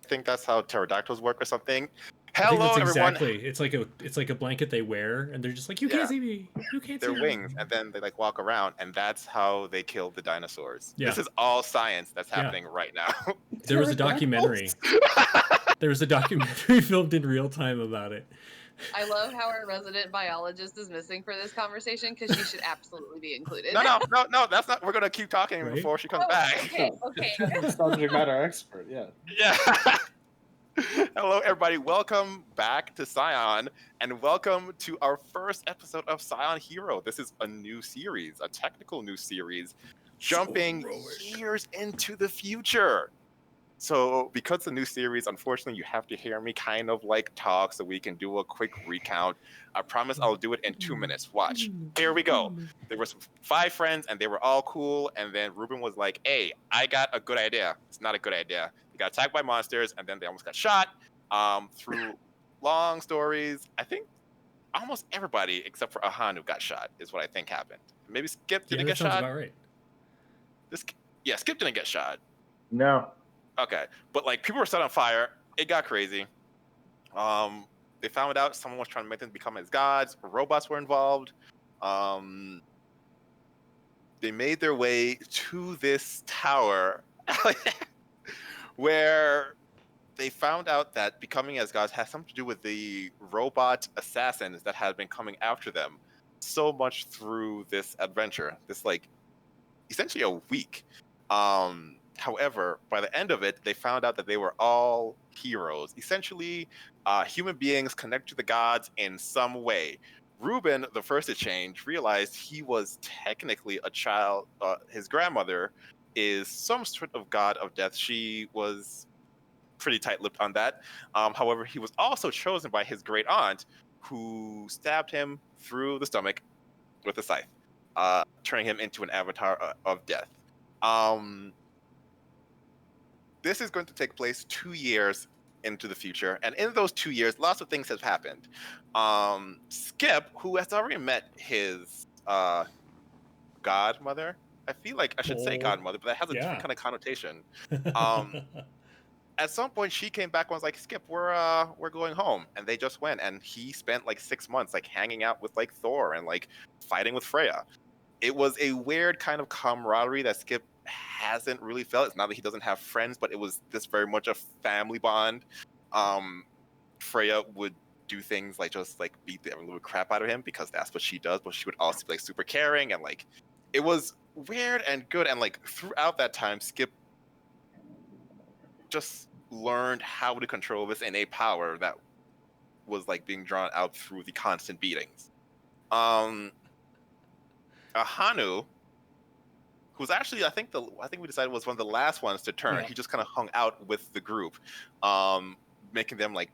think that's how pterodactyls work or something. I think Hello, that's everyone. exactly. It's like a blanket they wear, and they're just like, you can't see me. You can't see Their me. wings, and then they like walk around, and that's how they killed the dinosaurs. Yeah. This is all science that's happening right now. There was a documentary. There was a documentary filmed in real time about it. I love how our resident biologist is missing for this conversation because she should absolutely be included. No, that's not. We're gonna keep talking before she comes back. Okay. Subject matter expert, yeah. Yeah. Hello, everybody. Welcome back to Scion, and welcome to our first episode of Scion Hero. This is a new series, a technical new series, jumping years into the future. So, because it's a new series, unfortunately, you have to hear me kind of like talk so we can do a quick recount. I promise I'll do it in 2 minutes. Watch. Here we go. There were 5 friends, and they were all cool. And then Ruben was like, hey, I got a good idea. It's not a good idea. They got attacked by monsters, and then they almost got shot. Through long stories, I think almost everybody except for Ahanu got shot, is what I think happened. Maybe Skip didn't get shot. About right. Skip didn't get shot. No. Okay, but like people were set on fire. It got crazy. They found out someone was trying to make them become as gods. Robots were involved. They made their way to this tower where they found out that becoming as gods has something to do with the robot assassins that had been coming after them so much through this adventure. This like essentially a week. However, by the end of it, they found out that they were all heroes. Essentially, human beings connect to the gods in some way. Ruben, the first to change, realized he was technically a child. His grandmother is some sort of god of death. She was pretty tight-lipped on that. However, he was also chosen by his great aunt, who stabbed him through the stomach with a scythe, turning him into an avatar of death. This is going to take place 2 years into the future, and in those 2 years, lots of things have happened. Skip, who has already met his godmother, I feel like I should say godmother, but that has a different kind of connotation. At some point, she came back and was like, "Skip, we're going home," and they just went. And he spent like 6 months like hanging out with like Thor and like fighting with Freya. It was a weird kind of camaraderie that Skip hasn't really felt. It's not that he doesn't have friends, but it was this very much a family bond. Freya would do things like just like beat the living crap out of him because that's what she does, but she would also be like super caring, and like it was weird and good. And like throughout that time, Skip just learned how to control this innate power that was like being drawn out through the constant beatings. Ahanu, who's actually I think we decided was one of the last ones to turn. Yeah. He just kind of hung out with the group, making them like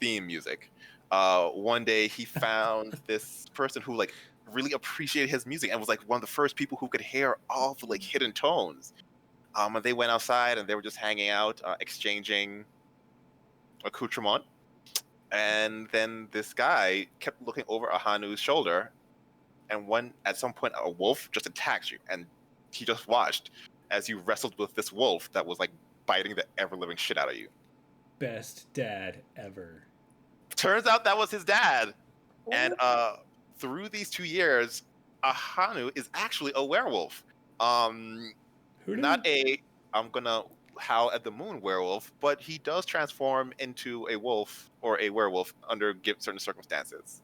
theme music. One day he found this person who like really appreciated his music and was like one of the first people who could hear all the like hidden tones. And they went outside and they were just hanging out, exchanging accoutrement. And then this guy kept looking over Ahanu's shoulder, and at some point a wolf just attacked you, and he just watched as you wrestled with this wolf that was like biting the ever-living shit out of you. Best dad ever. Turns out that was his dad. Ooh. And through these 2 years, Ahanu is actually a werewolf. Not a I'm gonna howl at the moon werewolf, but he does transform into a wolf or a werewolf under certain circumstances.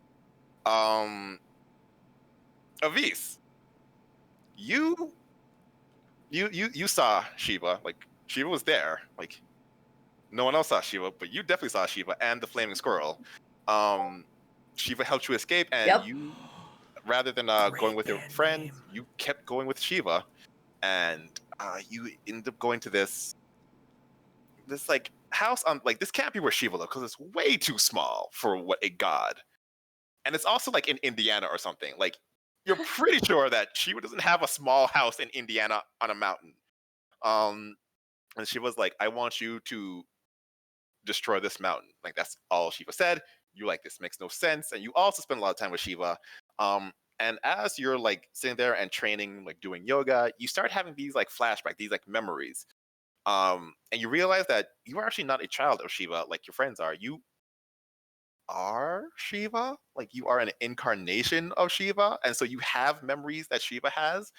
Avis, you saw Shiva. Like Shiva was there. Like no one else saw Shiva, but you definitely saw Shiva and the flaming squirrel. Shiva helped you escape, and you, rather than going with your friends, you kept going with Shiva, and you ended up going to this like house on like this can't be where Shiva lived because it's way too small for what a god, and it's also like in Indiana or something. Like you're pretty sure that Shiva doesn't have a small house in Indiana on a mountain. And Shiva's like, I want you to destroy this mountain. Like that's all Shiva said. You're like, this makes no sense, and you also spend a lot of time with Shiva. And as you're like sitting there and training, like doing yoga, you start having these like flashbacks, these like memories And you realize that you are actually not a child of Shiva like your friends are. You are Shiva, like you are an incarnation of Shiva, and so you have memories that Shiva has.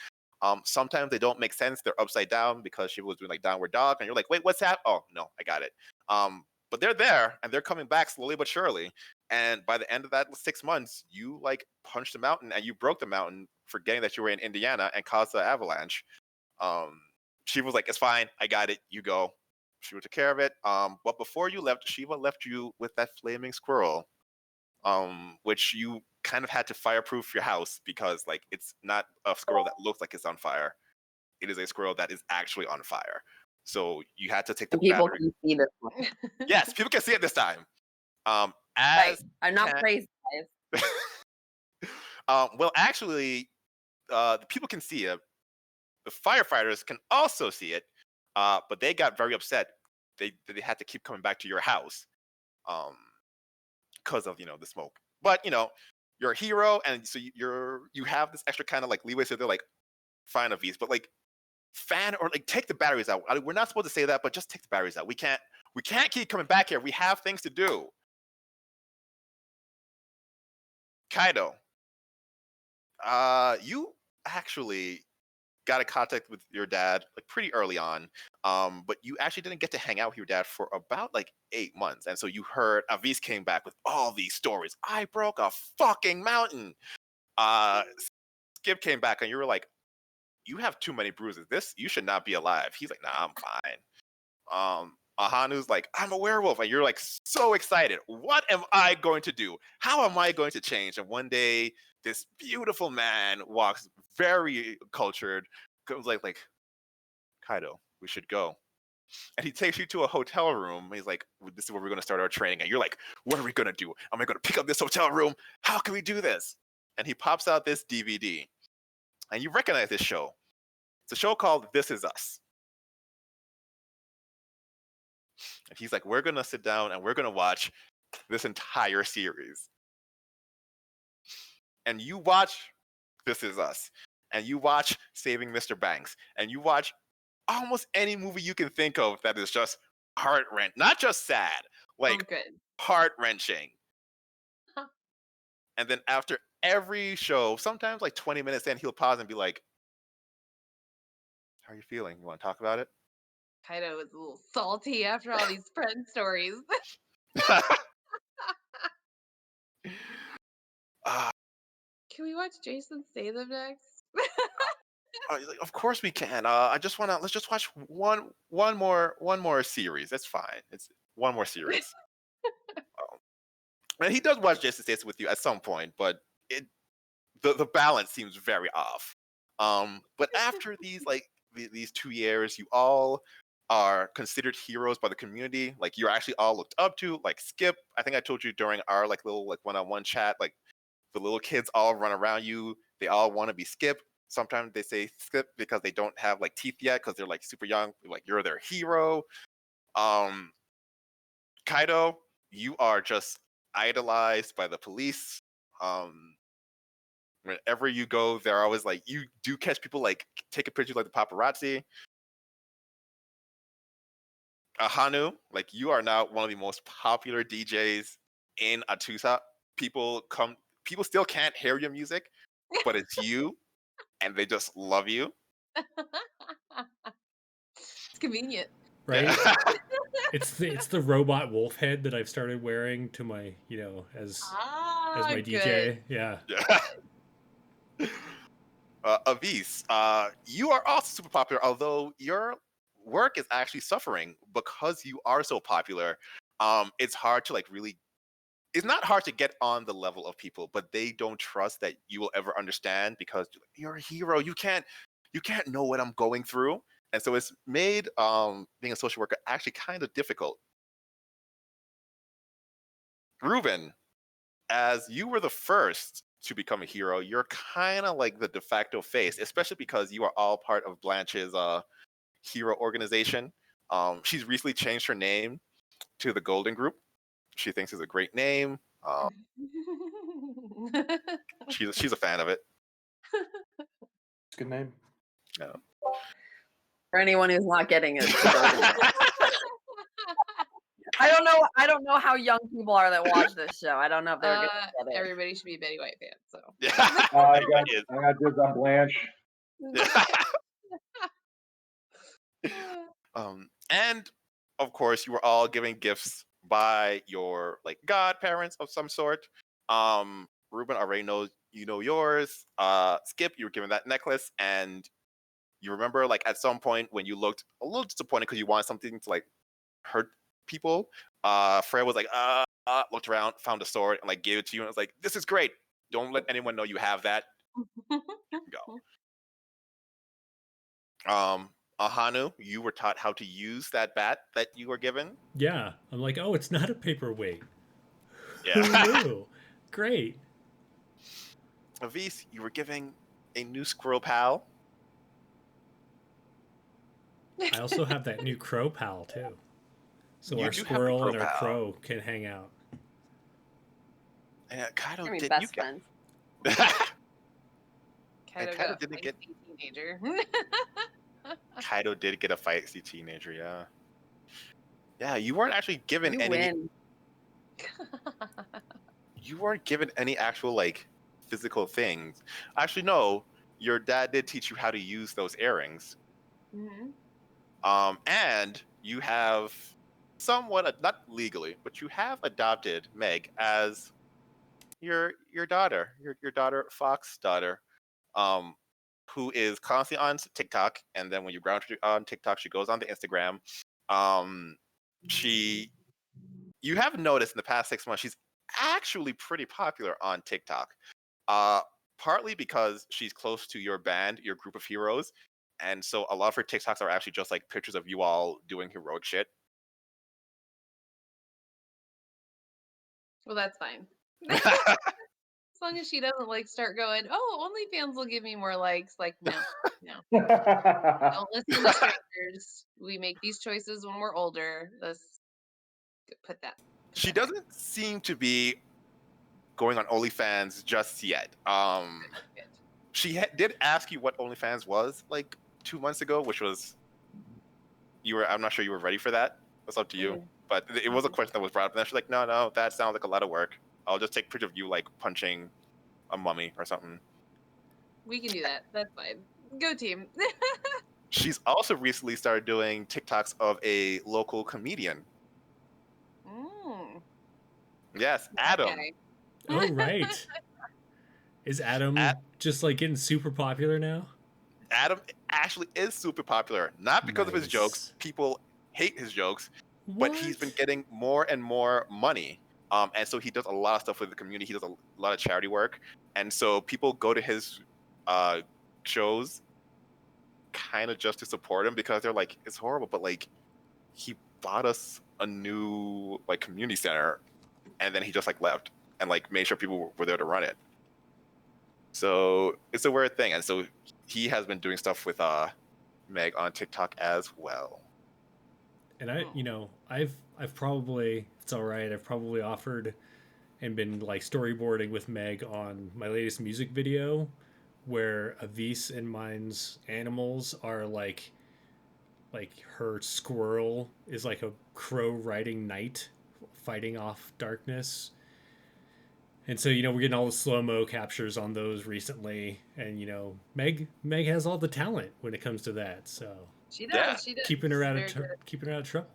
Sometimes they don't make sense; they're upside down because Shiva was doing like downward dog, and you're like, "Wait, what's that?" Oh, no, I got it. But they're there, and they're coming back slowly but surely. And by the end of that 6 months, you like punched the mountain, and you broke the mountain, forgetting that you were in Indiana and caused the avalanche. Um, Shiva was like, "It's fine, I got it. You go." Shiva took care of it. But before you left, Shiva left you with that flaming squirrel, which you kind of had to fireproof your house because, like, it's not a squirrel that looks like it's on fire. It is a squirrel that is actually on fire. So you had to take the People battery. can see this one. Yes, people can see it this time. Right. As I'm not can- crazy, guys. well, actually, the people can see it. The firefighters can also see it, but they got very upset. They had to keep coming back to your house, because of the smoke. But you're a hero, and so you have this extra kind of like leeway. So they're like, fine, Avis, but like fan or like take the batteries out. We're not supposed to say that, but just take the batteries out. We can't keep coming back here. We have things to do. Kaido, you actually got in contact with your dad like pretty early on, but you actually didn't get to hang out with your dad for about like 8 months, and so you heard Avis came back with all these stories. I broke a fucking mountain. Skip came back, and you were like, "You have too many bruises. You should not be alive." He's like, "Nah, I'm fine." Ahanu's like, "I'm a werewolf," and you're like so excited. What am I going to do? How am I going to change? And one day, this beautiful man walks, very cultured, comes like, "Kaido, we should go." And he takes you to a hotel room. And he's like, "This is where we're going to start our training." And you're like, "What are we going to do? Am I going to pick up this hotel room? How can we do this?" And he pops out this DVD. And you recognize this show. It's a show called This Is Us. And he's like, "We're going to sit down and we're going to watch this entire series." And you watch This Is Us. And you watch Saving Mr. Banks. And you watch almost any movie you can think of that is just heart-wrenching. Not just sad, like good. heart-wrenching. Huh. And then after every show, sometimes like 20 minutes in, he'll pause and be like, "How are you feeling? You want to talk about it?" Kaido was a little salty after all these friend stories. uh, Can we watch Jason Statham next? he's like, "Of course we can. Let's just watch one more series. That's fine. It's one more series." And he does watch Jason Statham with you at some point, but the balance seems very off. But after these 2 years, you all are considered heroes by the community. Like you're actually all looked up to. Like Skip, I think I told you during our like little like one-on-one chat, like the little kids all run around you. They all want to be Skip. Sometimes they say Skip because they don't have like teeth yet because they're like super young. Like you're their hero. Kaido, you are just idolized by the police. Whenever you go, they're always like, you do catch people like take a picture like the paparazzi. Ahanu, like you are now one of the most popular DJs in Atusa. People still can't hear your music, but it's you, and they just love you. It's convenient. Right? Yeah. It's the robot wolf head that I've started wearing to my as my Good. DJ. Yeah. Yeah. Avis, you are also super popular, although your work is actually suffering because you are so popular. It's hard to it's not hard to get on the level of people, but they don't trust that you will ever understand because you're a hero. You can't know what I'm going through. And so it's made being a social worker actually kind of difficult. Ruben, as you were the first to become a hero, you're kind of like the de facto face, especially because you are all part of Blanche's hero organization. She's recently changed her name to the Golden Group. She thinks it's a great name. She's a fan of it. It's a good name. Yeah. For anyone who's not getting it. I don't know how young people are that watch this show. I don't know if they're gonna get it. Everybody should be a Betty White fan. So Yeah. I got dibs on Blanche. And of course, you were all given gifts by your like godparents of some sort. Ruben already knows you know yours. Skip, you were given that necklace, and you remember like at some point when you looked a little disappointed because you wanted something to like hurt people. Fred was like, looked around, found a sword, and like gave it to you, and was like, "This is great. Don't let anyone know you have that." Go. Ahanu, you were taught how to use that bat that you were given. Yeah, I'm like, oh, it's not a paperweight. Yeah. Who knew? Great. Avis, you were given a new squirrel pal. I also have that new crow pal too. So You our do have the squirrel and crow our pal. crow can hang out. And Kaido, I mean, did best you friends. get? Kaido Kaido got a didn't get- feisty teenager. Kaido did get a feisty teenager, yeah. Yeah, you weren't actually given You any. win. You weren't given any actual like physical things. Actually, no. Your dad did teach you how to use those earrings. Mhm. And you have somewhat, not legally, but you have adopted Meg as your daughter, your daughter, Fox daughter, who is constantly on TikTok. And then when you ground her on TikTok, she goes on to Instagram. You have noticed in the past 6 months, she's actually pretty popular on TikTok. Partly because she's close to your band, your group of heroes, and so a lot of her TikToks are actually just like pictures of you all doing heroic shit. Well, that's fine. As long as she doesn't like start going, oh, OnlyFans will give me more likes. Like, no. Don't listen to strangers. We make these choices when we're older. Let's put that. She doesn't seem to be going on OnlyFans just yet. She did ask you what OnlyFans was like 2 months ago, which was I'm not sure you were ready for that. That's up to you. But it was a question that was brought up, and then she's like, no, that sounds like a lot of work. I'll just take a picture of you like punching a mummy or something. We can do that. That's fine. Go team. She's also recently started doing TikToks of a local comedian. Yes, Adam. Okay. Oh, right. Is Adam just like getting super popular now? Adam actually is super popular, not because of his Nice. jokes. People hate his jokes, What? but he's been getting more and more money. And so he does a lot of stuff with the community. He does a lot of charity work, and so people go to his shows kind of just to support him because they're like, it's horrible, but like he bought us a new like community center, and then he just like left and like made sure people were there to run it. So it's a weird thing, and so he has been doing stuff with Meg on TikTok as well. And I've probably, it's all right. I've probably offered and been like storyboarding with Meg on my latest music video, where Avis and mine's animals are like her squirrel is like a crow riding night, fighting off darkness. And so, we're getting all the slow-mo captures on those recently. And, Meg has all the talent when it comes to that. So She does. Yeah. She does. keeping her out Very of trouble.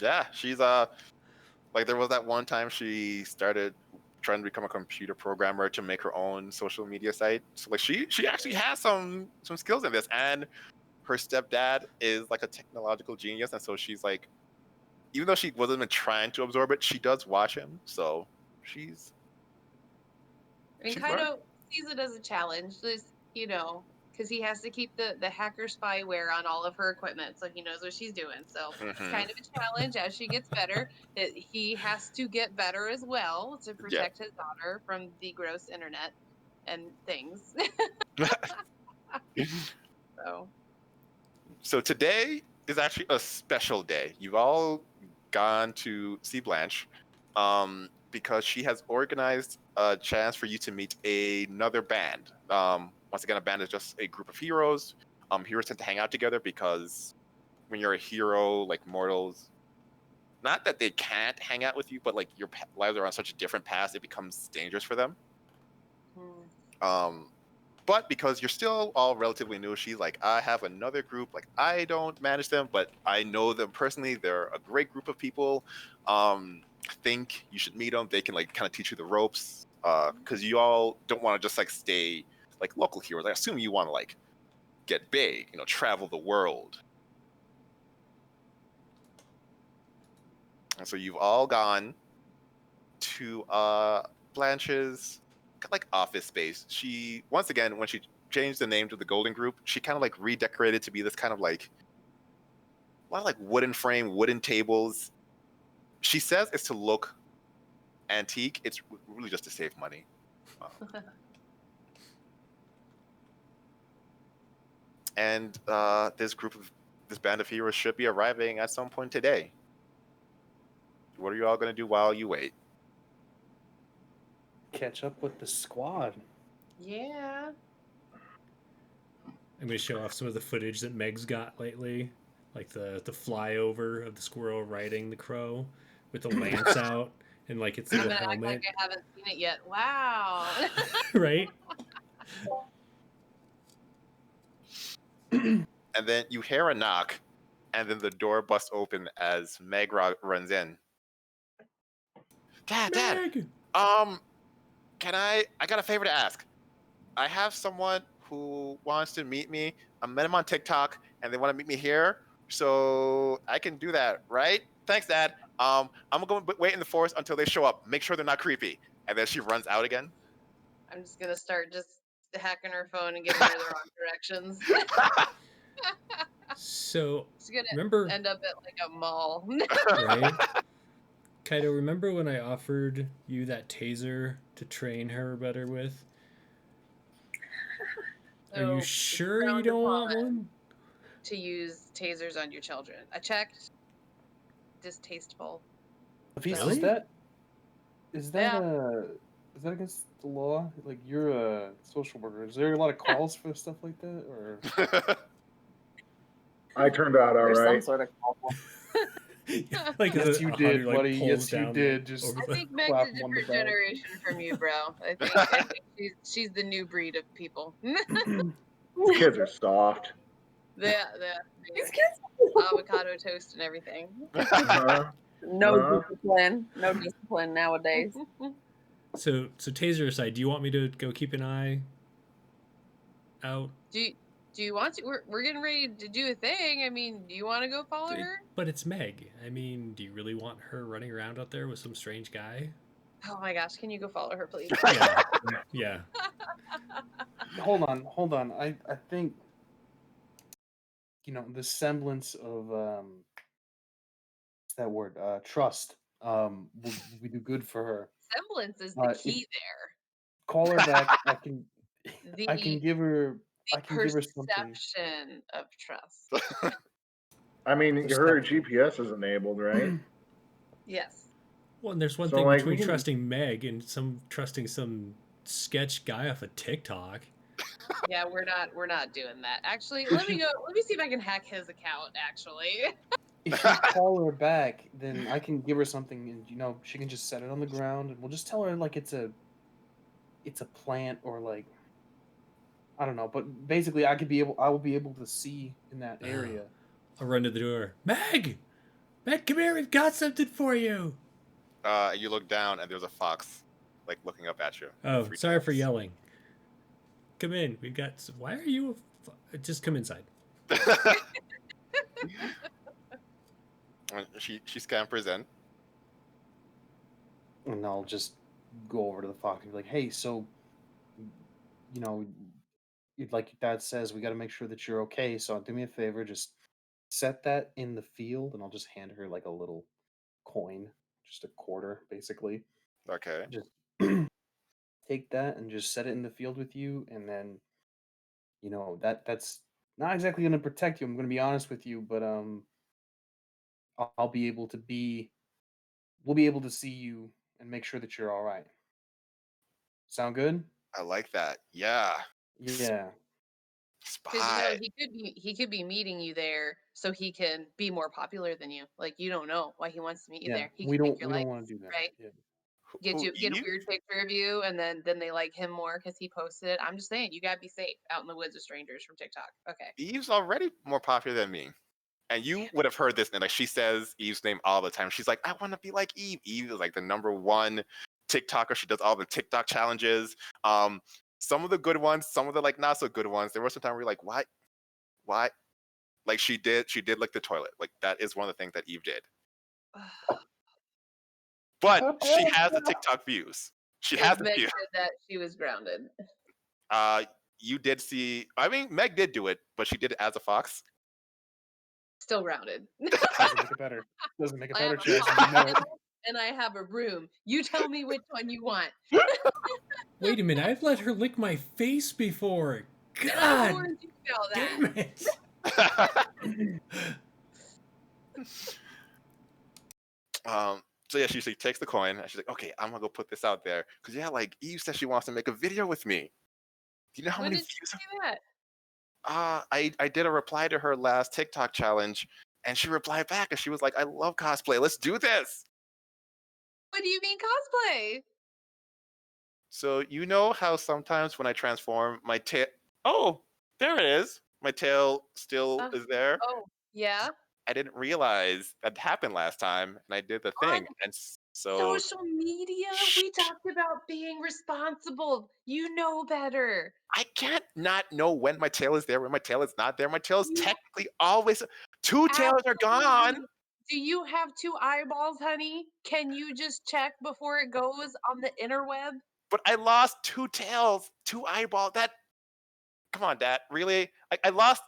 Yeah, she's like there was that one time she started trying to become a computer programmer to make her own social media site. So like she actually has some skills in this, and her stepdad is like a technological genius, and so she's like, even though she wasn't even trying to absorb it, she does watch him. So she's. And she's Kaido learned. sees it as a challenge, just, because he has to keep the hacker spyware on all of her equipment, so he knows what she's doing. So it's Mhm. kind of a challenge as she gets better. That he has to get better as well to protect his daughter from the gross internet and things. So today is actually a special day. You've all gone to see Blanche because she has organized a chance for you to meet another band. Once again, a band is just a group of heroes. heroes tend to hang out together because when you're a hero, like mortals, not that they can't hang out with you, but like your lives are on such a different path, it becomes dangerous for them. But because you're still all relatively new, she's like, I have another group. Like, I don't manage them, but I know them personally. They're a great group of people. Think you should meet them. They can like kind of teach you the ropes. Because you all don't want to just like stay like local heroes. I assume you want to like get big, travel the world. And so you've all gone to Blanche's like office space. She once again, when she changed the name to the Golden Group, she kind of like redecorated to be this kind of like a lot of like wooden frame, wooden tables. She says it's to look antique. It's really just to save money. And this band of heroes should be arriving at some point today. What are you all going to do while you wait? Catch up with the squad. Yeah. I'm going to show off some of the footage that Meg's got lately, like the flyover of the squirrel riding the crow with the lance out and like its little helmet. Act like I haven't seen it yet. Wow. Right? And then you hear a knock, and then the door busts open as Meg runs in. Dad, Meg! Can I got a favor to ask. I have someone who wants to meet me. I met him on TikTok, and they want to meet me here, so I can do that, right? Thanks, Dad. I'm going to wait in the forest until they show up. Make sure they're not creepy. And then she runs out again. I'm just going to start just hacking her phone and giving her the wrong directions. So, she's going remember, to end up at like a mall. Right? Kaido, remember when I offered you that taser to train her better with? Are you sure you don't want one? To use tasers on your children. I checked. Distasteful. Really? Is that against the law? Like, you're a social worker. Is there a lot of calls for stuff like that, or? I turned out all right. Some sort of call. Like yes, you did, like, buddy. Yes, you did. Just I think Meg's a different generation from you, bro. I think she's the new breed of people. Kids are soft. Yeah. Avocado toast and everything. No discipline nowadays. So taser aside, do you want me to go keep an eye out? Do you want to? We're getting ready to do a thing. I mean, do you want to go follow her? But it's Meg. I mean, do you really want her running around out there with some strange guy? Oh my gosh, can you go follow her, please? Yeah. Hold on. I think the semblance of what's that word? Trust. Will do good for her. Semblance is the key there. Call her back. I can give her. I can give her something. Perception of trust. I mean, her GPS is enabled, right? Yes. Well, and there's one thing between trusting Meg and trusting some sketch guy off of TikTok. Yeah, we're not doing that. Actually, let me see if I can hack his account, actually. If you call her back, then I can give her something, and she can just set it on the ground, and we'll just tell her like it's a plant, or like, I don't know, but basically I will be able to see in that area. I'll run to the door. Meg, come here. We've got something for you. You look down and there's a fox, like looking up at you. Oh, sorry for yelling. Come in. We've got. Why are you? Just come inside. She scampers in. And I'll just go over to the fox and be like, "Hey, so, like your dad says, we got to make sure that you're okay. So do me a favor, just set that in the field," and I'll just hand her like a little coin, just a quarter, basically. Okay. Just take that and just set it in the field with you, and then, that's not exactly going to protect you. I'm going to be honest with you, but I'll be able to we'll be able to see you and make sure that you're all right. Sound good? I like that. Yeah. Yeah. Because Spy. he could be meeting you there so he can be more popular than you. Like you don't know why he wants to meet you Yeah, there. He we can take don't your we don't likes, want to do that. right? Yeah. Get Who, a Eve? weird picture of you, and then they like him more because he posted it. I'm just saying, you gotta be safe out in the woods with strangers from TikTok. Okay. Eve's already more popular than me. And you would have heard this, and like she says Eve's name all the time. She's like, I want to be like Eve. Eve is like the #1 TikToker. She does all the TikTok challenges. Some of the good ones, some of the like not so good ones. There was some time where you're like, what? What? Like she did lick the toilet. Like that is one of the things that Eve did. But she has the TikTok views. She has If the Meg views. said that, she was grounded. You did see. I mean, Meg did do it, but she did it as a fox. Still grounded. Doesn't make it better. Doesn't make it I have better, a Chaz. You know it. hospital and I have a room. You tell me which one you want. Wait a minute, I've let her lick my face before. And I God warned you about that. damn it. So yeah, she takes the coin and she's like, okay, I'm gonna go put this out there. Cause yeah, like Eve says she wants to make a video with me. Do you know how When many did she views? say that? I did a reply to her last TikTok challenge and she replied back and she was like, I love cosplay. Let's do this. What do you mean cosplay? So you know how sometimes when I transform my tail, oh, there it is. My tail still is there. Oh, yeah. I didn't realize that happened last time and I did the thing. On And so social media, we talked about being responsible. You know better. I can't not know when my tail is there, when my tail is not there. My tail is You technically always two tails are gone. absolutely- Do you have 2 eyeballs, honey? Can you just check before it goes on the interweb? But I lost 2 tails, 2 eyeballs. That come on, Dad. Really? I lost.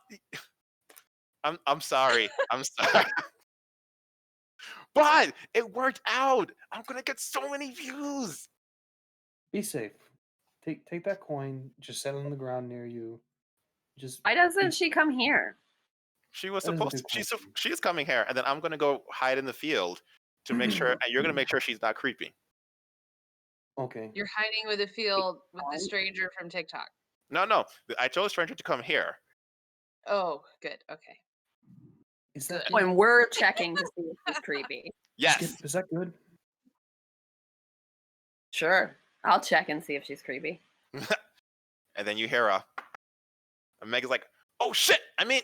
I'm sorry. I'm sorry. But it worked out. I'm gonna get so many views. Be safe. Take that coin. Just set it on the ground near you. Just. Why doesn't she come here? She was That is a supposed good to. question. She is coming here, and then I'm gonna go hide in the field to make sure. And you're gonna make sure she's not creepy. Okay. You're hiding with a field with a stranger from TikTok. No. I told a stranger to come here. Oh, good. Okay. Is that Good. When we're checking to see if she's creepy. Yes. Is that good? Sure. I'll check and see if she's creepy. And then you hear and Meg is like, "Oh shit! I mean,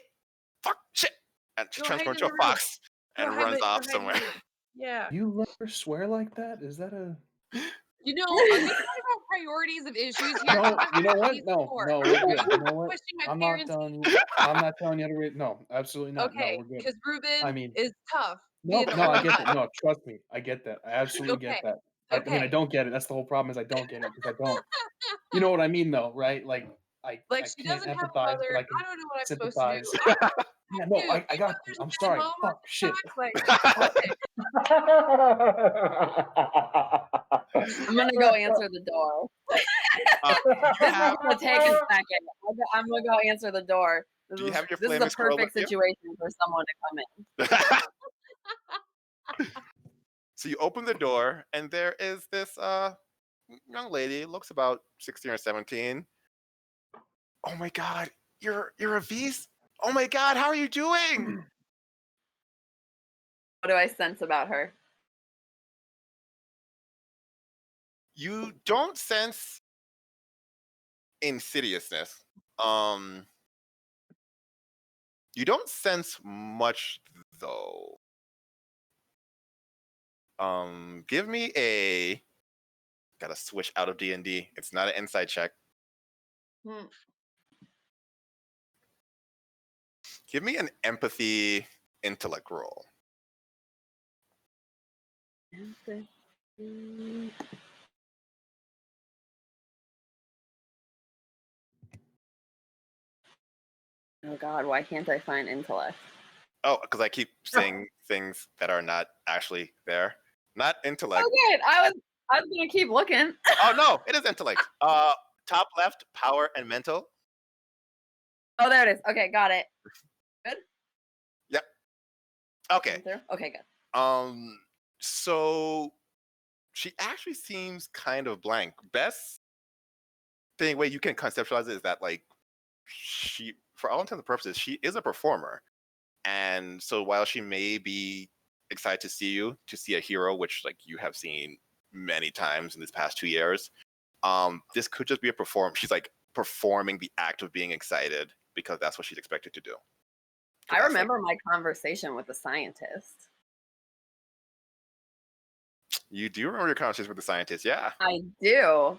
fuck shit!" And she Go transforms hide into in a the room. fox Go and hide runs it- go off hide in the somewhere. room. Yeah. You let her swear like that? Is that a? You know, we talk about priorities of issues here. No. I've You know had what? these No. before. No. I'm We're good. not You know what? questioning my I'm not parents. telling you. I'm not telling you to read. No. Absolutely not. No. Okay, We're good. because Ruben I mean, is tough. No. being the No. I only get that. one. No. Trust me. I get that. I absolutely Okay. get that. I mean, I Okay. don't get it. That's the whole problem. Is I don't get it because I don't. You know what I mean, though, right? Like I She can't doesn't have a empathize, mother. but I can I don't know what I'm supposed sympathize. to do. Yeah, no, Dude, I my got mother's you. I'm a bad sorry. mom on Fuck, shit. TikTok, like, I'm gonna go answer the door. This is gonna take a second. I'm gonna go answer the door. Do you have your This is flaming a squirrel perfect with you? situation for someone to come in. So you open the door, and there is this young lady, looks about 16 or 17. Oh my god, you're a beast. Oh my god, how are you doing? What do I sense about her? You don't sense insidiousness. You don't sense much though. Give me a. Gotta switch out of D&D. It's not an insight check. Hmm. Give me an empathy intellect roll. Oh God, why can't I find intellect? Oh, because I keep saying things that are not actually there. Not intellect. Okay, I was gonna keep looking. Oh no, it is intellect. Top left, power and mental. Oh, there it is. Okay, got it. Good. Yep. Okay. Come through? Okay, good. So she actually seems kind of blank. Best way you can conceptualize it is that like for all intents and purposes, she is a performer. And so while she may be excited to see you, to see a hero, which like you have seen many times in this past 2 years, this could just be a perform. She's like performing the act of being excited because that's what she's expected to do. I remember my conversation with the scientist. You do remember your conversation with the scientist, yeah? I do.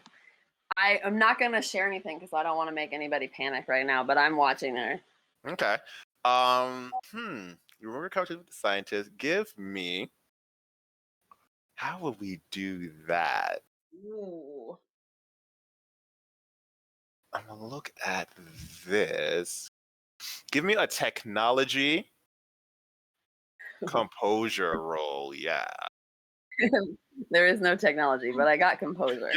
I am not going to share anything because I don't want to make anybody panic right now, but I'm watching her. Okay. You remember your conversation with the scientist? Give me. How will we do that? Ooh. I'm gonna look at this. Give me a technology composure roll, yeah. There is no technology, but I got composure.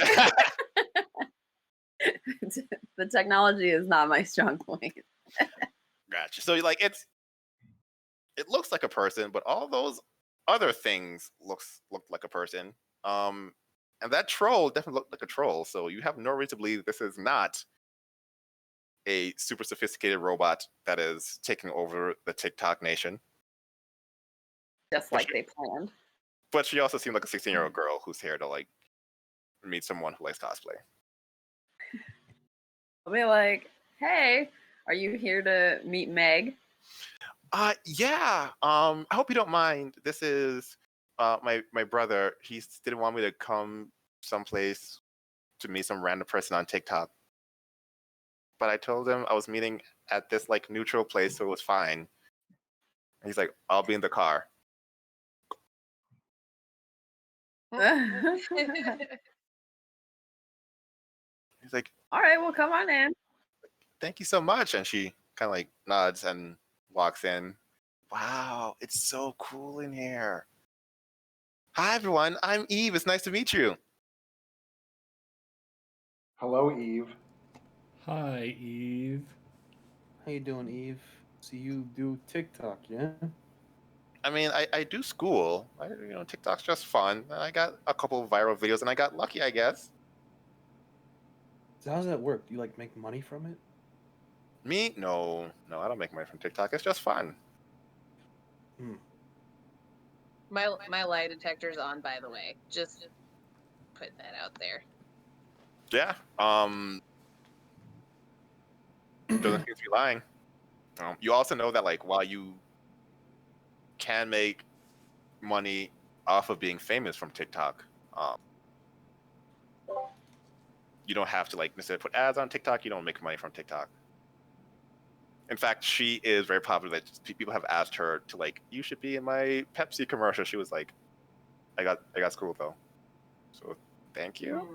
The technology is not my strong point. Gotcha. So like it looks like a person, but all those other things look like a person. And that troll definitely looked like a troll. So you have no reason to believe this is not a super sophisticated robot that is taking over the TikTok nation. Just like they planned. But she also seemed like a 16-year-old girl who's here to like meet someone who likes cosplay. I'll be like, hey, are you here to meet Meg? Yeah. I hope you don't mind. This is my brother. He didn't want me to come someplace to meet some random person on TikTok. But I told him I was meeting at this like neutral place, so it was fine. And he's like, I'll be in the car. He's like, all right, well, come on in. Thank you so much. And she kind of like nods and walks in. Wow, it's so cool in here. Hi, everyone. I'm Eve. It's nice to meet you. Hello, Eve. Hi, Eve. How you doing, Eve? So you do TikTok, yeah? I mean, I do school. TikTok's just fun. I got a couple of viral videos, and I got lucky, I guess. So how does that work? Do you like make money from it? Me? No, I don't make money from TikTok. It's just fun. My lie detector's on, by the way. Just putting that out there. Yeah. Doesn't seem to be lying. You also know that like while you can make money off of being famous from TikTok, you don't have to like necessarily put ads on TikTok. You don't make money from TikTok. In fact, she is very popular. People have asked her to like, you should be in my Pepsi commercial. She was like, I got school though. So thank you.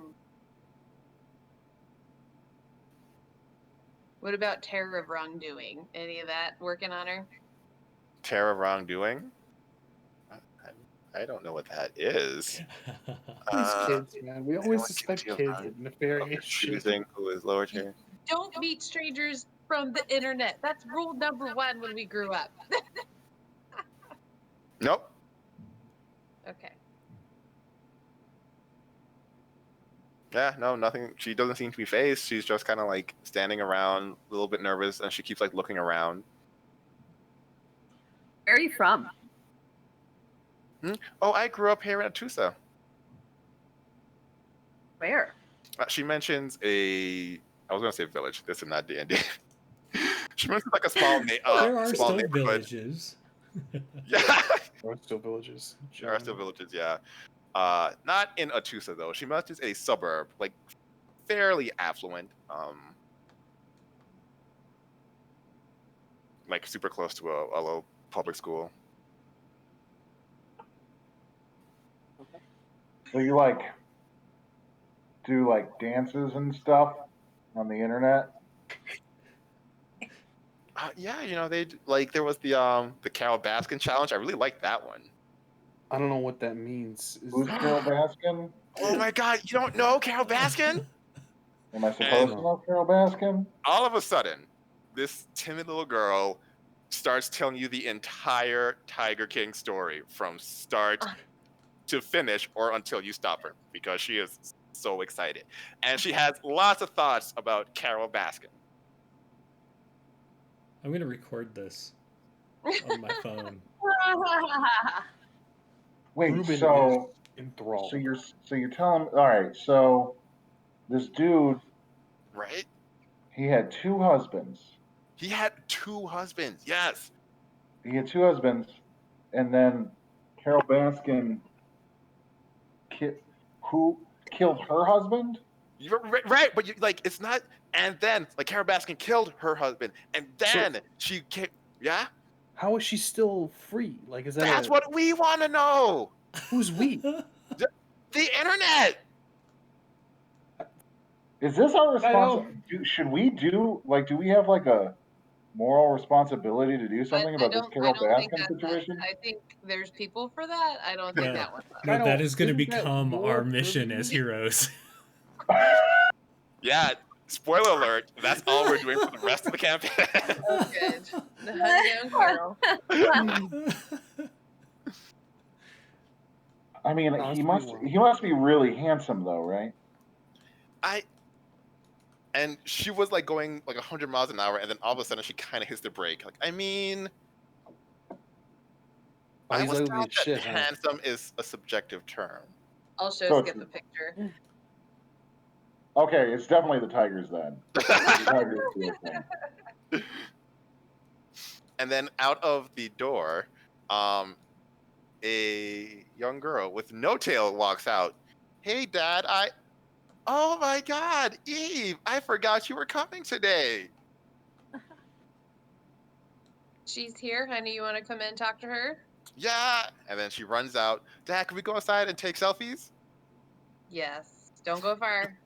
What about terror of wrongdoing? Any of that working on her? Terror of wrongdoing? I don't know what that is. These kids, man. We always suspect kids of nefarious shit. Choosing who is lower tier. Don't meet strangers from the internet. That's rule number 1 when we grew up. Nope. Okay. Yeah, no, nothing. She doesn't seem to be phased. She's just kind of like standing around, a little bit nervous, and she keeps like looking around. Where are you from? Oh, I grew up here in Atusa. Where? She mentions I was gonna say village. This is not D&D. She mentions like a small there are small still neighborhood. Villages. Yeah. There are still villages. There are still villages, yeah. Not in Atusa though. She mentions a suburb, like fairly affluent, like super close to a low public school. So you like do like dances and stuff on the internet? Yeah, they like there was the Carol Baskin challenge. I really liked that one. I don't know what that means. Who's Carol Baskin? Oh my God, you don't know Carol Baskin? Am I supposed to know Carol Baskin? All of a sudden, this timid little girl starts telling you the entire Tiger King story from start to finish or until you stop her because she is so excited. And she has lots of thoughts about Carol Baskin. I'm gonna record this on my phone. Wait, Ruben so is enthralled. you're telling all right, so this dude, Right? he had two husbands. He had 2 husbands. Yes. He had two husbands, and then Carol Baskin who killed her husband? You're right, but it's not. And then, like, Carol Baskin killed her husband, and then she came. Yeah, How is she still free? Like, is that that's what we want to know. Who's we? The internet. Is this our responsibility? Should we do we have like a moral responsibility to do something about this Carol Baskin situation? I think there's people for that. I don't think that one's No, that is going to isn't that become your our mission as purview? heroes. Yeah. Spoiler alert. That's all we're doing for the rest of the campaign. Oh, good. The hunt down Carol. I mean, he must be really handsome though, right? And she was like going like 100 miles an hour, and then all of a sudden she kind of hits the brake. Like, I mean, I was taught that handsome is a subjective term. I'll show Skip a picture. Okay, it's definitely the Tigers then. And then out of the door, a young girl with no tail walks out. Hey, Dad, oh my God, Eve! I forgot you were coming today. She's here, honey. You want to come in and talk to her? Yeah. And then she runs out. Dad, can we go outside and take selfies? Yes. Don't go far.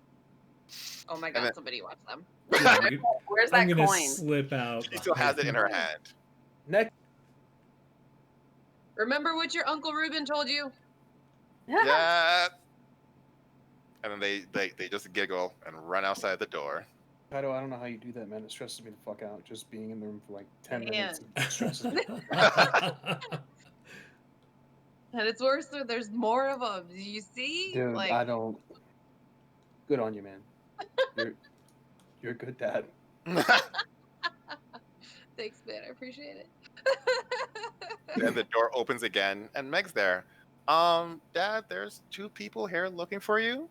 Oh my God! Somebody watch them. Where's that I'm gonna coin? slip out. She still has it in her hand. Next. Remember what your Uncle Ruben told you? Yeah. And then they just giggle and run outside the door. Kaido, I don't know how you do that, man. It stresses me the fuck out. Just being in the room for like 10 minutes stresses me. And it's worse when there's more of them. Do you see? Dude, I don't. Good on you, man. You're a good dad. Thanks, man. I appreciate it. And the door opens again, and Meg's there. Dad, there's 2 people here looking for you.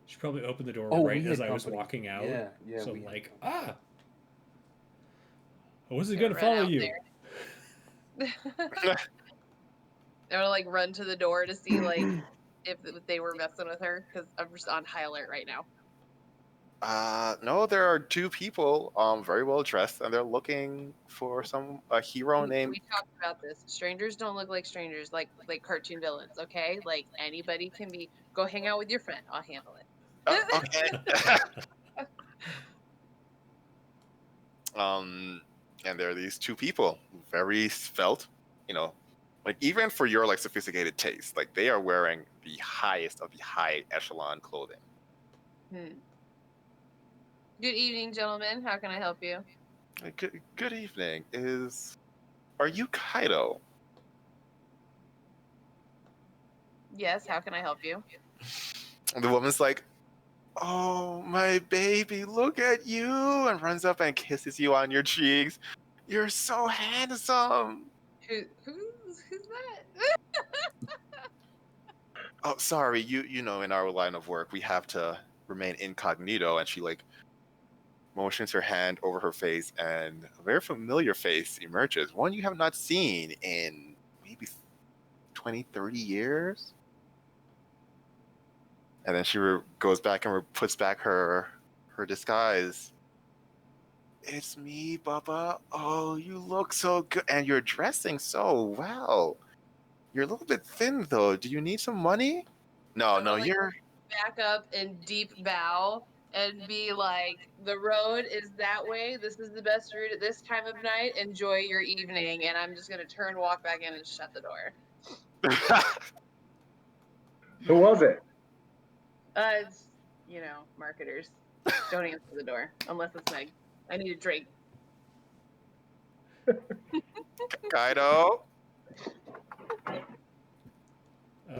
She probably opened the door right as I was walking out. Yeah. So like, I wasn't gonna follow you. I would like run to the door to see like if they were messing with her because I'm just on high alert right now. No, there are 2 people, very well dressed, and they're looking for a hero named. We talked about this. Strangers don't look like strangers, like cartoon villains. Okay, like anybody can be. Go hang out with your friend. I'll handle it. Okay. And there are these 2 people, very svelte, like even for your like sophisticated taste, like they are wearing the highest of the high echelon clothing. Good evening, gentlemen. How can I help you? Good evening. Are you Kaido? Yes. How can I help you? And the woman's like, oh, my baby, look at you, and runs up and kisses you on your cheeks. You're so handsome. Who's that? Oh, sorry. You know, in our line of work, we have to remain incognito. And she like motions her hand over her face, and a very familiar face emerges. One you have not seen in maybe 20, 30 years. And then she goes back and puts back her disguise. It's me, Bubba. Oh, you look so good. And you're dressing so well. You're a little bit thin, though. Do you need some money? No, you're... Back up and deep bow and be like, the road is that way. This is the best route at this time of night. Enjoy your evening. And I'm just going to turn, walk back in, and shut the door. Who was it? It's, marketers. Don't answer the door unless it's Meg. I need a drink. Kaido? Are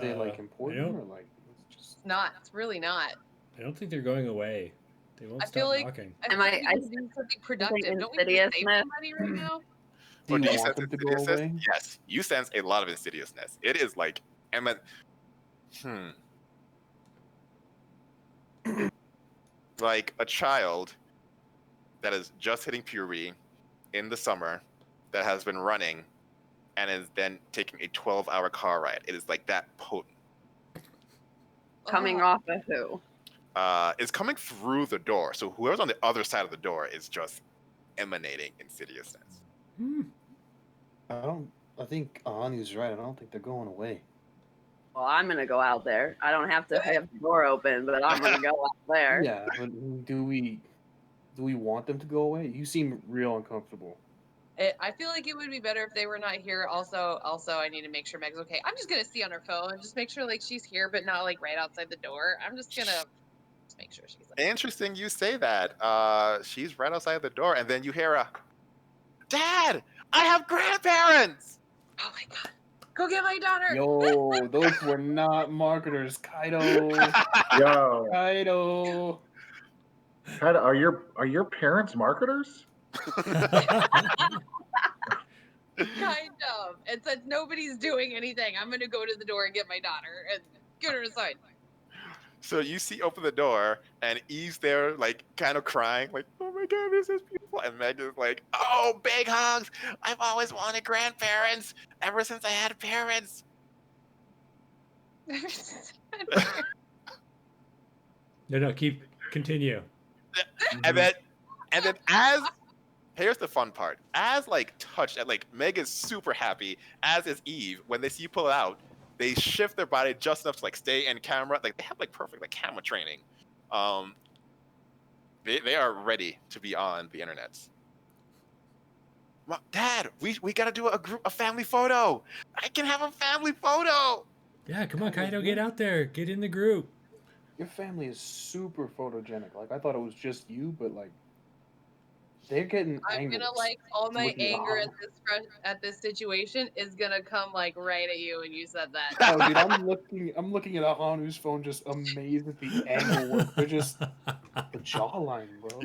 they like important or like it's just not? It's really not. I don't think they're going away. They won't I stop feel like knocking. I feel like we can do something productive. Don't we need to save somebody right now? Do you do you want sense them to go insidiousness? away? Yes, you sense a lot of insidiousness. It is like, like a child that is just hitting puberty in the summer that has been running and is then taking a 12-hour car ride. It is like that potent. Coming off of who? Is coming through the door. So whoever's on the other side of the door is just emanating insidiousness. I think Ahani's right. I don't think they're going away. Well, I'm gonna go out there. I don't have to have the door open, but I'm gonna go out there. Yeah, but do we want them to go away? You seem real uncomfortable. I feel like it would be better if they were not here. Also, I need to make sure Meg's okay. I'm just gonna see on her phone, just make sure like she's here, but not like right outside the door. I'm just gonna make sure she's like. Interesting you say that. She's right outside the door, and then you hear a, "Dad, I have grandparents!" Oh my god. Go get my daughter! Yo, those were not marketers, Kaido. Yo, Kaido. are your parents marketers? Kind of. And since nobody's doing anything, I'm gonna go to the door and get my daughter and get her aside. So you see open the door, and Eve's there, like, kind of crying, like, "Oh my god, this is beautiful." And Meg is like, "Oh, big hugs! I've always wanted grandparents ever since I had parents." No, continue. And then as here's the fun part. As like touched, like Meg is super happy, as is Eve. When they see you pull it out, they shift their body just enough to like stay in camera. Like they have like perfect like camera training. They are ready to be on the internet. Dad, we gotta do a family photo. I can have a family photo. Yeah, come on, Kaido, get out there. Get in the group. Your family is super photogenic. Like I thought it was just you, but like they're getting I'm angles. gonna like all my with you. anger at this situation is gonna come like right at you when you said that. Oh, dude, I'm looking at Ahanu's phone, just amazed at the angle work. They're just the jawline, bro.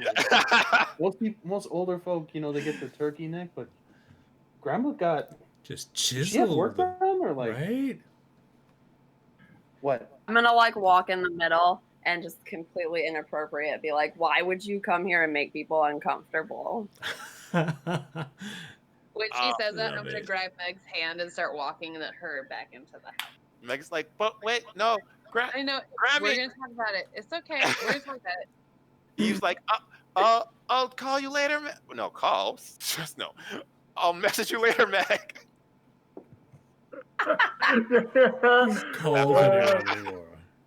Like, most older folk, you know, they get the turkey neck, but Grandma got just Did she have work chiseled, done or like right? what? I'm gonna like walk in the middle and just completely inappropriate be like, why would you come here and make people uncomfortable? When she says that, I'm love gonna it. grab Meg's hand and start walking her back into the house. Meg's like, "But wait, no, I know. grab We're me." gonna talk about it. It's okay. We're gonna talk about it. Eve's like, I'll call you later. No, call. Just no. I'll message you later, Meg. Calls an error.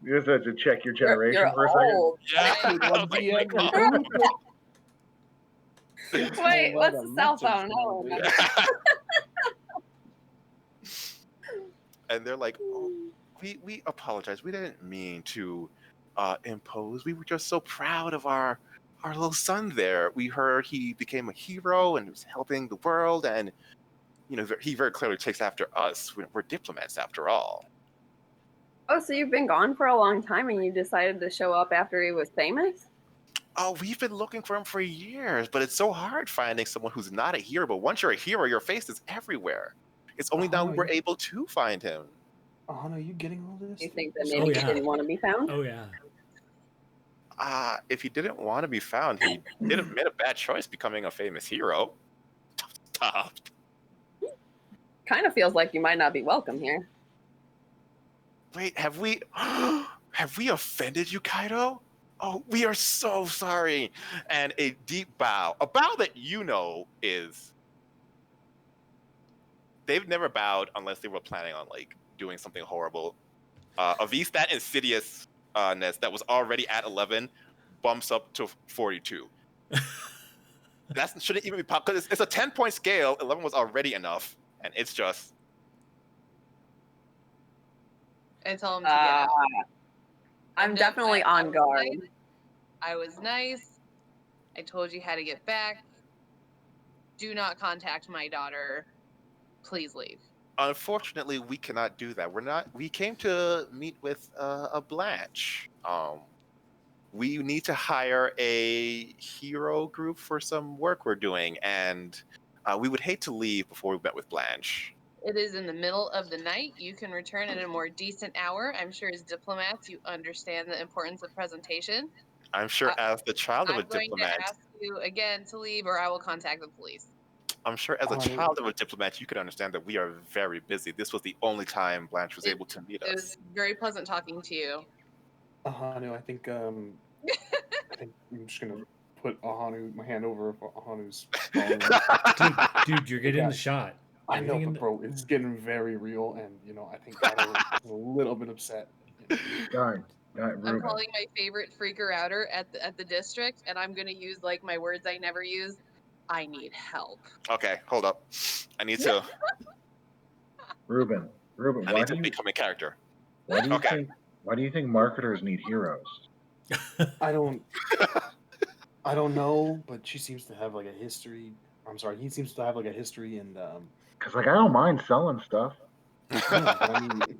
You just have to check your generation You're for a second. old. Yeah. Dude, I what was like, DM "Wait, group? Wait, Oh, what's what the a cell message phone? now, Oh, dude. And they're like, "Oh, we apologize. We didn't mean to impose. We were just so proud of our little son there. We heard he became a hero and was helping the world, and you know he very clearly takes after us. We're diplomats after all." Oh, so you've been gone for a long time and you decided to show up after he was famous? Oh, we've been looking for him for years, but it's so hard finding someone who's not a hero. But once you're a hero, your face is everywhere. It's only now we were able to find him. Ahanu, are you getting all this? You think that This- maybe yeah. he didn't want to be found? Oh yeah. If he didn't want to be found, he made a bad choice becoming a famous hero. Stop. Kind of feels like you might not be welcome here. Wait, have we offended you, Kaido? Oh, we are so sorry. And a deep bow, a bow that you know is. They've never bowed unless they were planning on like doing something horrible. Avis, that insidiousness that was already at 11 bumps up to 42. That shouldn't even be because it's a 10-point scale. 11 was already enough, and it's just. And tell him to get out. I'm definitely on guard. I was nice. I told you how to get back. Do not contact my daughter. Please leave. Unfortunately, we cannot do that. We came to meet with a Blanche. we need to hire a hero group for some work we're doing, and we would hate to leave before we met with Blanche. It is in the middle of the night. You can return at a more decent hour. I'm sure as diplomats, you understand the importance of presentation. I'm sure as the child of a I'm going diplomat, to ask you again to leave, or I will contact the police. I'm sure as a child of a diplomat, you could understand that we are very busy. This was the only time Blanche was able to meet us. It was very pleasant talking to you. Ahanu, I think I'm just gonna put my hand over Ahanu's phone. dude, you're getting the shot. I know, but bro, it's getting very real, and I think Kaido is a little bit upset. Darn. I'm calling my favorite freaker outer at the district, and I'm gonna use like my words I never use. I need help. Okay, hold up. I need to. Ruben, I need to become a character. Why do you think marketers need heroes? I don't know, but she seems to have like a history. I'm sorry, he seems to have like a history in. Because I don't mind selling stuff. No, but I mean,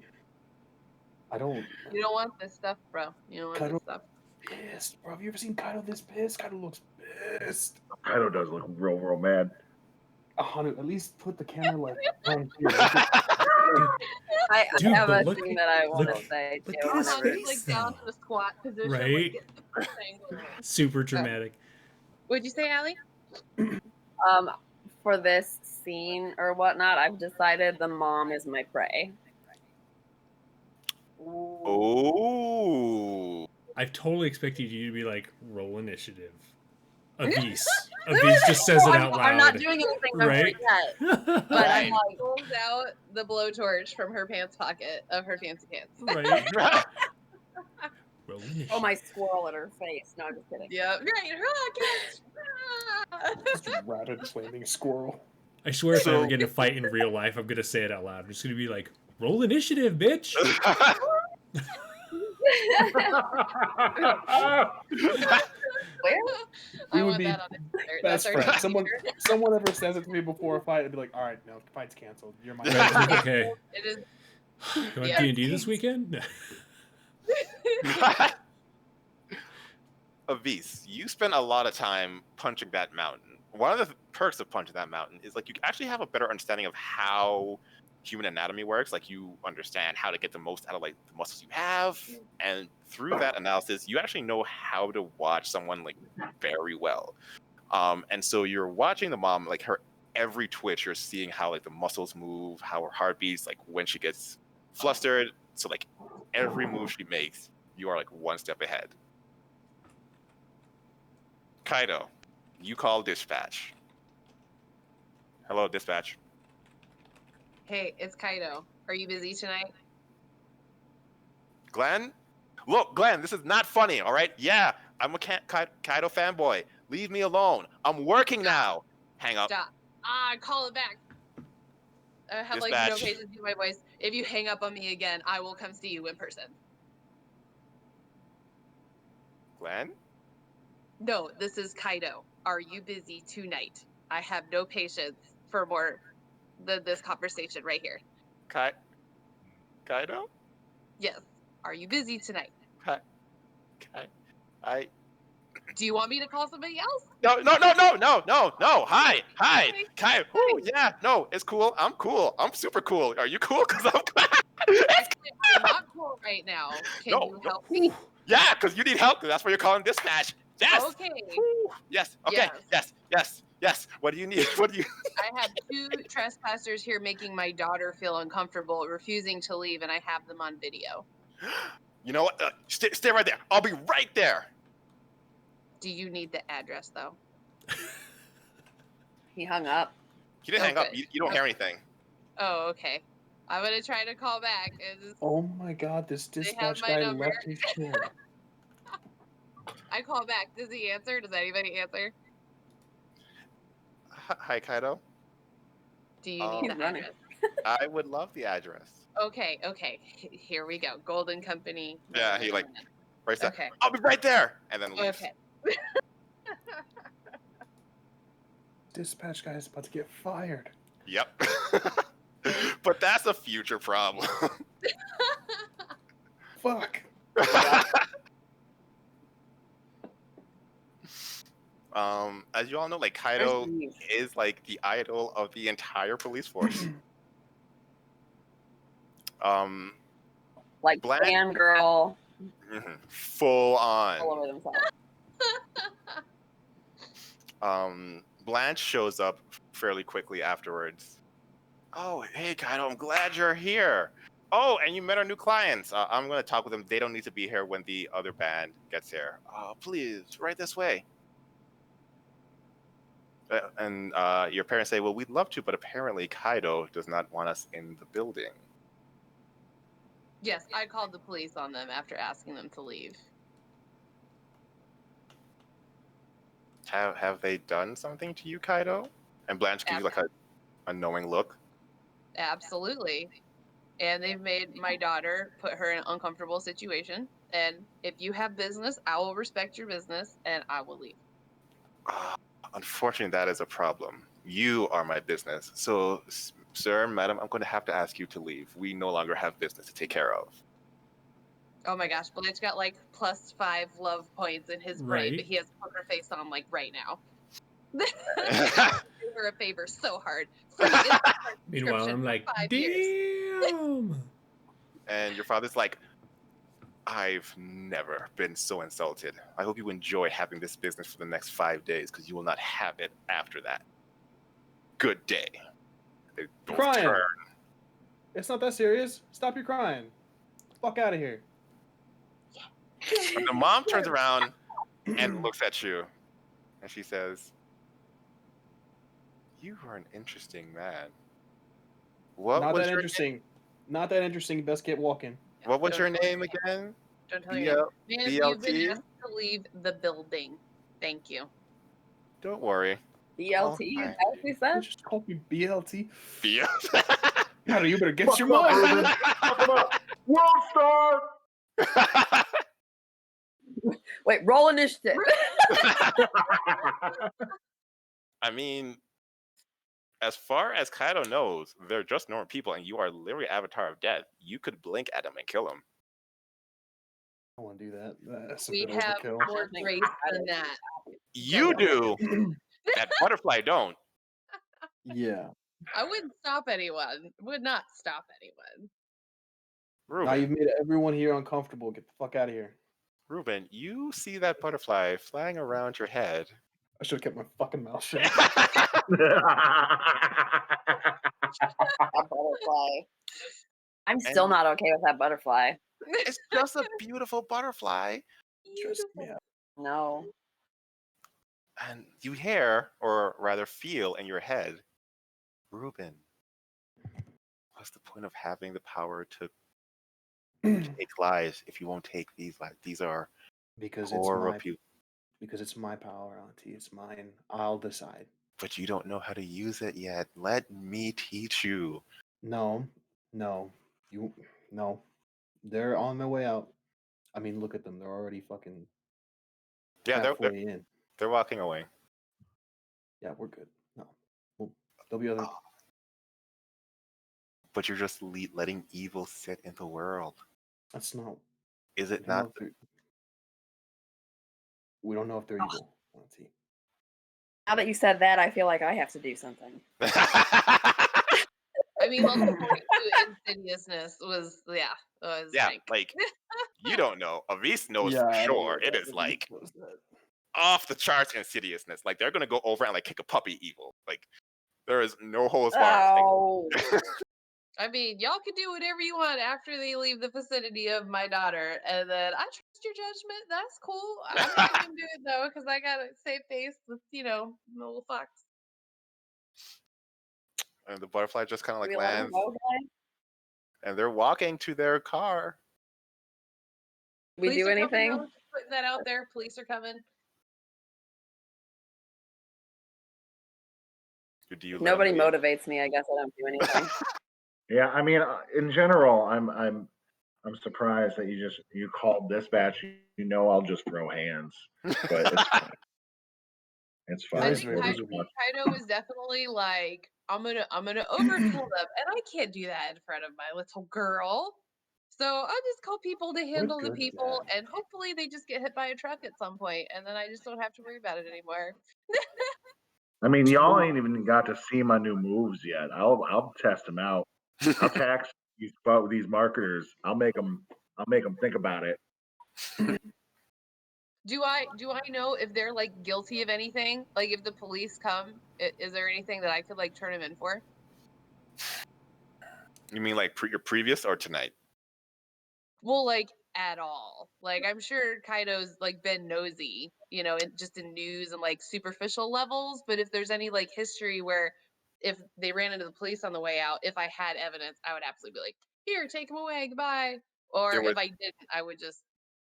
I don't. You don't want this stuff, bro. You don't want Kaido this stuff. Pissed, bro. Have you ever seen Kaido this pissed? Kaido looks pissed. Kaido does look real mad. Ahanu, at least put the camera like right here. I have a thing that I want to say too. Look at his face, like down to the squat position. Right? Like, Super dramatic. What'd you say, Allie? For this scene or whatnot, I've decided the mom is my prey. Oh. I've totally expected you to be like, roll initiative. Avis. Avis just says it out loud. I'm not doing anything right? yet. But I'm like, pulls out the blowtorch from her pants pocket of her fancy pants. Right. Roll initiative. oh, my squirrel at her face. No, I'm just kidding. Yep. Right. Rocket. Just rapid flaming squirrel. I swear if I ever get in a fight in real life, I'm going to say it out loud. I'm just going to be like, roll initiative, bitch. Where? We I would want be that on Instagram. best friends. That's Someone ever says it to me before a fight, I'd be like, all right, no, the fight's canceled. You're my Right, okay. It is. You want Yeah. D&D this weekend? Avis, you spend a lot of time punching that mountain. One of the perks of punching that mountain is like you actually have a better understanding of how human anatomy works. Like you understand how to get the most out of like the muscles you have, and through that analysis, you actually know how to watch someone like very well. And so you're watching the mom, like her every twitch, you're seeing how like the muscles move, how her heart beats, like when she gets flustered. So like every move she makes, you are like one step ahead. Kaido, you call dispatch. Hello, dispatch. Hey, it's Kaido. Are you busy tonight? Glenn? Look, Glenn, this is not funny, all right? Yeah, I'm a Kaido fanboy. Leave me alone. I'm working now. Hang up. Stop. Call it back. I have like no patience with my voice. If you hang up on me again, I will come see you in person. Glenn? No, this is Kaido. Are you busy tonight? I have no patience for more than this conversation right here. Kaido? Yes. Are you busy tonight? Do you want me to call somebody else? No. Hi. Kaido. Ooh, yeah, no, it's cool. I'm cool. I'm super cool. Are you cool? Because I'm I'm not cool right now. Can you help me? Yeah, because you need help. That's why you're calling dispatch. Yes. Okay. Yes. Okay. Yes. What do you need? I have 2 trespassers here making my daughter feel uncomfortable, refusing to leave, and I have them on video. You know what? Stay right there. I'll be right there. Do you need the address, though? He hung up. He didn't hang up. You don't hear anything. Oh, okay. I'm going to try to call back. Oh my god, this dispatch guy left his chair. I call back. Does he answer? Does anybody answer? Hi, Kaido. Do you need the address? I would love the address. Okay. Here we go. Golden Company. Yeah, he like writes that. Okay. I'll be right there, and then leaves. Okay. Dispatch guy is about to get fired. Yep. But that's a future problem. Fuck. as you all know, like Kaido is like the idol of the entire police force. Like fangirl. Full on. All over themselves. Blanche shows up fairly quickly afterwards. Oh, hey Kaido, I'm glad you're here. Oh, and you met our new clients. I'm going to talk with them. They don't need to be here when the other band gets here. Please, right this way. And your parents say, well, we'd love to, but apparently Kaido does not want us in the building. Yes, I called the police on them after asking them to leave. Have they done something to you, Kaido? And Blanche gives you like a knowing look. Absolutely. And they've made my daughter put her in an uncomfortable situation. And if you have business, I will respect your business and I will leave. Unfortunately, that is a problem. You are my business. So, sir, madam, I'm going to have to ask you to leave. We no longer have business to take care of. Oh my gosh, Blanche got like +5 love points in his brain, but he has poker face on like right now. Do her a favor so hard. Meanwhile, I'm like, damn. And your father's like, I've never been so insulted. I hope you enjoy having this business for the next 5 days, because you will not have it after that. Good day. They both Crying. turn. It's not that serious. Stop your crying. Fuck out of here. And the mom turns around and looks at you, and she says, you are an interesting man. Not that interesting. Not that interesting. Best get walking. What was your name again? Don't tell your name. Ma'am, you've been asked to leave the building. Thank you. Don't worry. BLT? Is that what we said? Just call me BLT. BLT? Kaido, you better get your mind. World Star! Wait, roll initiative. I mean, as far as Kaido knows, they're just normal people, and you are literally Avatar of Death. You could blink at them and kill them. I want to do that. That's we have more grace than that. You do. That butterfly don't. Yeah. I wouldn't stop anyone. Would not stop anyone. Ruben. Now you've made everyone here uncomfortable. Get the fuck out of here. Ruben, you see that butterfly flying around your head. I should have kept my fucking mouth shut. That butterfly. I'm still not okay with that butterfly. It's just a beautiful butterfly. No. And you hear, or rather feel in your head, Ruben, what's the point of having the power to take lives if you won't take these lives? These are because it's my power, Auntie. It's mine. I'll decide. But you don't know how to use it yet. Let me teach you. No. They're on their way out. I mean, look at them. They're already fucking halfway in. They're walking away. Yeah, we're good. No. There'll be other... But you're just letting evil sit in the world. That's not... Is it not? We don't know if they're evil, Auntie. Now that you said that, I feel like I have to do something. I mean, level 42 insidiousness was, like, you don't know. Avis knows for sure. It is like off the charts insidiousness. Like, they're gonna go over and like kick a puppy evil. Like, there is no holds barred. Like, I mean, y'all can do whatever you want after they leave the vicinity of my daughter, and then I trust your judgment. That's cool. I'm not gonna do it though, because I gotta save face with, the little fox. And the butterfly just kind of like lands, and they're walking to their car. We do anything? Just putting that out there. Police are coming. Nobody motivates me. I guess I don't do anything. Yeah, I mean, in general, I'm surprised that you called dispatch. I'll just throw hands, but it's fine. It's fine. I think Kaido was definitely like, I'm gonna overkill them, and I can't do that in front of my little girl. So I'll just call people to handle the good people, dad. and hopefully they just get hit by a truck at some point, and then I just don't have to worry about it anymore. I mean, y'all ain't even got to see my new moves yet. I'll test them out. I'll tax these marketers. I'll make them think about it. Do I know if they're like guilty of anything? Like if the police come, is there anything that I could like turn them in for? You mean like your previous or tonight? Well, like at all. Like I'm sure Kaido's like been nosy, you know, just in news and like superficial levels. But if there's any like history where if they ran into the police on the way out, if I had evidence, I would absolutely be like, here, take him away, goodbye. Or if I didn't, I would just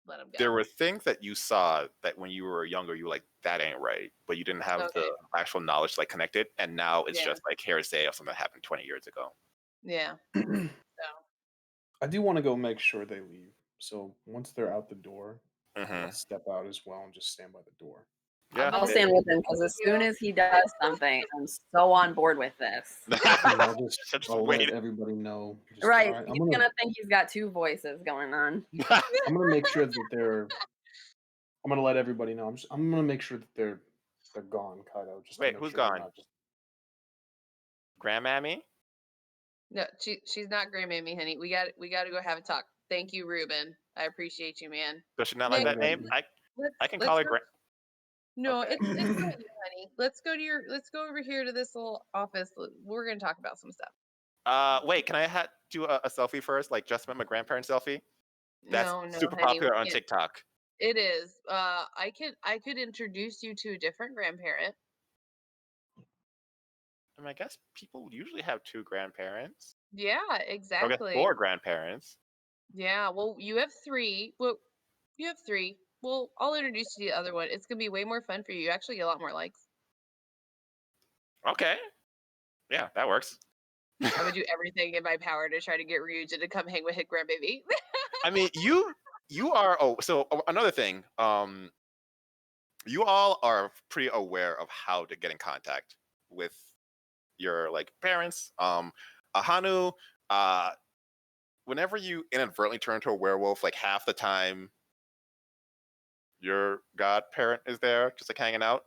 let him go. There were things that you saw that when you were younger, you were like, that ain't right. But you didn't have the actual knowledge to like connect it. And now it's just like hearsay of something that happened 20 years ago. Yeah. I do want to go make sure they leave. So once they're out the door, Mhm. I'll step out as well and just stand by the door. Yeah. I'll stand with him because as soon as he does something, I'm so on board with this. I'll let everybody know. Just, Right. all right, He's gonna think he's got two voices going on. I'm gonna make sure that they're. I'm gonna let everybody know. I'm gonna make sure that they're gone, Kaido. Just wait, who's gone? Grandmammy? No, she's not Grandmammy, honey. We got to go have a talk. Thank you, Ruben. I appreciate you, man. Does she not like that name? I can call her Grand. No, it's not you, honey. Let's go over here to this little office. We're gonna talk about some stuff. Wait, can I do a selfie first? Like just my grandparent selfie? That's No, super honey, popular on TikTok. It is. I could introduce you to a different grandparent. I mean, I guess people usually have two grandparents. Yeah, exactly. I guess 4 grandparents. Yeah, well, you have 3. Well, you have 3. Well, I'll introduce you to the other one. It's gonna be way more fun for you. You actually get a lot more likes. Okay. Yeah, that works. I would do everything in my power to try to get Ryujin to come hang with his grandbaby. I mean, you are. Oh, so another thing. You all are pretty aware of how to get in contact with your like parents. Ahanu. Whenever you inadvertently turn into a werewolf, like half the time, your godparent is there, just like hanging out.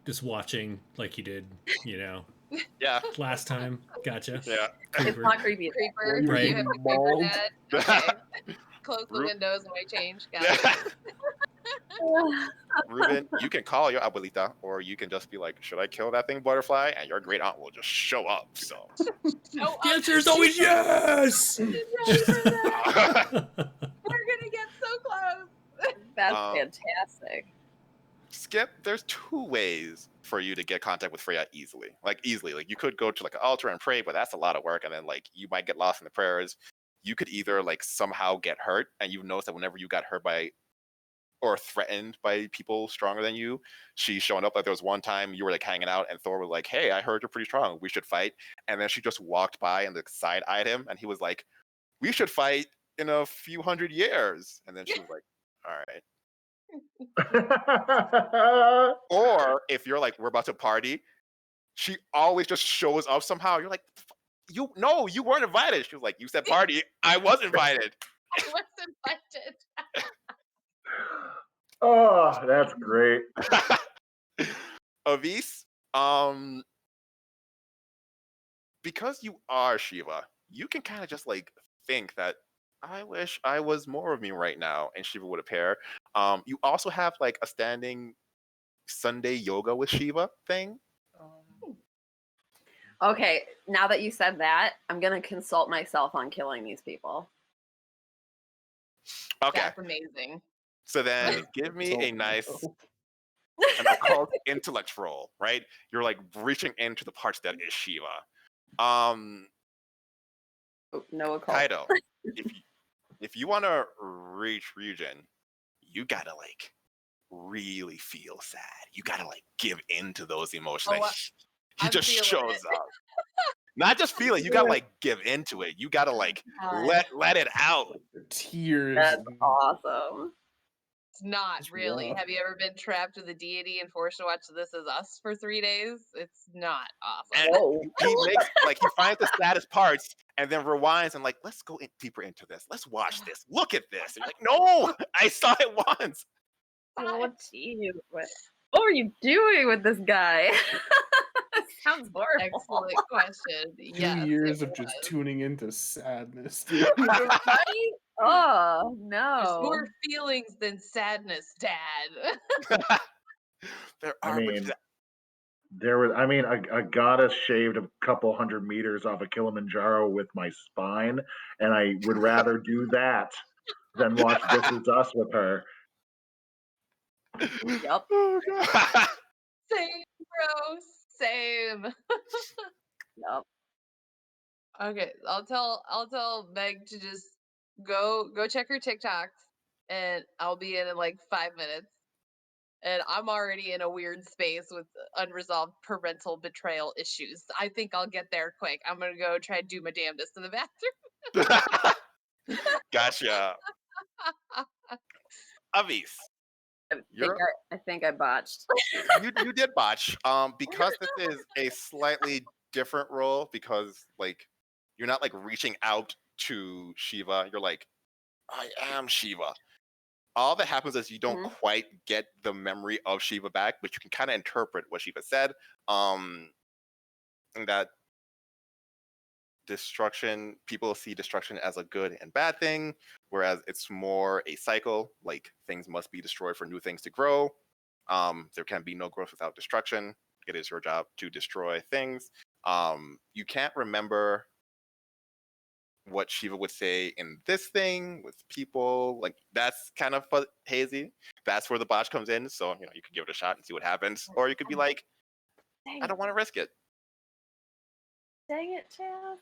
Just watching like you did, you know. Yeah. Last time. Gotcha. Yeah. It's not creepy. Creeper. Right. You have a creeper dad. Okay. Close the windows when I change. Got it. Ruben, you can call your abuelita, or you can just be like, should I kill that thing butterfly? And your great aunt will just show up. So the answer is always yes. We're gonna get so close. That's fantastic. Skip, there's 2 ways for you to get contact with Freya easily. Like you could go to like an altar and pray, but that's a lot of work, and then like you might get lost in the prayers. You could either like somehow get hurt, and you've noticed that whenever you got hurt by or threatened by people stronger than you, she's showing up. Like there was one time you were like hanging out and Thor was like, hey, I heard you're pretty strong, we should fight. And then she just walked by and like side-eyed him, and he was like, we should fight in a few hundred years. And then she was like, all right. Or if you're like, we're about to party, she always just shows up somehow. You're like, you weren't invited. She was like, you said party, I was invited. I was invited. Oh, that's great. Avis, because you are Shiva, you can kind of just like think that I wish I was more of me right now, and Shiva would appear. You also have like a standing Sunday yoga with Shiva thing. Okay, now that you said that, I'm gonna consult myself on killing these people. Okay, That's amazing. so then give me a nice an occult intellect roll, right? You're like reaching into the parts that is Shiva. No occult. Kaido, if you want to reach Ryujin, you gotta like really feel sad. You gotta like give into those emotions. He just shows up. Not just feel it. You gotta like give into it. You gotta like let it out. Tears. That's awesome. It's not really. Have you ever been trapped with a deity and forced to watch This Is Us for 3 days? It's not awesome. And he makes like he finds the saddest parts and then rewinds and like, let's go deeper into this. Let's watch this. Look at this. And you're like, no, I saw it once. Oh, geez. What were you doing with this guy? Sounds horrible. Excellent question. 2 Yes, years it of just was. tuning into sadness, dude. Right? Oh, There's no. more feelings than sadness, Dad. There I are, mean, a goddess shaved a couple 100 meters off of Kilimanjaro with my spine, and I would rather do that than watch This Is Us with her. Yep. Oh, God. Same, bro. Same. Yep. Okay, I'll tell Meg to just go check her TikToks, and I'll be in like 5 minutes. And I'm already in a weird space with unresolved parental betrayal issues. I think I'll get there quick. I'm gonna go try and do my damnedest in the bathroom. Gotcha. Avis, I think I botched. you did botch. Because this is a slightly different role, because like you're not like reaching out to Shiva. You're like, I am Shiva. All that happens is you don't quite get the memory of Shiva back, but you can kind of interpret what Shiva said. And that destruction, people see destruction as a good and bad thing, whereas it's more a cycle. Like things must be destroyed for new things to grow. There can be no growth without destruction. It is your job to destroy things. You can't remember what Shiva would say in this thing with people. Like that's kind of hazy. That's where the botch comes in. So you could give it a shot and see what happens, or you could be like, I don't want to risk it. Dang it, Chaz.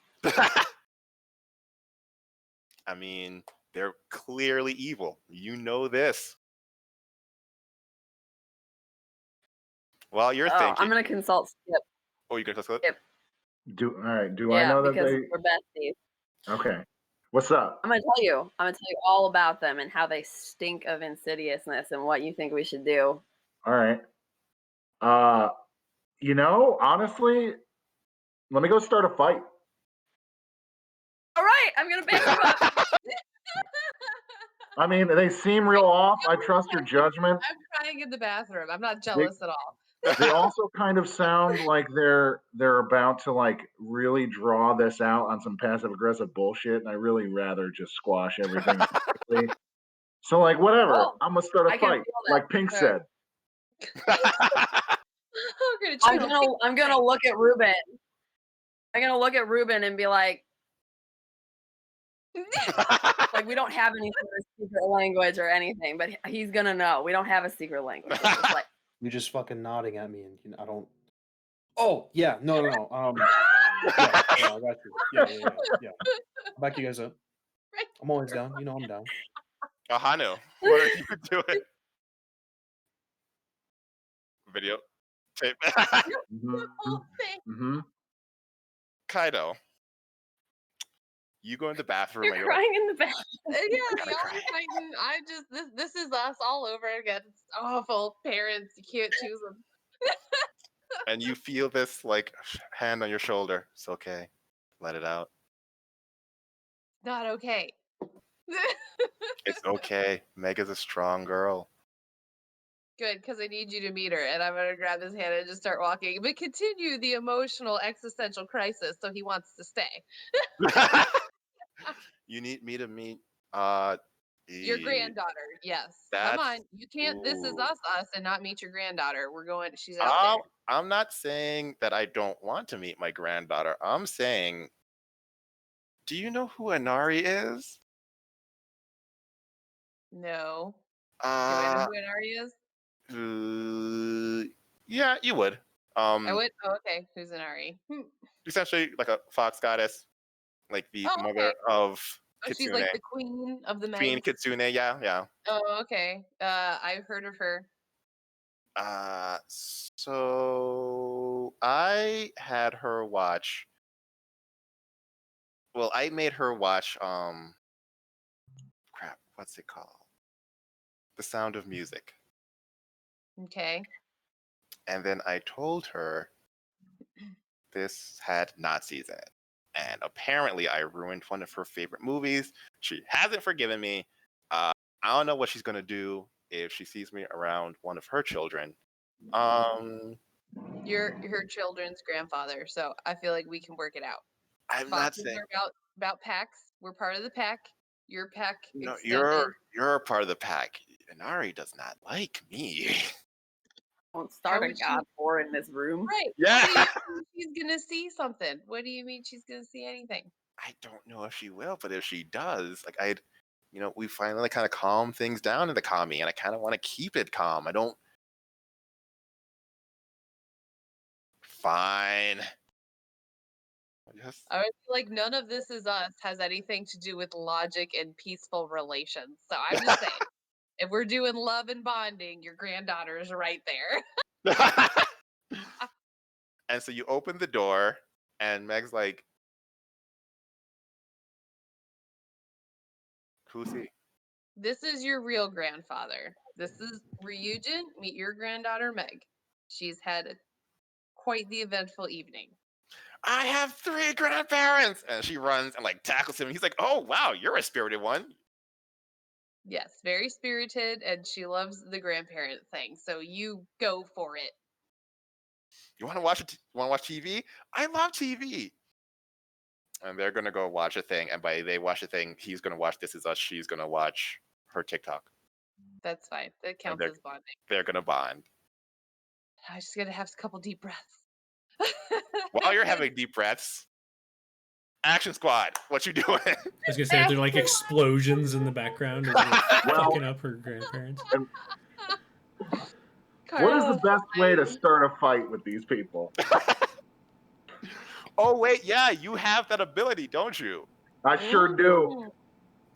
I mean, they're clearly evil. You know this. Well, you're thinking. I'm gonna consult Skip. Oh, you gonna consult? Skip. Do I know that because they? we're besties. Okay. What's up? I'm gonna tell you all about them and how they stink of insidiousness and what you think we should do. All right. Honestly, let me go start a fight. All right, I'm gonna back you up. I mean, they seem real off. I trust your judgment. I'm crying in the bathroom. I'm not jealous at all. They also kind of sound like they're about to like really draw this out on some passive aggressive bullshit, and I really rather just squash everything quickly. So like whatever, Well, I'm gonna start a I can fight, feel that. like Pink Sure. said. I'm gonna look at Ruben. I'm gonna look at Ruben and be like we don't have any sort of secret language or anything, but he's gonna know. We don't have a secret language. It's just like You're just fucking nodding at me, and I don't. Oh yeah, no. Yeah, I got you. Yeah. I'll back you guys up. I'm always down. I'm down. Oh, Hanu, what are you doing? Video tape. Kaido, you go in the bathroom. You're crying in the bathroom. Yeah, y'all are fighting. This is us all over again. It's awful. Parents, you can't choose them. And you feel this like hand on your shoulder. It's okay. Let it out. Not okay. It's okay. Meg is a strong girl. Good, because I need you to meet her, and I'm gonna grab his hand and just start walking, but continue the emotional existential crisis, so he wants to stay. You need me to meet your granddaughter. Yes, come on. You can't. This is us, and not meet your granddaughter. We're going. She's out there. I'm not saying that I don't want to meet my granddaughter. I'm saying, do you know who Inari is? No. Do I know who Inari is? Yeah, you would. I would. Oh, okay. Who's Inari? Essentially, like a fox goddess, like the mother of Kitsune. She's like the queen of the Queen Kitsune. Yeah. Oh, okay. I've heard of her. So I had her watch. Well, I made her watch. Crap. What's it called? The Sound of Music. Okay. And then I told her this had Nazis in it. and apparently I ruined one of her favorite movies. She hasn't forgiven me. I don't know what she's gonna do if she sees me around one of her children. You're her children's grandfather, so I feel like we can work it out. I'm not Foxes saying are about packs. We're part of the pack. Your pack no. extended. You're a part of the pack. Inari does not like me. Won't start a would she- god war in this room. Right. Yeah. What do you mean she's gonna see something? What do you mean she's gonna see anything? I don't know if she will, but if she does, like we finally kind of calm things down in the commie, and I kind of want to keep it calm. I don't. Fine. Yes. I would feel like none of this is us has anything to do with logic and peaceful relations. So I'm just saying, if we're doing love and bonding, your granddaughter is right there. And so you open the door, and Meg's like, "Who's he?" This is your real grandfather. This is Ryujin. Meet your granddaughter, Meg. She's had quite the eventful evening. I have 3 grandparents, and she runs and like tackles him. He's like, "Oh wow, you're a spirited one." Yes, very spirited, and she loves the grandparent thing. So you go for it. You want to watch it? Want to watch TV? I love TV. And they're gonna go watch a thing, and by they watch a thing, he's gonna watch This Is Us. She's gonna watch her TikTok. That's fine. That counts as bonding. They're gonna bond. I just gotta have a couple deep breaths. While you're having deep breaths, Action Squad, what you doing? I was gonna say, are there like explosions in the background as they're fucking up her grandparents? What is the best way to start a fight with these people? Oh wait, yeah, you have that ability, don't you? I sure do.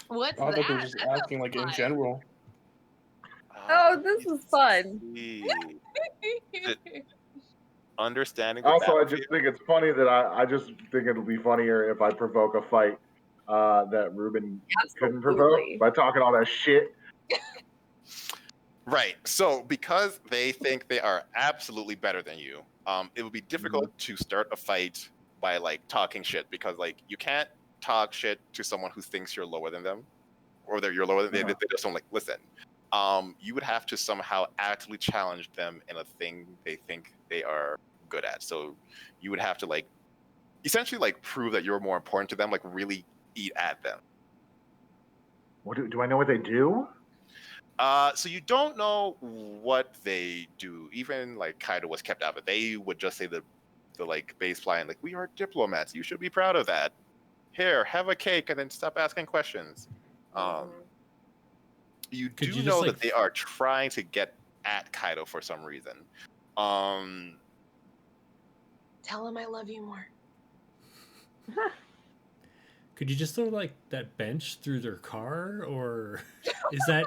What's I thought that? they were just asking like in general. Oh, this is fun. Understanding the Also, I just think it's funny that I just think it'll be funnier if I provoke a fight that Ruben couldn't provoke by talking all that shit. Right. So because they think they are absolutely better than you, it would be difficult to start a fight by like talking shit, because like you can't talk shit to someone who thinks you're lower than them, or that you're lower than them. They just don't like listen. You would have to somehow actively challenge them in a thing they think they are good at. So you would have to like essentially like prove that you're more important to them, like really eat at them. What do I know what they do? So you don't know what they do. Even like Kaido was kept out of it. They would just say the like baseline, like, "We are diplomats. You should be proud of that. Here, have a cake, and then stop asking questions." You do know that they are trying to get at Kaido for some reason. Tell him I love you more. Could you just throw like that bench through their car, or is that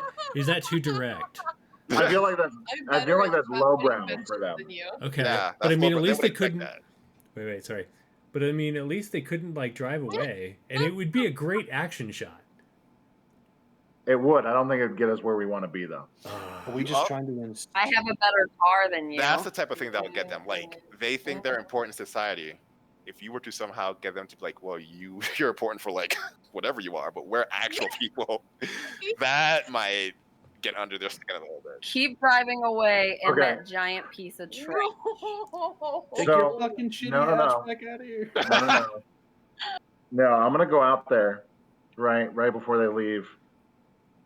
too direct? I feel like that's lowbrow for them. Okay, Yeah, but I mean, lowbrow. at least They they would expect couldn't. that. Wait, sorry. But I mean, at least they couldn't like drive away, and it would be a great action shot. It would. I don't think it'd get us where we want to be, though. Are we just trying to win? I have a better car than you. That's the type of thing that would get them. Like, they think they're important in society. If you were to somehow get them to be like, well, you're important for like whatever you are, but we're actual people, that might get under their skin a little bit. Keep driving away in that giant piece of trash. Take your fucking shitty hatchback out of here. No, I'm gonna go out there right before they leave,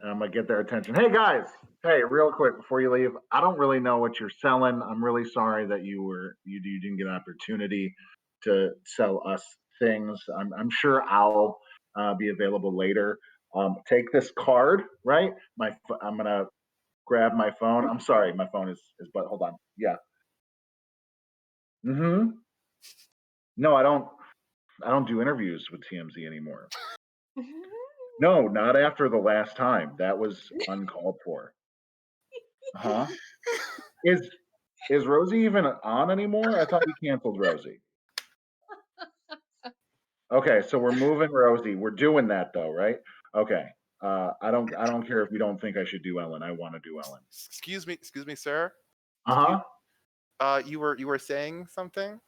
and I'm gonna get their attention. Hey guys, hey, real quick before you leave, I don't really know what you're selling. I'm really sorry that you didn't get an opportunity to sell us things. I'm sure I'll be available later. Take this card, right? I'm gonna grab my phone. I'm sorry, my phone is but hold on. Yeah. No, I don't do interviews with TMZ anymore. No, not after the last time. That was uncalled for. Huh? Is Rosie even on anymore? I thought we canceled Rosie. Okay, so we're moving Rosie. We're doing that though, right? Okay. I don't care if you don't think I should do Ellen. I want to do Ellen. Excuse me, sir. Uh-huh. You were saying something?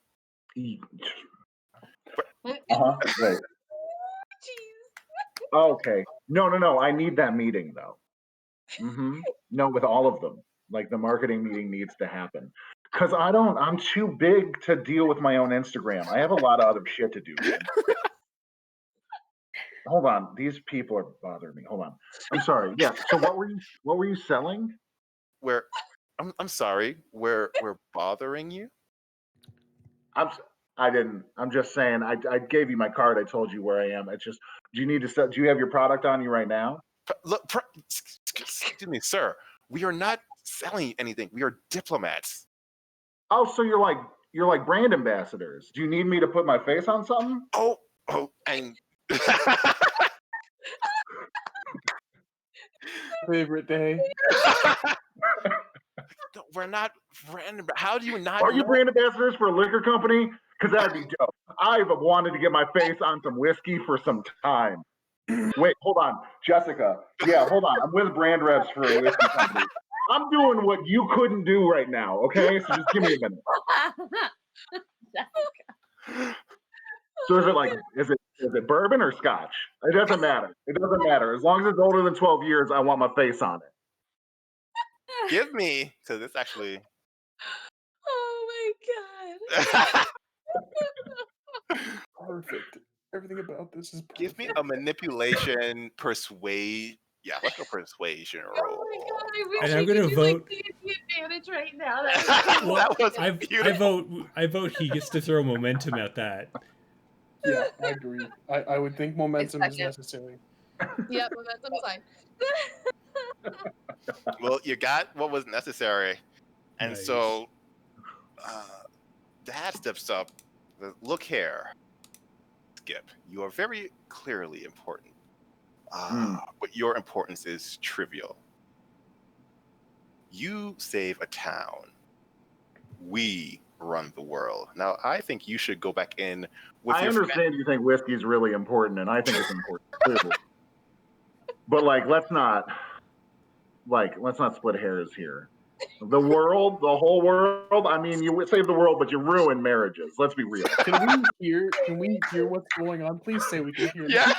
Wait. Jeez. Okay. No. I need that meeting though. No, with all of them. Like the marketing meeting needs to happen. Cause I'm too big to deal with my own Instagram. I have a lot of other shit to do, man. Hold on. These people are bothering me. Hold on. I'm sorry. Yeah. So what were you selling? I'm sorry. We're bothering you? I didn't. I'm just saying. I gave you my card. I told you where I am. It's just. Do you need to sell? Do you have your product on you right now? Look, excuse me, sir. We are not selling anything. We are diplomats. Oh, so you're like brand ambassadors. Do you need me to put my face on something? Oh, and Favorite day. no, we're not brand. How do you not? Are you know? brand ambassadors for a liquor company? Because that'd be dope. I've wanted to get my face on some whiskey for some time. Wait, hold on, Jessica. Yeah, hold on. I'm with brand reps for a whiskey company. I'm doing what you couldn't do right now. Okay, so just give me a minute. So is it bourbon or scotch? It doesn't matter. It doesn't matter. As long as it's older than 12 years, I want my face on it. Give me, because it's actually. Oh my god. Perfect. Everything about this is perfect. Give me a manipulation, persuade. Yeah, let's go persuasion roll. Oh my god, I wish And I I'm could gonna do vote. like the advantage right now. That was That was I beautiful. vote he gets to throw momentum at that. Yeah, I agree. I would think momentum is second. necessary. Yep, momentum's fine. Well, you got what was necessary, and Nice. so Dad steps up. Look here, Skip. You are very clearly important, but your importance is trivial. You save a town. We run the world. Now, I think you should go back in with I your. understand you think whiskey is really important, and I think it's important too. But let's not split hairs here. The world, the whole world. I mean, you save the world, but you ruin marriages. Let's be real. Can we hear what's going on? Please say we can hear this. Yes.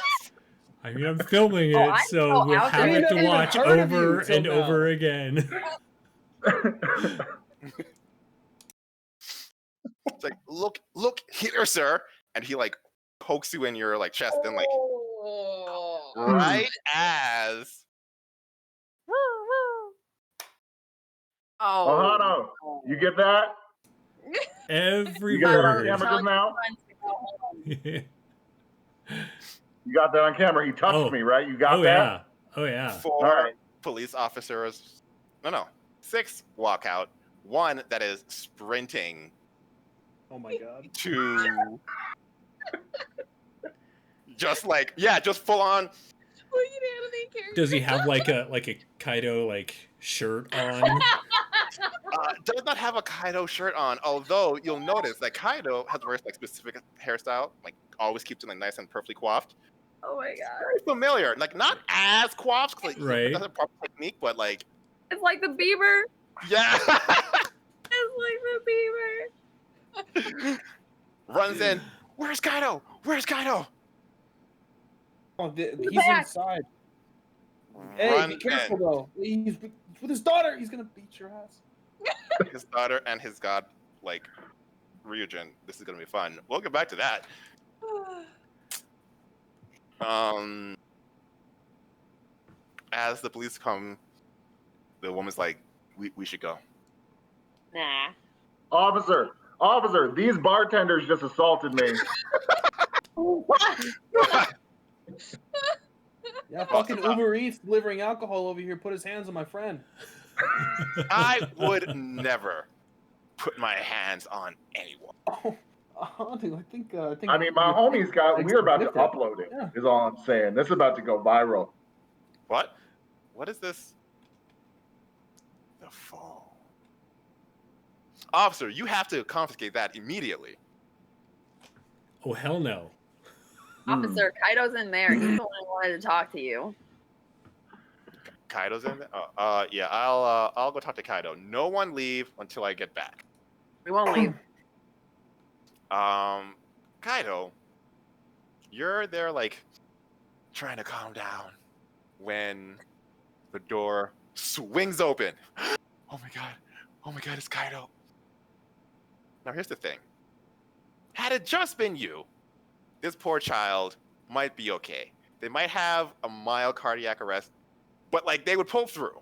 I mean, I'm filming it, Oh, I so know we'll out have there. it to Never watch heard of you over till and now. over again. It's like, look here, sir, and he pokes you in your chest, and Oh. right as Ohano, you get that? Every You got that on word. camera just now? You got that on camera. He touched me, right? You got that? Yeah. Oh yeah. 4 police officers. No. 6 walk out. 1 that is sprinting Oh my god. to just full on. Look at anime character. Does he have like a Kaido shirt on? Does not have a Kaido shirt on, although you'll notice that Kaido has a very specific hairstyle, always keeps it nice and perfectly coiffed. Oh my god. Very familiar, not as coiffed, because Right. it doesn't have proper technique, but It's like the beaver. yeah. It's like the beaver. Runs in. Where's Kaido? Where's Kaido? Oh, he's back. inside. Hey, Run be careful though. He's with his daughter. He's gonna beat your ass. in. His daughter and his god, Ryujin. This is gonna be fun. We'll get back to that. As the police come, the woman's like, we should go. Nah. Officer, these bartenders just assaulted me. Yeah, fucking Uber Eats delivering alcohol over here. Put his hands on my friend. I would never put my hands on anyone. Oh, dude, I think. I mean, my homie's we're about to upload it. Yeah. Is all I'm saying. This is about to go viral. What? What is this? The phone. Officer, you have to confiscate that immediately. Oh hell no. Officer, Kaido's in there. He's the one who wanted to talk to you. Kaido's in there? Yeah, I'll go talk to Kaido. No one leave until I get back. We won't leave. Kaido, You're there, like, trying to calm down when the door swings open. Oh my god, it's Kaido. Now here's the thing. Had it just been you, this poor child might be okay. They might have a mild cardiac arrest, but like they would pull through.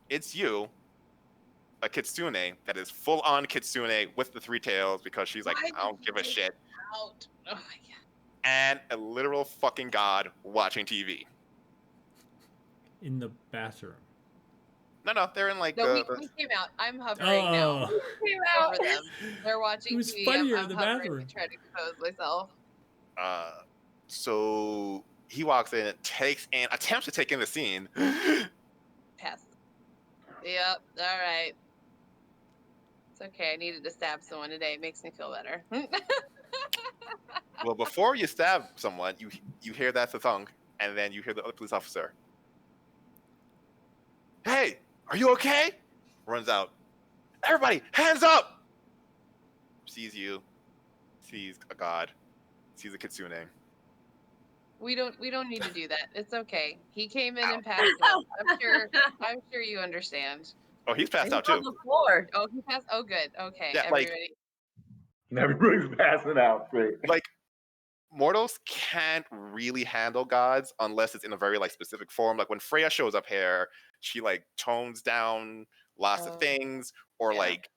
It's you, a kitsune that is full on kitsune with the three tails because she's like, Why I don't did give you a take shit. it out? Oh my god. And a literal fucking god watching TV. In the bathroom. No, they're in like No, the we came out. I'm hovering now Oh, Came over out. them. They're watching it was TV. funnier I'm in the hovering bathroom. to try to compose myself. So he walks in, attempts to take in the scene. Pass. Yep. All right. It's okay. I needed to stab someone today. It makes me feel better. Well, before you stab someone, you hear that thunk, and then you hear the other police officer. Hey, are you okay? Runs out. Everybody, hands up! Sees you. Sees a god. Sees a kitsune. We don't need to do that. It's okay. He came in and passed out. I'm sure you understand. Oh, he's passed He's out on too. the floor. Oh, he passed. Oh, good. Okay, Yeah, like- everybody. Everybody's passing out. Great. Like, mortals can't really handle gods unless it's in a very like specific form. Like when Freya shows up here, she like tones down lots of Oh, things, or yeah. like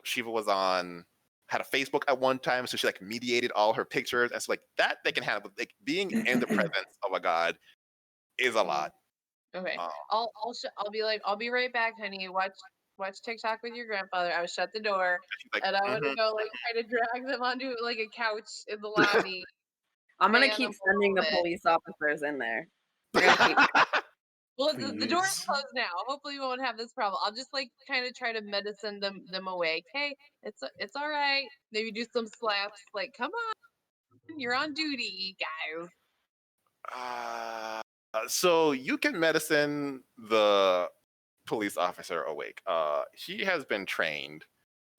Shiva had a Facebook at one time, so she like mediated all her pictures, and so like that they can handle. But like being in the presence of a god is a lot. Okay. I'll be like, I'll be right back, honey. Watch TikTok with your grandfather. I would shut the door, Like, and I want to go like try to drag them onto like a couch in the lobby. I'm gonna Man, keep I'm sending the over it. police officers in there. We're gonna keep. Well, the door's Please. closed now. Hopefully, we won't have this problem. I'll just like kind of try to medicine them away. Okay, it's all right. Maybe do some slaps. Like, come on, you're on duty, guys. So you can medicine the police officer awake. He has been trained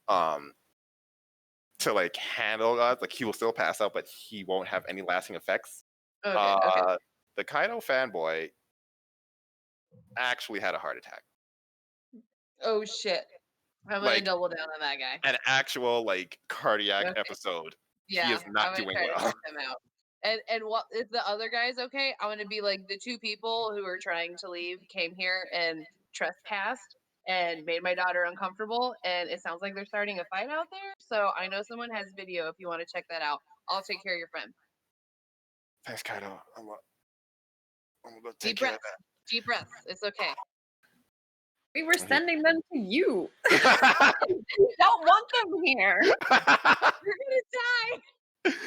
to like handle gods. Like he will still pass out, but he won't have any lasting effects. Okay, okay. The Kaido fanboy actually had a heart attack. Oh shit! I'm gonna Like double down on that guy. an actual like cardiac Okay. episode. Yeah, He is not I'm gonna doing try to well. check them out. And what if the other guy's okay? I want to be like the two people who are trying to leave came here and trespassed and made my daughter uncomfortable. And it sounds like they're starting a fight out there. So I know someone has video if you want to check that out. I'll take care of your friend. Thanks, Kaido. I'm gonna go Deep take care breaths. of Deep breaths. It's okay. We were sending them to you. that. You don't want them here. You're gonna die.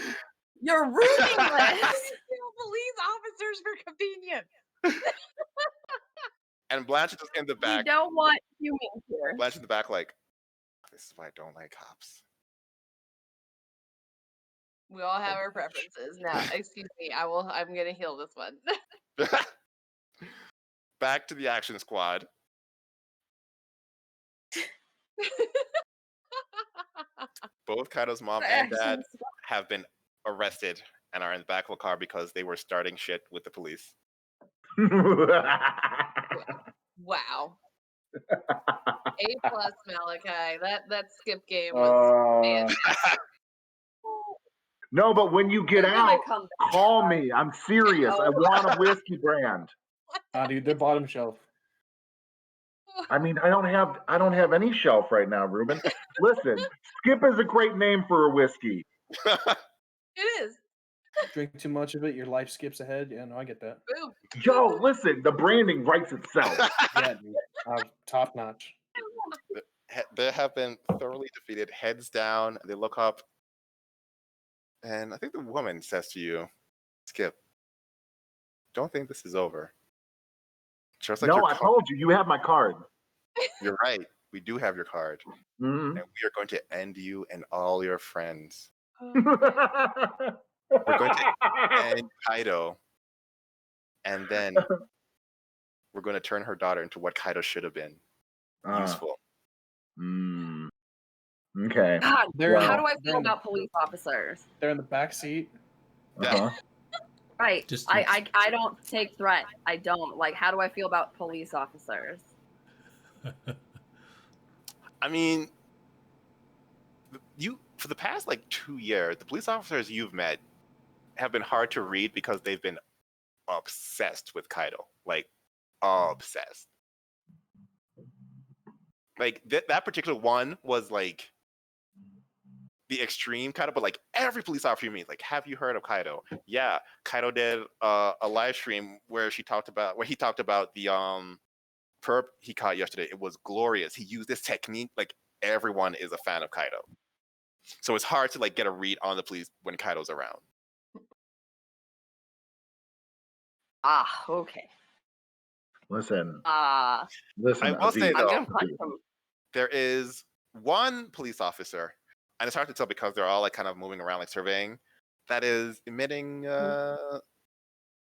You're ruining this. Kill police officers for convenience. And Blanche is in the We back. don't want humans here. Blanche in the back, like, this is why I don't like cops. We all have our preferences. Now, excuse me. I'm gonna heal this one. Back to the action squad. Both Kaido's mom and dad have been arrested and are in the back of a car because they were starting shit with the police. Wow. A+ Malachi. That skip game was fantastic. No, but when you get We're gonna out, come back. call me. I'm serious. I want a whiskey brand. Dude, they're bottom shelf. I mean, I don't have any shelf right now, Ruben. Listen, Skip is a great name for a whiskey. It is. Drink too much of it, your life skips ahead. Yeah, no, I get that. Boom. Joe, listen, the branding writes itself. Yeah, dude. Top notch. They have been thoroughly defeated. Heads down. They look up. And I think the woman says to you, Skip, don't think this is over. Just like No, I told you, you have my card. You're right. We do have your card. Mhm. And we are going to end you and all your friends. Mm-hmm. We're going to end Kaido. And then we're going to turn her daughter into what Kaido should have been. Useful. Okay. God, They're how Well, do I feel they're in the- about police officers? They're in the back seat. uh-huh. Right. Just I don't take threat. I don't. Like, how do I feel about police officers? I mean, you for the past like 2 years, the police officers you've met have been hard to read because they've been obsessed with Kaido, like obsessed. Like that particular one was like the extreme Kaido, but like every police officer you meet, like, have you heard of Kaido? Yeah, Kaido did a live stream where he talked about the perp he caught yesterday. It was glorious. He used this technique. Like everyone is a fan of Kaido, so it's hard to like get a read on the police when Kaido's around. Ah, okay. Listen, I will say Aziz. I'm though, gonna punch them. there is one police officer, and it's hard to tell because they're all like kind of moving around, like surveying, that is emitting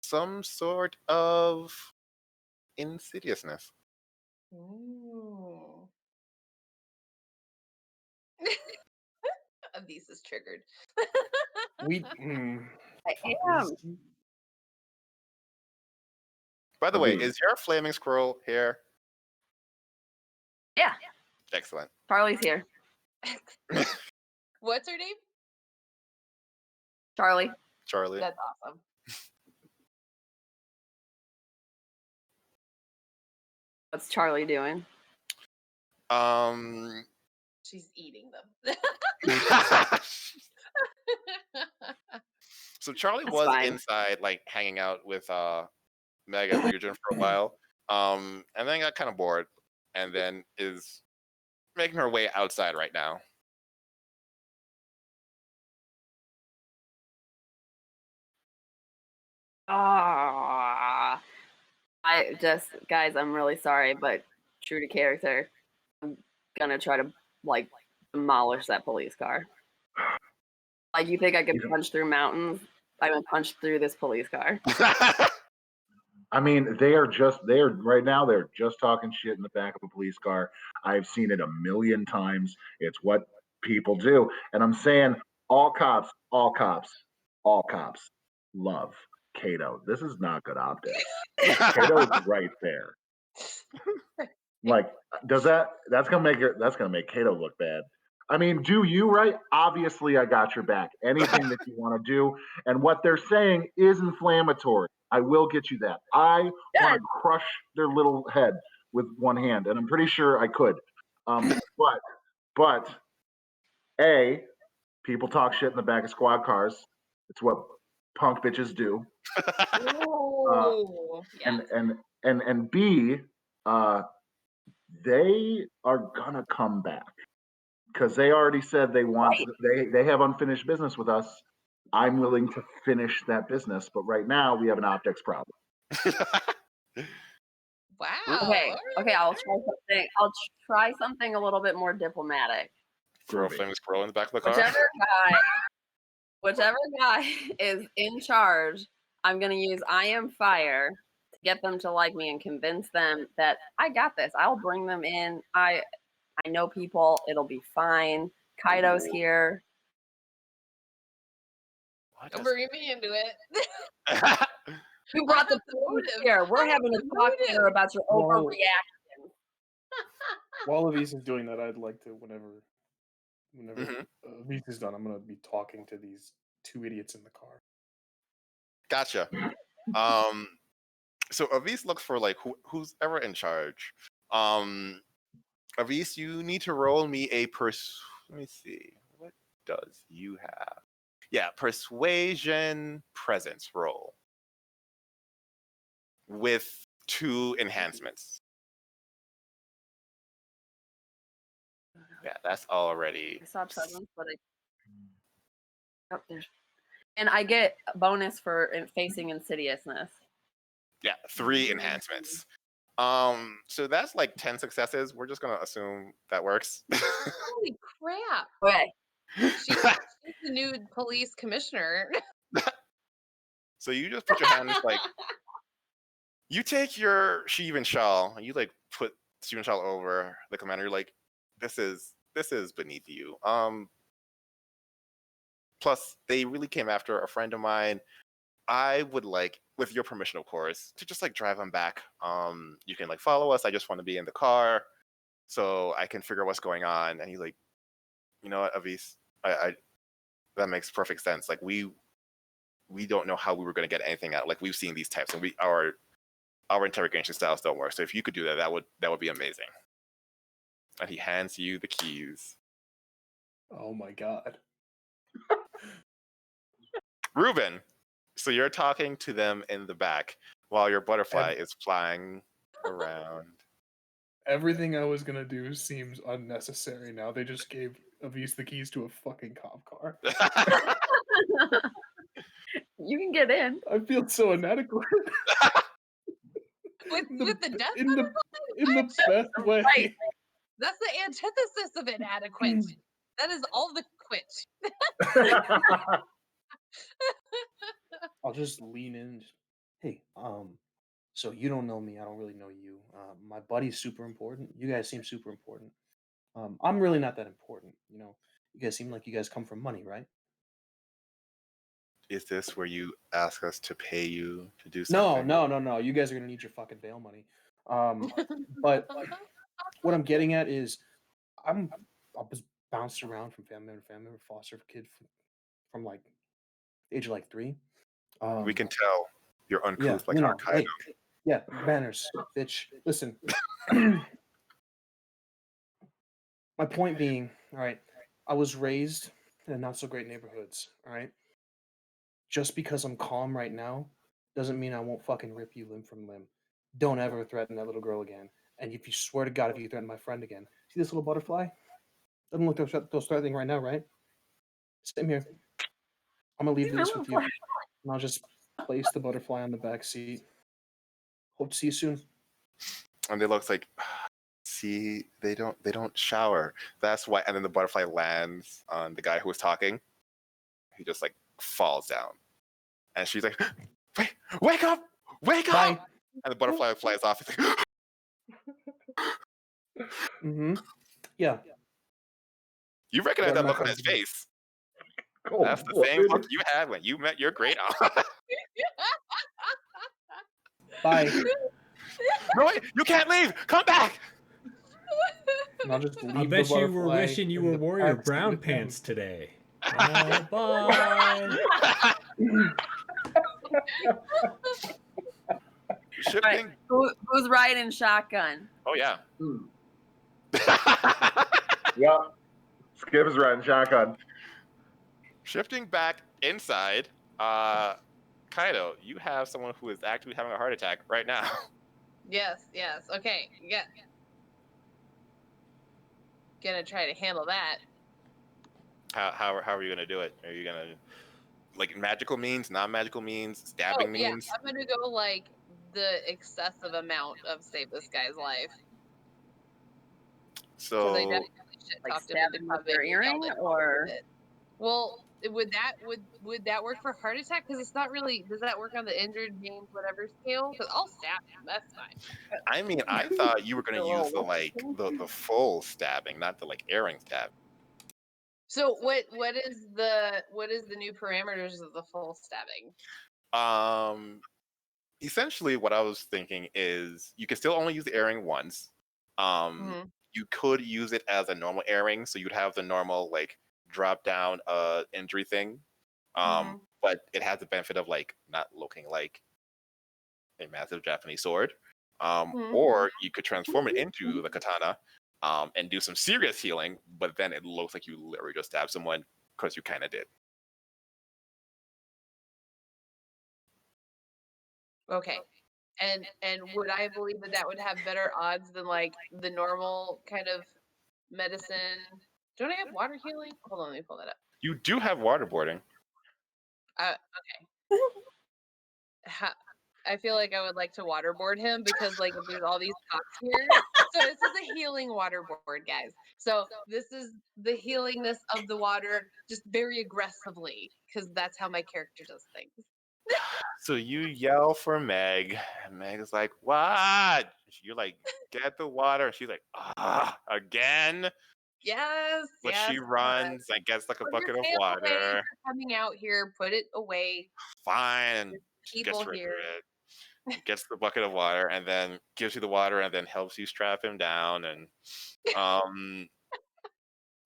some sort of insidiousness. Ooh. Avis is triggered. I am. By the way, Aziz. is your flaming squirrel here? Yeah. Excellent. Charlie's here. What's her name? Charlie. Charlie. That's awesome. What's Charlie doing? She's eating them. So Charlie That's was fine. inside, like hanging out with Meg and Ryujin for a while, and then got kind of bored, and then is making her way outside right now. Ah, I just, guys, I'm really sorry, but true to character, I'm gonna try to like demolish that police car. Like, you think I could punch through mountains? I'm gonna punch through this police car. I mean, they're right now, they're just talking shit in the back of a police car. I've seen it a million times. It's what people do. And I'm saying all cops love Kaido. This is not good optics. Kaido's right there. Like, that's gonna make Kaido look bad. I mean, do you right? Obviously, I got your back. Anything that you want to do, and what they're saying is inflammatory. I will get you that. I want to crush their little head with one hand, and I'm pretty sure I could. But people talk shit in the back of squad cars. It's what punk bitches do. Yeah. And B, they are gonna come back because they already said they want they have unfinished business with us. I'm willing to finish that business, but right now we have an optics problem. Wow. Okay, I'll try something. I'll try something a little bit more diplomatic. Throw a flaming squirrel in the back of the car. Whichever guy is in charge, I'm gonna use I am fire to get them to like me and convince them that I got this. I'll bring them in. I know people. It'll be fine. Kaido's here. Don't bring me into it. Who brought the food here? We're having a talk here about your overreaction. While Avis is doing that, I'd like to, whenever Avis is done, I'm going to be talking to these two idiots in the car. Gotcha. So Avis looks for like who's ever in charge. Avis, you need to roll me a let me see. What does you have? Yeah, persuasion presence roll with 2 enhancements. Yeah, that's already. I saw presence, but and I get a bonus for facing insidiousness. Yeah, 3 enhancements. So that's like 10 successes. We're just gonna assume that works. Holy crap! Okay. She's the new police commissioner. So you just put your hands like, you take your Shivan shawl and you like put Shivan shawl over the commander. You're like, this is this is beneath you. Plus, they really came after a friend of mine. I would like, with your permission, of course, to just like drive them back. You can like follow us. I just want to be in the car so I can figure out what's going on. And he's like, you know what, Avis, I that makes perfect sense. Like we don't know how we were going to get anything out. Like we've seen these types, and our interrogation styles don't work. So if you could do that, that would be amazing. And he hands you the keys. Oh my god. Ruben, so you're talking to them in the back while your butterfly is flying around. Everything I was gonna do seems unnecessary now. They just gave Avis the keys to a fucking cop car. You can get in. I feel so inadequate. With the death in the best way. Right. That's the antithesis of inadequate. That is all the quit. I'll just lean in. And hey, so you don't know me. I don't really know you. My buddy's super important. You guys seem super important. I'm really not that important. You know, you guys seem like you guys come from money, right? Is this where you ask us to pay you to do No, something? no. You guys are gonna need your fucking bail money. But what I'm getting at is, I was bounced around from family to family, foster kid from like age of like 3. We can tell you're uncouth like our Kaido. Hey, yeah, banners, bitch. Listen. My point being, all right, I was raised in not so great neighborhoods, all right? Just because I'm calm right now doesn't mean I won't fucking rip you limb from limb. Don't ever threaten that little girl again. And if you swear to God, if you threaten my friend again, see this little butterfly? Doesn't look those threatening right now, right? Same here. I'm gonna leave this with you, and I'll just place the butterfly on the back seat. Hope to see you soon. And it looks like, see, they don't shower. That's why. And then the butterfly lands on the guy who was talking. He just like falls down, and she's like, wake up, wake Bye. up! And the butterfly flies off. It's like, Mm-hmm. Yeah. you recognize What that am I look on his supposed to do? face. Oh, That's the boy. same look you had when you met your great aunt. Bye. No, wait, you can't leave. Come back. And I'll just leave I the bet you were butterfly wishing you in were the Warrior backseat Brown with him. Pants today. Bye. Shifting. Who's riding shotgun? Oh yeah. Yeah. Skip is riding shotgun. Shifting back inside, Kaido, you have someone who is actually having a heart attack right now. Yes. Okay. Yeah. Gonna try to handle that. How are you gonna do it? Are you gonna like magical means, non-magical means, stabbing means? Yeah. I'm gonna go like the excessive amount of save this guy's life. Because I So definitely shit Like talked him stab into him with coming their and yelled earring, at him or with it. Well, would that work for heart attack? Because it's not really. Does that work on the injured, maimed, whatever scale? Because I'll stab him. That's fine. I mean, I thought you were gonna The use the little like the full stabbing, not the like airing stab. So what is the new parameters of the full stabbing? Essentially, what I was thinking is you can still only use the airing once. You could use it as a normal airing, so you'd have the normal like drop down injury thing. But it has the benefit of like not looking like a massive Japanese sword. Or you could transform it into the katana and do some serious healing, but then it looks like you literally just stabbed someone because you kind of did. Okay. And would I believe that would have better odds than like the normal kind of medicine? Don't I have water healing? Hold on, let me pull that up. You do have waterboarding. Okay. I feel like I would like to waterboard him because like if there's all these cops here. So this is a healing waterboard, guys. So this is the healingness of the water just very aggressively because that's how my character does things. So you yell for Meg, and Meg is like, "What?" You're like, "Get the water." And she's like, "Ah, again." Yes, But yes. she runs and gets like a Put bucket your of tail away. water. You're coming out here. Put it away. Fine. She People gets rid here. of it. Gets the bucket of water and then gives you the water and then helps you strap him down. And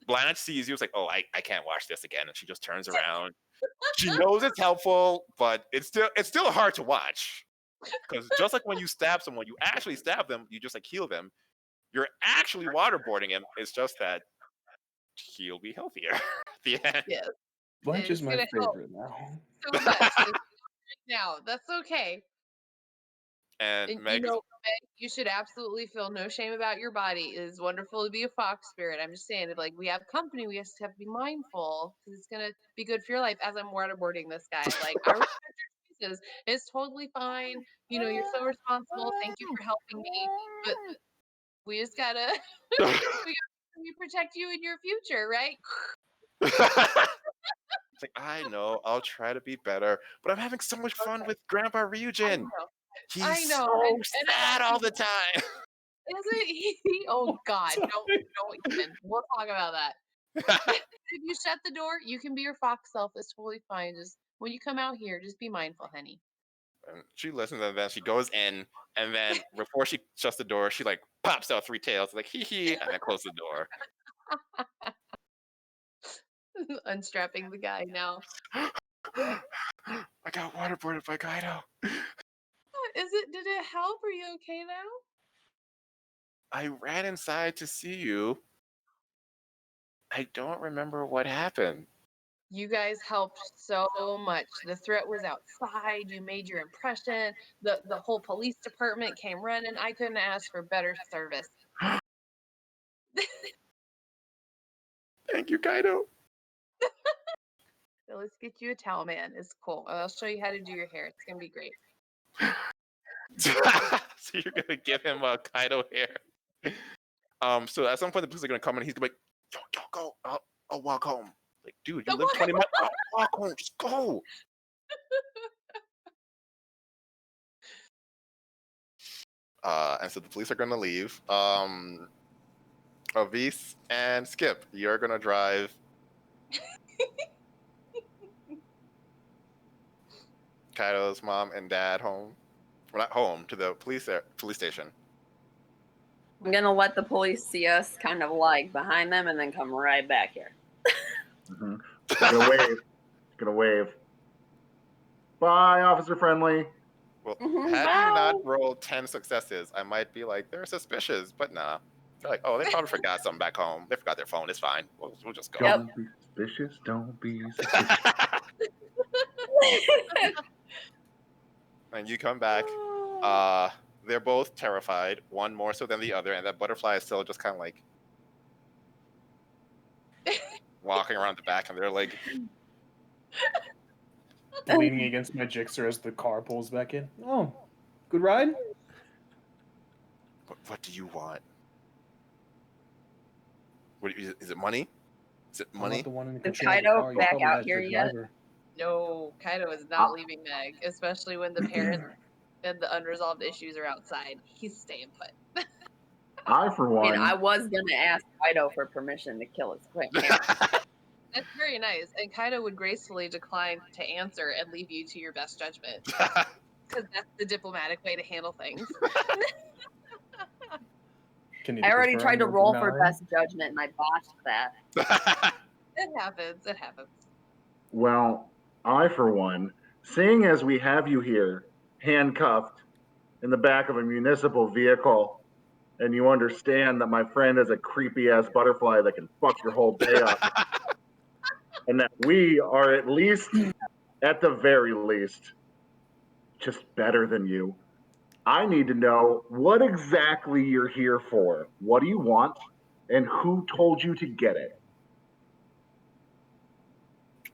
Blanche sees you. It's like, oh, I can't watch this again. And she just turns around. She knows it's helpful, but it's still hard to watch. Because just like when you stab someone, you actually stab them, you just like heal them. You're actually waterboarding him. It's just that he'll be healthier at the end. Yes. Blanche It's is my gonna help favorite now. so much. Now, that's okay. And And Meg, Meg, you should absolutely feel no shame about your body. It is wonderful to be a fox spirit. I'm just saying that, like, we have company, we have to be mindful because it's gonna be good for your life. As I'm waterboarding this guy, like, I respect your choices. It's totally fine. You know, you're so responsible. Thank you for helping me, but we just gotta we protect you in your future, right? it's like, I know, I'll try to be better, but I'm having so much fun with Grandpa Ryujin. I He's know. so And sad all the time. isn't he? Oh God, don't even. We'll talk about that. If you shut the door, you can be your fox self. It's totally fine. Just when you come out here, just be mindful, honey. And she listens and then she goes in, and then before she shuts the door, she like pops out 3 tails, like hee hee, and then closes the door. Unstrapping the guy now. I got waterboarded by Kaido. Did it help? Are you okay now? I ran inside to see you. I don't remember what happened. You guys helped so much. The threat was outside. You made your impression. The whole police department came running. I couldn't ask for better service. Thank you, Kaido. So let's get you a towel, man. It's cool. I'll show you how to do your hair. It's gonna be great. So you're gonna give him a Kaido hair. So at some point the police are gonna come and he's gonna be like, yo, go. I'll walk home. Like, dude, you live 20 miles. I'll walk home. Just go. And so the police are gonna leave. Avis and Skip, you're gonna drive Kaido's mom and dad home. Well, not home, to the police station. I'm gonna let the police see us kind of like behind them and then come right back here. Mm-hmm. Gonna wave. Bye, Officer Friendly. Well, Mhm, had bye. you not rolled 10 successes, I might be like, they're suspicious, but nah. They're like, oh, they probably forgot something back home. They forgot their phone. It's fine. We'll just go. Yep. Don't be suspicious. Don't be suspicious. And you come back. They're both terrified, one more so than the other, and that butterfly is still just kind of like walking around the back, and they're like, Leaning against my Jixer as the car pulls back in. Oh, good ride? what do you want? Is it money? Is it I'm money? not the one in Is control of the Kaido car. You back probably out asked here the yet? driver. No, Kaido is not leaving Meg, especially when the parents and the unresolved issues are outside. He's staying put. I, for I one, mean, I was gonna ask Kaido for permission to kill his parents. That's very nice. And Kaido would gracefully decline to answer and leave you to your best judgment. Because that's the diplomatic way to handle things. Can you I already confirm tried to you're roll for denying? best judgment and I botched that. It happens. It happens. well, I, for one, seeing as we have you here, handcuffed in the back of a municipal vehicle, and you understand that my friend is a creepy ass butterfly that can fuck your whole day up, and that we are at least, at the very least, just better than you. I need to know what exactly you're here for. What do you want? And who told you to get it?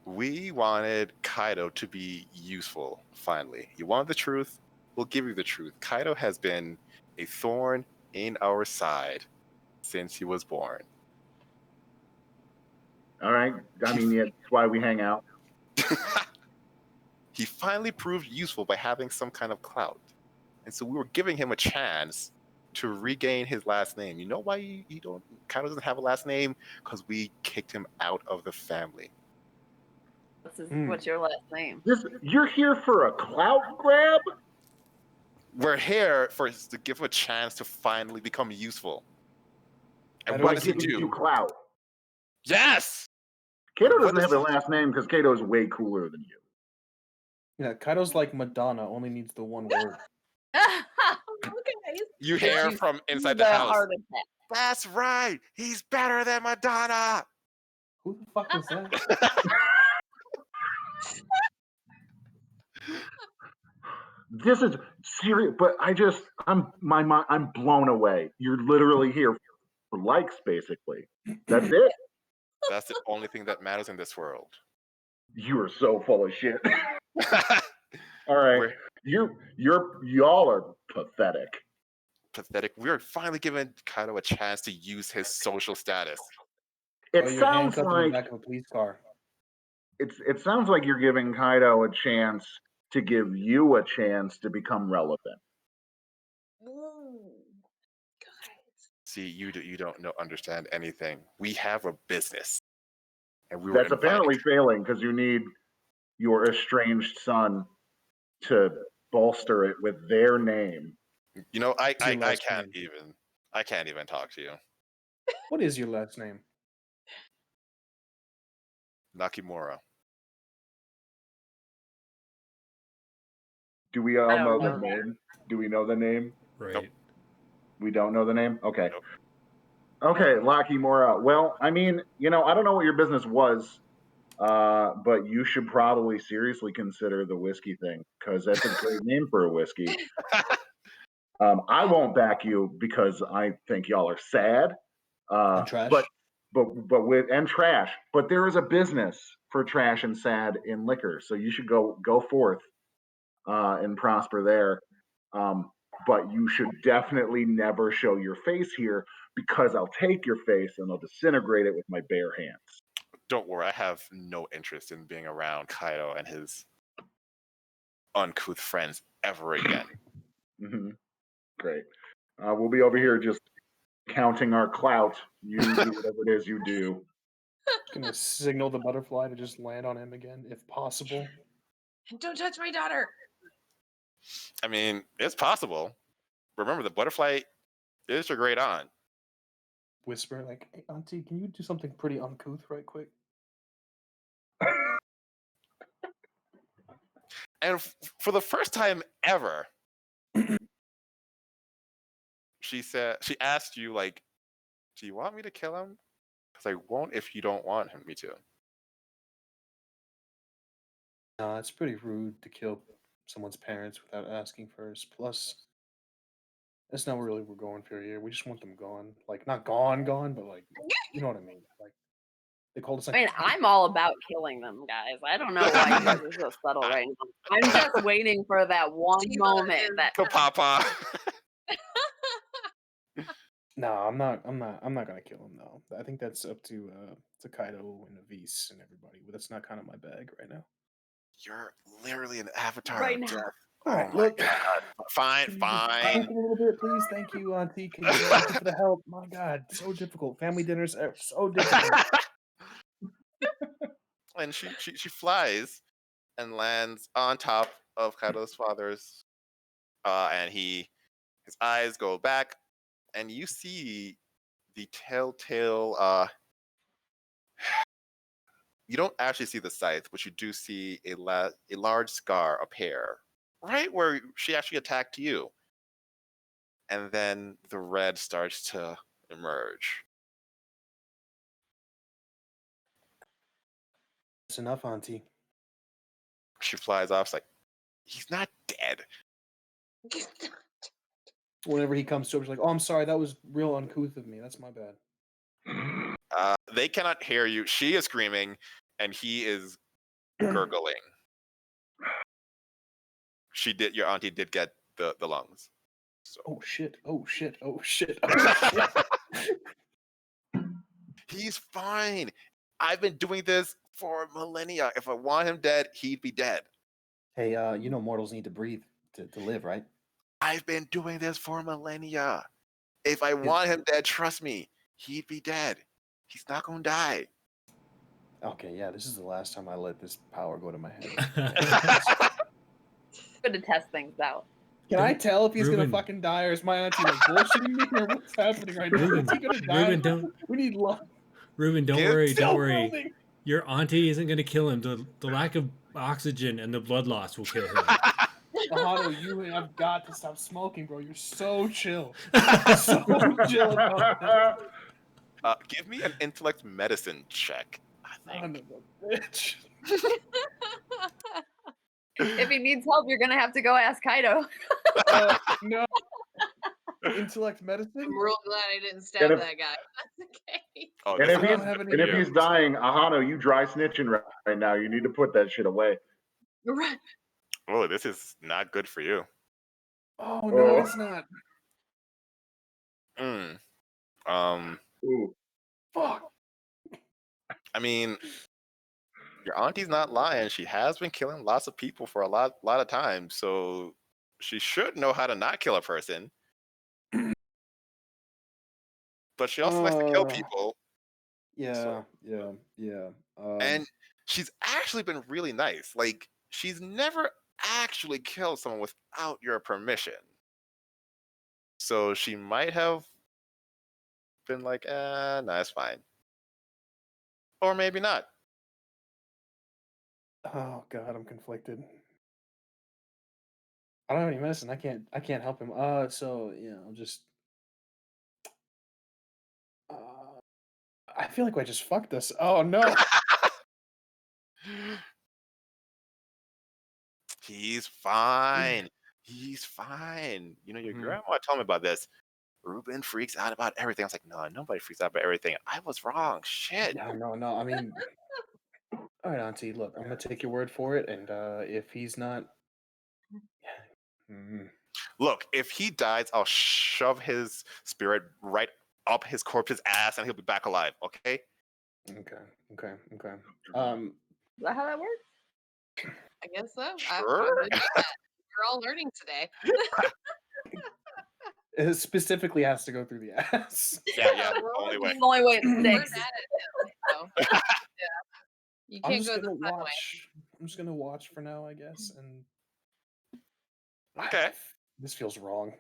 We wanted Kaido to be useful, finally. You want the truth? We'll give you the truth. Kaido has been a thorn in our side since he was born. All right. I mean, yeah, that's why we hang out. He finally proved useful by having some kind of clout. And so we were giving him a chance to regain his last name. You know why you don't? Kaido doesn't have a last name because we kicked him out of the family. What's your last name? You're here for a clout grab? We're here to give him a chance to finally become useful. And what does he do? Clout. Yes. Kaido doesn't have a last name because Kaido's way cooler than you. Yeah, Kaido's like Madonna, only needs the one word. Okay. You hear from inside the house. That's right. He's better than Madonna. Who the fuck is that? This is serious, but I'm blown away. You're literally here for likes, basically. That's it. That's the only thing that matters in this world. You are so full of shit. All right, y'all are pathetic. Pathetic. We are finally giving Kaido a chance to use his social status. It sounds like in the back of a police car. It sounds like you're giving Kaido a chance to give you a chance to become relevant. Ooh, guys. See, you don't understand anything. We have a business, and we were That's apparently failing because you need your estranged son to bolster it with their name. You know, I can't even talk to you. What is your last name? Nakimura. Do we all know the name? Do we know the name? Right. Nope. We don't know the name? Okay. Nope. Okay, Nakimura. Well, I mean, I don't know what your business was, but you should probably seriously consider the whiskey thing because that's a great name for a whiskey. I won't back you because I think y'all are sad. And trash. But with trash. But there is a business for trash and sad in liquor, so you should go forth and prosper there. But you should definitely never show your face here because I'll take your face and I'll disintegrate it with my bare hands. Don't worry, I have no interest in being around Kaido and his uncouth friends ever again. Mm-hmm. Great. We'll be over here just counting our clout. You do whatever it is you do. Gonna signal the butterfly to just land on him again, if possible. Don't touch my daughter. I mean, it's possible. Remember, the butterfly is your great aunt. Whisper, like, hey, Auntie, can you do something pretty uncouth right quick? And for the first time ever, she asked you, like, do you want me to kill him? Because I won't if you don't want me to. No, it's pretty rude to kill someone's parents without asking first. Plus, that's not what really we're going for here. We just want them gone. Like, not gone, but like, you know what I mean. Like, they called us like... I mean, I'm all about killing them, guys. I don't know why you guys are so subtle right now. I'm just waiting for that one moment that... Papa. No, I'm not gonna kill him though. I think that's up to Kaido and Avis and everybody. But that's not kind of my bag right now. You're literally an avatar Right of now. death. All right, Oh my look. God. Fine. Talk a little bit, please. Thank you, Auntie. Thank you for the help. My God, so difficult. Family dinners are so difficult. And she flies and lands on top of Kaido's father's, and his eyes go back, and you see the telltale. You don't actually see the scythe, but you do see a large scar appear right where she actually attacked you, and then the red starts to emerge. It's enough, Auntie. She flies off. It's like, he's not dead. Whenever he comes to her, she's like, "Oh, I'm sorry. That was real uncouth of me. That's my bad." They cannot hear you. She is screaming, and he is gurgling. Your auntie did get the lungs. So. Oh shit! Oh shit! Oh shit! Oh shit! He's fine. I've been doing this for millennia. If I want him dead, he'd be dead. Hey, mortals need to breathe to live, right? I've been doing this for millennia. If I want him dead, trust me, he'd be dead. He's not gonna die. Okay, yeah, this is the last time I let this power go to my head. Good to test things out. Can I tell if he's Ruben. gonna fucking die, or is my auntie like bullshitting me, or what's happening right now? Ruben, Is he gonna die? Ruben, don't We need love. Ruben, don't Give- worry, Still don't worry. building. Your auntie isn't going to kill him. The lack of oxygen and the blood loss will kill him. Ahano, you have got to stop smoking, bro. You're so chill. So chill about this. Give me an intellect medicine check. I think. Son of a bitch. If he needs help, you're gonna have to go ask Kaido. No. Intellect medicine? I'm real glad I didn't stab And if- that guy. That's okay. Oh, And this if is- he's have any and if idea. he's dying, Ahano, you dry snitching right now. You need to put that shit away. Right. oh, this is not good for you. Oh no, Oh. it's not. Ooh. Fuck. I mean, your auntie's not lying. She has been killing lots of people for a lot of time, so she should know how to not kill a person. But she also likes to kill people, Yeah. and she's actually been really nice. Like, she's never actually killed someone without your permission. So she might have been like, no, it's fine. Or maybe not. Oh god, I'm conflicted. I don't have any medicine. I can't help him. So yeah, I'll just. I feel like I just fucked this. Oh no. He's fine. He's fine. You know, your Mhm. grandma told me about this. Ruben freaks out about everything. I was like, no, nobody freaks out about everything. I was wrong. Shit. No. I mean, all right, Auntie. Look, I'm gonna take your word for it, and if he's not, Look, if he dies, I'll shove his spirit right up his corpse's ass and he'll be back alive, okay? okay. Is that how that works? I guess so. Sure. I'm good with that. We're all learning today. It specifically has to go through the ass. Yeah, We're all only way. The only way it We're sticks. mad at him. So. Yeah. You I'm can't just go the gonna fun way. watch. I'm just gonna watch for now, I guess. And Okay. this feels wrong.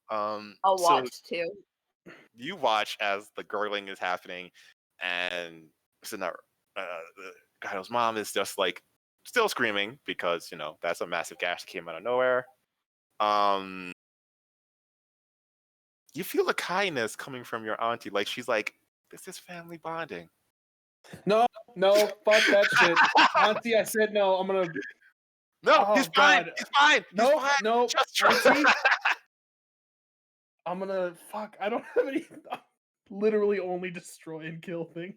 I'll so watch too. you watch as the gurgling is happening, and so now Kaido's mom is just like still screaming because, you know, that's a massive gash that came out of nowhere. You feel the kindness coming from your auntie. Like, she's like, this is family bonding. No, fuck that shit. Auntie, I said no. I'm gonna. No, Oh, he's fine. God. He's fine. He's No, fine. no. Just trust Auntie, me. I'm gonna. Fuck. I don't have any. I'm literally only destroy and kill things.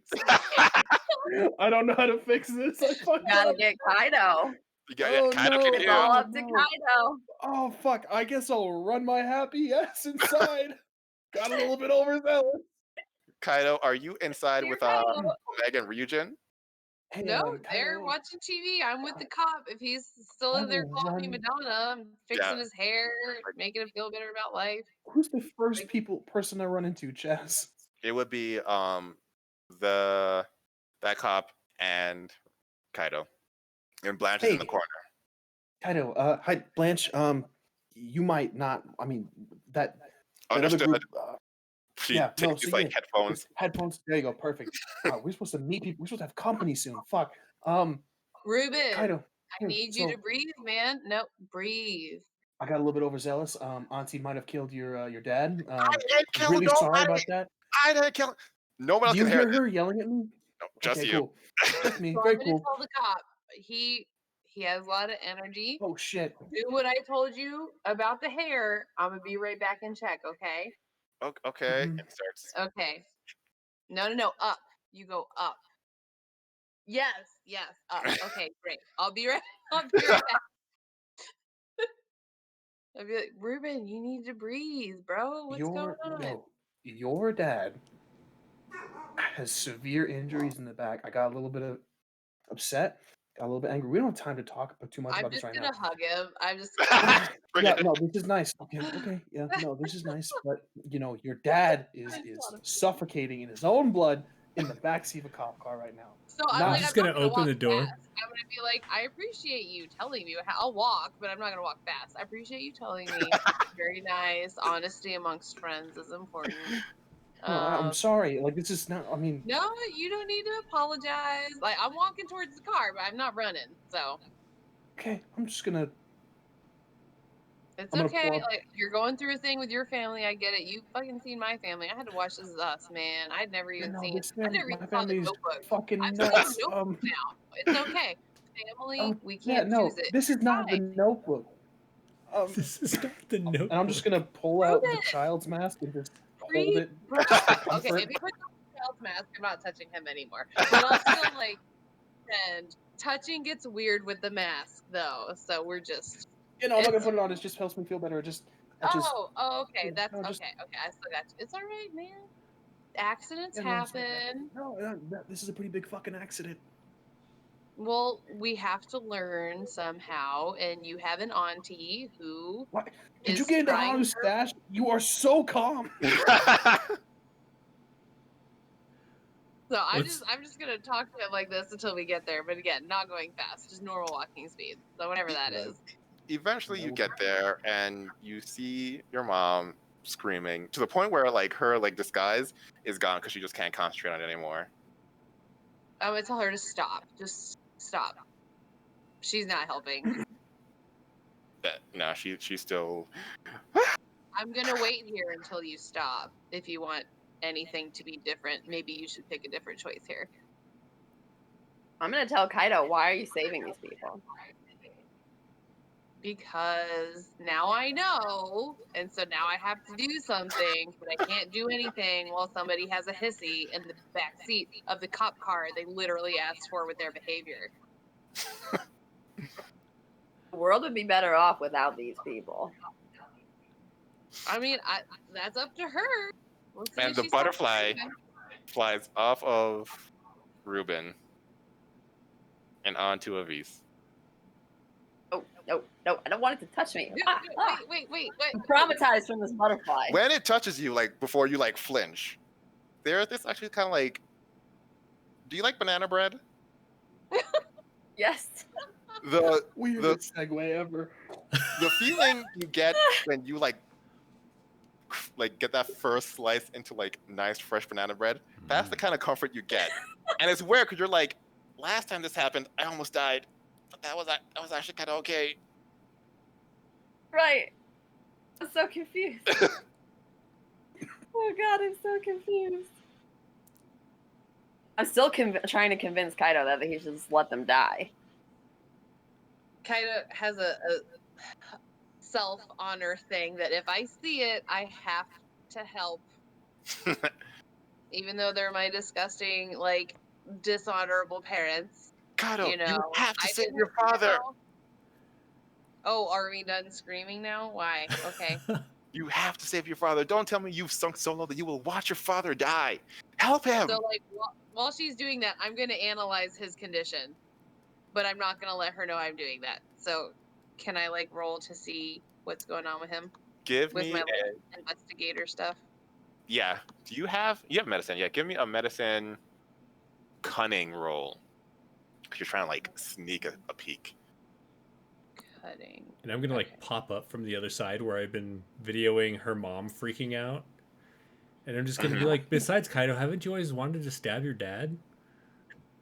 I don't know how to fix this. I fucked Gotta up. get Kaido. Oh, Kaido no. can It's hear. all up to no. Kaido. Oh fuck! I guess I'll run my happy ass inside. Got a little bit overzealous. Kaido, are you inside with Kaido. Meg and Ryujin? Hey, No, they're Kaido, watching TV. I'm with the cop. If he's still in there Kaido, calling me run. Madonna, I'm fixing Yeah. his hair, making him feel better about life. Who's the first person I run into, Chaz? It would be that cop and Kaido. And Blanche is in the Hey. corner. Kaido, hi, Blanche. You might not. I mean, that other Understood. group. She Yeah, takes no, these so like yeah, headphones. Headphones. There you go. Perfect. We're supposed to meet people. We're supposed to have company soon. Fuck. Ruben, Kaido. I need you so to breathe, man. No, breathe. I got a little bit overzealous. Auntie might have killed your dad. I didn't kill Really sorry nobody. about that. I didn't kill. No one else Do you can hear hear this. her yelling at me? No, just Okay, you. cool. Just me. So Very I'm gonna cool. tell the cop. He has a lot of energy. Oh shit. Do what I told you about the hair. I'm gonna be right back in check, okay? Okay. Mhm. And he starts. Okay. No. Up. You go up. Yes. Up. Okay, great. I'll be right back. I'll be like, Ruben, you need to breathe, bro. What's going on? Your dad has severe injuries in the back. I got a little bit upset, got a little bit angry. We don't have time to talk too much I'm about this just right gonna now. hug him. I'm just Bring Yeah, it. no, this is nice. Okay, yeah, no, this is nice. But your dad is suffocating in his own blood in the backseat of a cop car right now. so I'm Nah. like, just I'm gonna not gonna open walk the door. fast. I'm gonna be like, I appreciate you telling me. I'll walk, but I'm not gonna walk fast. I appreciate you telling me. Very nice. Honesty amongst friends is important. No, I'm sorry. Like, this is not. I mean, No, you don't need to apologize. Like, I'm walking towards the car, but I'm not running. So okay, I'm just gonna. it's I'm gonna okay. pull up. Like, you're going through a thing with your family. I get it. You fucking seen my family. I had to watch This Is Us, man. I'd never even No, seen. I never my even saw The family's Notebook. fucking I've seen The nuts. Notebook now. It's okay. Family, we Yeah, can't no, choose it. this is not the Notebook. This is not the Notebook. And I'm just gonna pull out the Ruben! child's mask and just hold Free it bro. just for Okay, comfort. if he puts on the child's mask, I'm not touching him anymore. But I'll still like and touching gets weird with the mask though. So we're just I'm not gonna it's put it on. It just helps me feel better. okay. That's no, okay. just Okay, I still got you. It's all right, man. Accidents you know, I'm sorry. happen. No, this is a pretty big fucking accident. Well, we have to learn somehow, and you have an auntie who What? Did you is get into trying Haru's her stash? You are so calm. So I'm What's- just gonna talk to him like this until we get there. But again, not going fast, just normal walking speed. So whatever that Right. is. Eventually, you get there and you see your mom screaming to the point where like her like disguise is gone because she just can't concentrate on it anymore. I'm gonna tell her to stop. Just stop. She's not helping. No, she's still. I'm gonna wait here until you stop. If you want anything to be different, maybe you should pick a different choice here. I'm gonna tell Kaido, why are you saving these people? Because now I know, and so now I have to do something, but I can't do anything while somebody has a hissy in the back seat of the cop car they literally asked for with their behavior. The world would be better off without these people. I mean, that's up to her. We'll see And if the she stops butterfly screaming. flies off of Ruben and onto Avis. Oh, no, I don't want it to touch me. Wait. I'm traumatized from this butterfly. When it touches you, like before you like flinch, this actually kind of like. Do you like banana bread? Yes. The Weirdest segue ever. the feeling you get when you like get that first slice into like nice fresh banana bread, that's the kind of comfort you get. And it's weird because you're like, last time this happened, I almost died, but that was actually kind of okay. Right. I'm so confused. Oh god, I'm so confused. I'm still trying to convince Kaido that he should just let them die. Kaido has a self-honor thing that if I see it, I have to help. Even though they're my disgusting, like, dishonorable parents. Kaido, You know, you have to I save didn't your father. know. Oh, are we done screaming now? Why? Okay. You have to save your father. Don't tell me you've sunk so low that you will watch your father die. Help him. So, like, while she's doing that, I'm going to analyze his condition. But I'm not going to let her know I'm doing that. So, can I, like, roll to see what's going on with him? Give With me my investigator stuff? Yeah. You have medicine. Yeah, give me a medicine cunning roll. Because you're trying to like sneak a peek. Cutting. And I'm gonna like pop up from the other side where I've been videoing her mom freaking out. And I'm just gonna be like, besides Kaido, haven't you always wanted to stab your dad?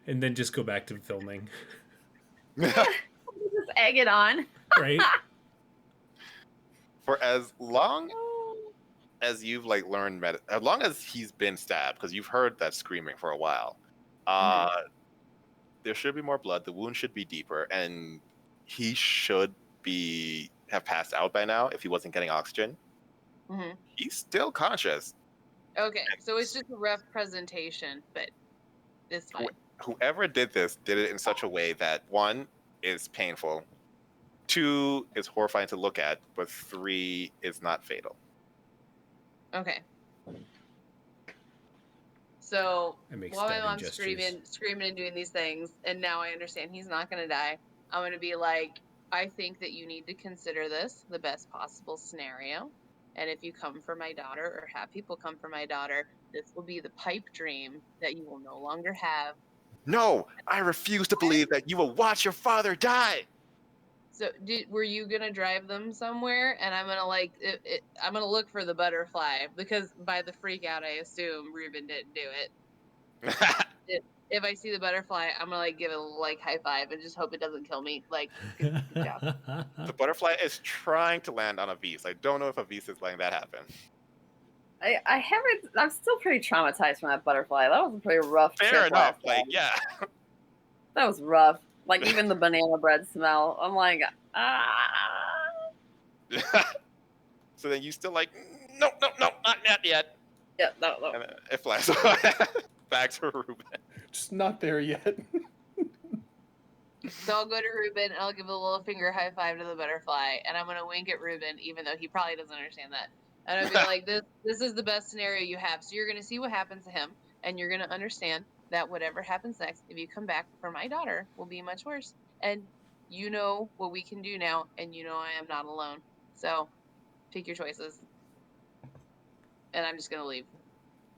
And then just go back to filming. Just egg it on. Right? For as long as you've like learned as long as he's been stabbed, because you've heard that screaming for a while, there should be more blood. The wound should be deeper, and he should have passed out by now if he wasn't getting oxygen. Mm-hmm. He's still conscious. Okay, so it's just a rough presentation, but it's fine. Whoever did this did it in such a way that 1 is painful, 2 is horrifying to look at, but 3 is not fatal. Okay. So I make while my stabbing mom's gestures. screaming and doing these things, and now I understand he's not going to die, I'm going to be like, I think that you need to consider this the best possible scenario. And if you come for my daughter or have people come for my daughter, this will be the pipe dream that you will no longer have. No, I refuse to believe that you will watch your father die. So were you gonna drive them somewhere? And I'm gonna I'm gonna look for the butterfly, because by the freak out, I assume Ruben didn't do it. If I see the butterfly, I'm gonna give it a little high five and just hope it doesn't kill me. Good job. The butterfly is trying to land on Avis. I don't know if Avis is letting that happen. I haven't. I'm still pretty traumatized from that butterfly. That was a pretty rough Fair trip enough. last time. Yeah. That was rough. Even the banana bread smell. I'm like, So then you still no, not yet. Yeah, no. And it flies back to Ruben. Just not there yet. So I'll go to Ruben and I'll give a little finger high five to the butterfly, and I'm gonna wink at Ruben, even though he probably doesn't understand that. And I'll be like, this is the best scenario you have. So you're gonna see what happens to him, and you're gonna understand that whatever happens next, if you come back for my daughter, will be much worse. And you know what we can do now, and you know I am not alone. So pick your choices. And I'm just gonna leave,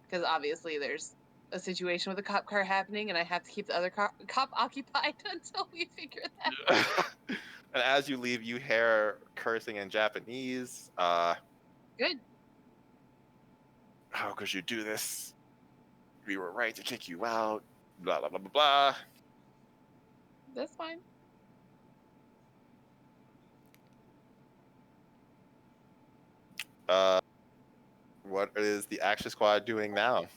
because obviously there's a situation with a cop car happening, and I have to keep the other cop occupied until we figure that out. And as you leave, you hear cursing in Japanese. Good. How could you do this? We were right to kick you out. Blah, blah, blah, blah, blah. That's fine. What is the Action Squad doing now?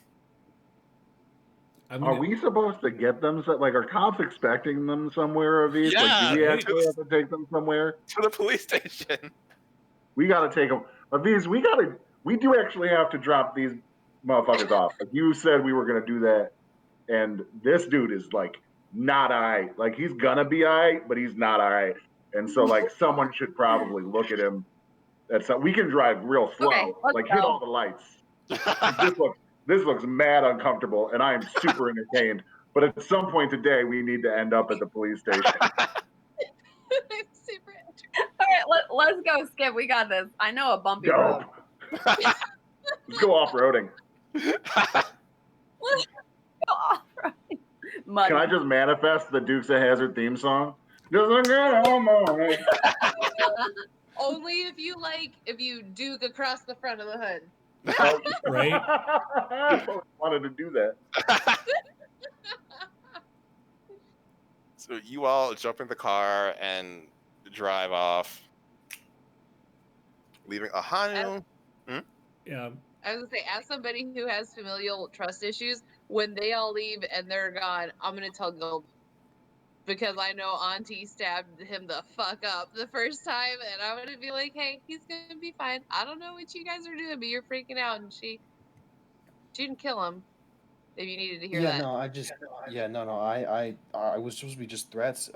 Are we supposed to get them? Are cops expecting them somewhere, Avis? Yeah, Do we right? actually have to take them somewhere? To the police station. We got to take them. Avis, we do actually have to drop these motherfuckers off. You said we were going to do that, and this dude is not all right. He's gonna be all right, but he's not all right. And so someone should probably look at him. We can drive real slow, Okay, let's hit go. all the lights. This looks mad uncomfortable, and I am super entertained. But at some point today, we need to end up at the police station. I'm super All right, let's go, Skip. We got this. I know a bumpy road. Dope. Let's go off-roading. Let's go off-roading. Mud. Can I just manifest the Dukes of Hazzard theme song? Just a girl moment. Only if you duke across the front of the hood. Right? I wanted to do that. So you all jump in the car and drive off, leaving Ahanu. Yeah. I was gonna say, as somebody who has familial trust issues, when they all leave and they're gone, I'm gonna tell Gulp, because I know Auntie stabbed him the fuck up the first time, and I'm gonna be like, hey, he's gonna be fine. I don't know what you guys are doing, but you're freaking out, and she didn't kill him. If you needed to hear that. No, I was supposed to be just threats.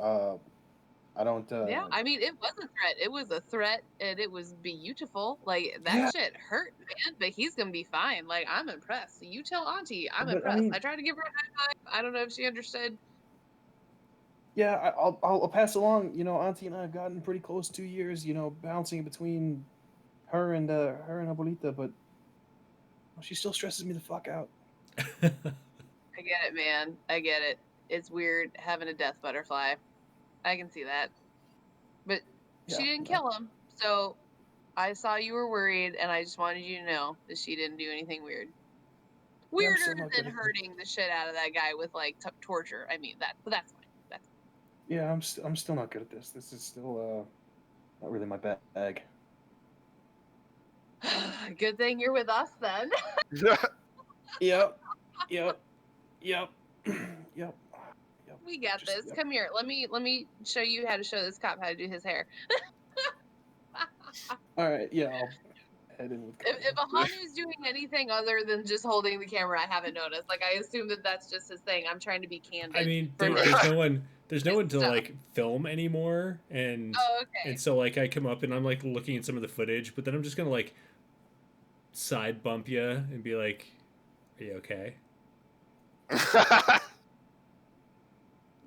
I don't. Yeah, I mean, it was a threat. It was a threat, and it was beautiful. That Yeah. shit hurt, man. But he's gonna be fine. I'm impressed. You tell Auntie, I'm But, I impressed. mean- I tried to give her a high five. I don't know if she understood. Yeah, I'll pass along. Auntie and I have gotten pretty close 2 years. Bouncing between her and Abuelita, but she still stresses me the fuck out. I get it, man. I get it. It's weird having a death butterfly. I can see that. But she didn't kill him, so I saw you were worried, and I just wanted you to know that she didn't do anything weird. Yeah, I'm still Weirder not good than at this. hurting the shit out of that guy with torture. I mean but that's fine. That's Yeah, I'm still not good at this. This is still not really my bag. good thing you're with us then. Yep. We got this. Yep. Come here. Let me show you how to show this cop how to do his hair. All right. Yeah, I'll head in with. If Ahanu's doing anything other than just holding the camera, I haven't noticed. I assume that that's just his thing. I'm trying to be candid. I mean, for there's this. no one to Stuff. film anymore, and Oh, okay. and so I come up and I'm looking at some of the footage, but then I'm just gonna side bump you and be like, "Are you okay?"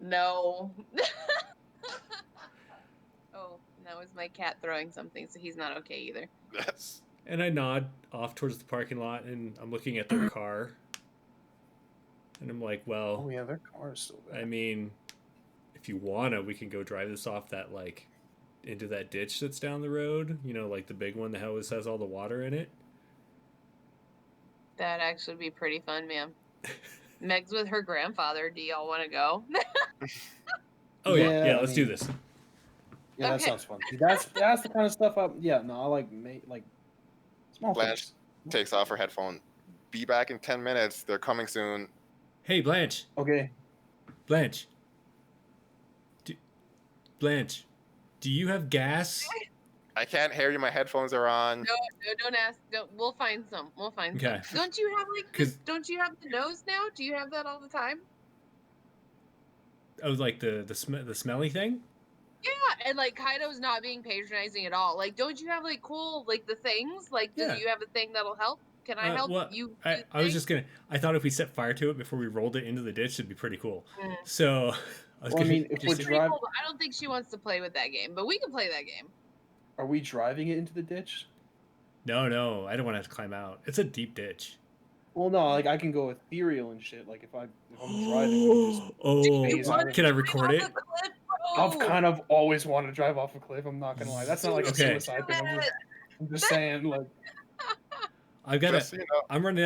No. Oh, that was my cat throwing something, so he's not okay either. Yes. And I nod off towards the parking lot, and I'm looking at their car. And I'm like, well, Oh yeah, their car is still there. I mean, if you wanna, we can go drive this off that, like, into that ditch that's down the road. You know, like the big one that always has all the water in it. That'd actually be pretty fun, ma'am. Meg's with her grandfather. Do y'all want to go? Oh yeah, Yeah, yeah. I Let's do mean- this. Yeah, that Okay. sounds fun. See, that's the kind of stuff I I like small Blanche things. takes off her headphone. Be back in 10 minutes. They're coming soon. Hey, Blanche. Okay. Blanche. Blanche, do you have gas? I can't hear you. My headphones are on. No, don't ask. We'll find some. We'll find Okay. some. Don't you have don't you have the nose now? Do you have that all the time? Oh, like the smelly thing? Yeah, and like Kaido's not being patronizing at all. Like, don't you have like cool like the things? Like, do Yeah. you have a thing that'll help? Can I help you? I was just gonna. I thought if we set fire to it before we rolled it into the ditch, it'd be pretty cool. Mm. So, I was Well, I gonna mean, if we're just- driving, Cool, but I don't think she wants to play with that game, but we can play that game. are we driving it into the ditch? No, I don't want to have to climb out. It's a deep ditch. Well, no, like I can go ethereal and shit. Like if I'm driving, we can just Oh, phase out of can I it. record it? I've kind of always wanted to drive off a cliff. I'm not gonna lie. That's not like a Okay. suicide thing. I'm just saying, like, I've got Just so you know, I'm running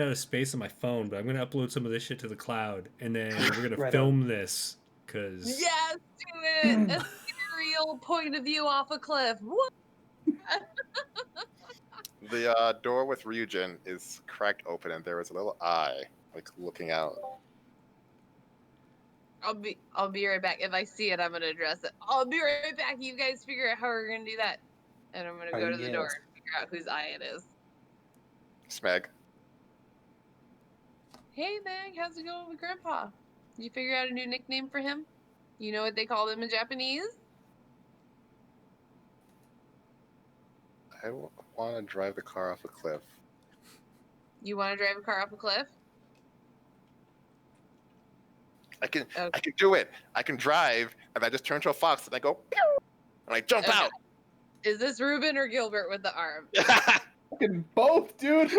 out of space on my phone, but I'm gonna upload some of this shit to the cloud, and then we're gonna Right film this because Yes, do it. A serial point of view off a cliff. What? the door with Ryujin is cracked open, and there is a little eye, like, looking out. I'll be right back. If I see it, I'm gonna address it. I'll be right back. You guys figure out how we're gonna do that, and I'm gonna go to the door yes. and figure out whose eye it is. Smeg. Hey, Meg, how's it going with Grandpa? Did you figure out a new nickname for him? You know what they call them in Japanese? I want to drive the car off a cliff. You want to drive a car off a cliff? I can Okay. do it. I can drive, and I just turn to a fox, and I go, pew, and I jump Okay. out. Is this Ruben or Gilbert with the arm? fucking both, dude.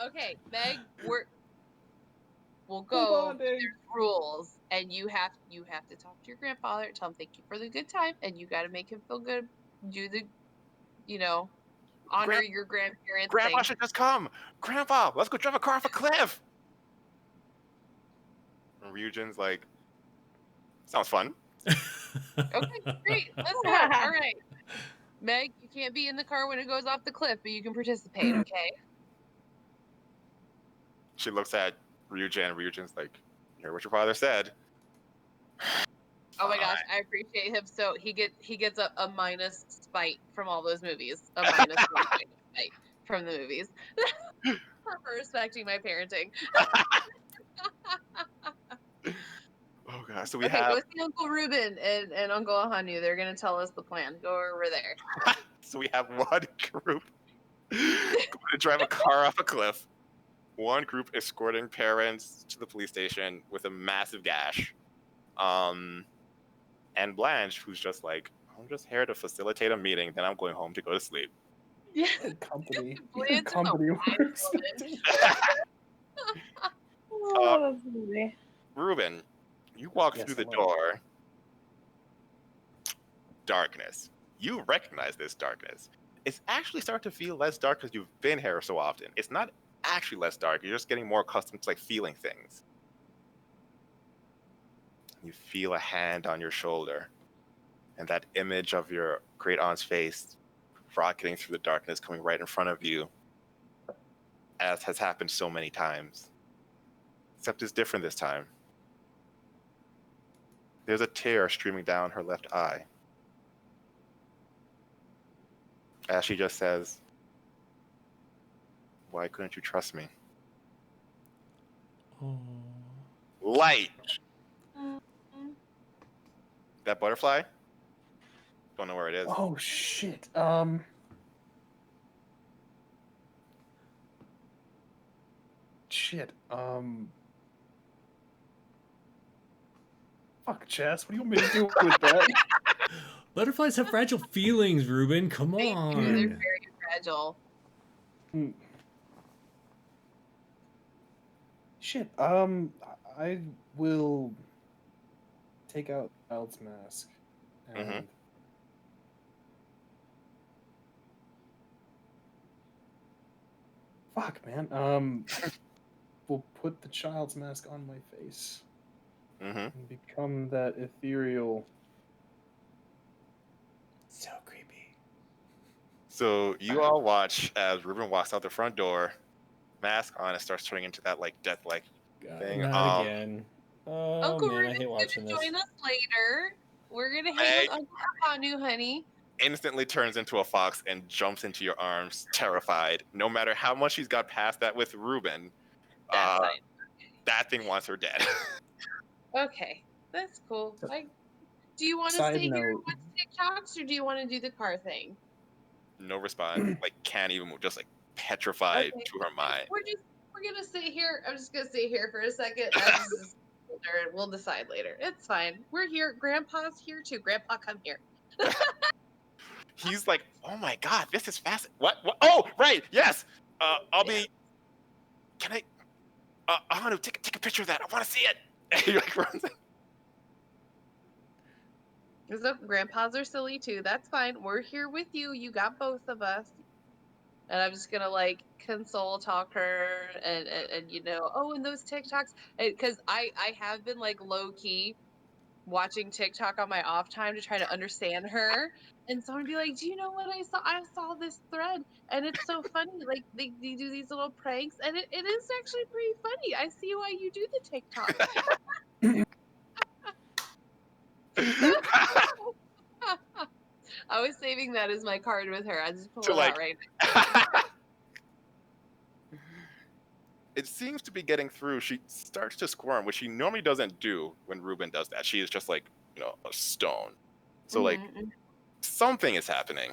Okay, Meg, we'll Hold go. on, Dave. There's rules, and you have to talk to your grandfather, tell him thank you for the good time, and you got to make him feel good. Do the, honor Gran- your grandparents. Grandpa thing. should just come. Grandpa, let's go drive a car off a cliff. And Ryujin's like, sounds fun. Okay, great. Let's go. All right. Meg, you can't be in the car when it goes off the cliff, but you can participate, okay? She looks at Ryujin, and Ryujin's like, you heard what your father said. Oh my gosh, I appreciate him. So he gets a minus spite from all those movies. A minus one point spite from the movies. For respecting my parenting. Oh gosh, so we Okay, have go see Uncle Ruben and Uncle Ahanu. They're gonna tell us the plan. Go over there. one group going to drive a car off a cliff. One group escorting parents to the police station with a massive gash. And Blanche, who's just like, I'm just here to facilitate a meeting, then I'm going home to go to sleep. Yeah. Company. Blanche Even is a company wise works. woman. Oh, that's funny. Ruben, you walk Yes, through the hello. door. Darkness. You recognize this darkness. It's actually starting to feel less dark because you've been here so often. It's not actually less dark. You're just getting more accustomed to feeling things. You feel a hand on your shoulder, and that image of your great aunt's face rocketing through the darkness, coming right in front of you, as has happened so many times. Except it's different this time. There's a tear streaming down her left eye. As she just says, why couldn't you trust me? Oh. Light! That butterfly? Don't know where it is. Oh shit. shit. Fuck, Chaz. What do you want me to do with that? Butterflies have fragile feelings, Ruben. Come They do. They're on. very fragile. Shit. I will take out Child's mask and fuck, man. We'll put the child's mask on my face and become that ethereal. So creepy. So you all watch as Ruben walks out the front door, mask on, and starts turning into that like death-like thing. Not again. Oh Uncle man, I Ruben's hate watching gonna this. join us later. We're gonna hang with Uncle Hanu, honey. Instantly turns into a fox and jumps into your arms, terrified. No matter how much he's got past that with Ruben, That's fine. that thing wants her dead. Okay, that's cool. Do you want to Side stay here and note. watch TikToks, or do you want to do the car thing? No response. Like can't even move. Just like petrified Okay. to her mind. We're gonna sit here. I'm just gonna sit here for a second. We'll decide later. It's fine. We're here. Grandpa's here too. Grandpa, come here. He's like, oh my god, this is fast. What? Oh, right. Yes. I'll be. Can I? Hanu, take a picture of that. I want to see it. And he like runs. So grandpas are silly too. That's fine. We're here with you. You got both of us. And I'm just gonna like talk her and and those TikToks, because I have been like low key watching TikTok on my off time to try to understand her. And so I'm gonna be like, do you know what I saw? I saw this thread and it's so funny. Like they do these little pranks and it is actually pretty funny. I see why you do the TikTok. I was saving that as my card with her. I just pull it out right now. It seems to be getting through. She starts to squirm, which she normally doesn't do when Ruben does that. She is just like, a stone. So like something is happening.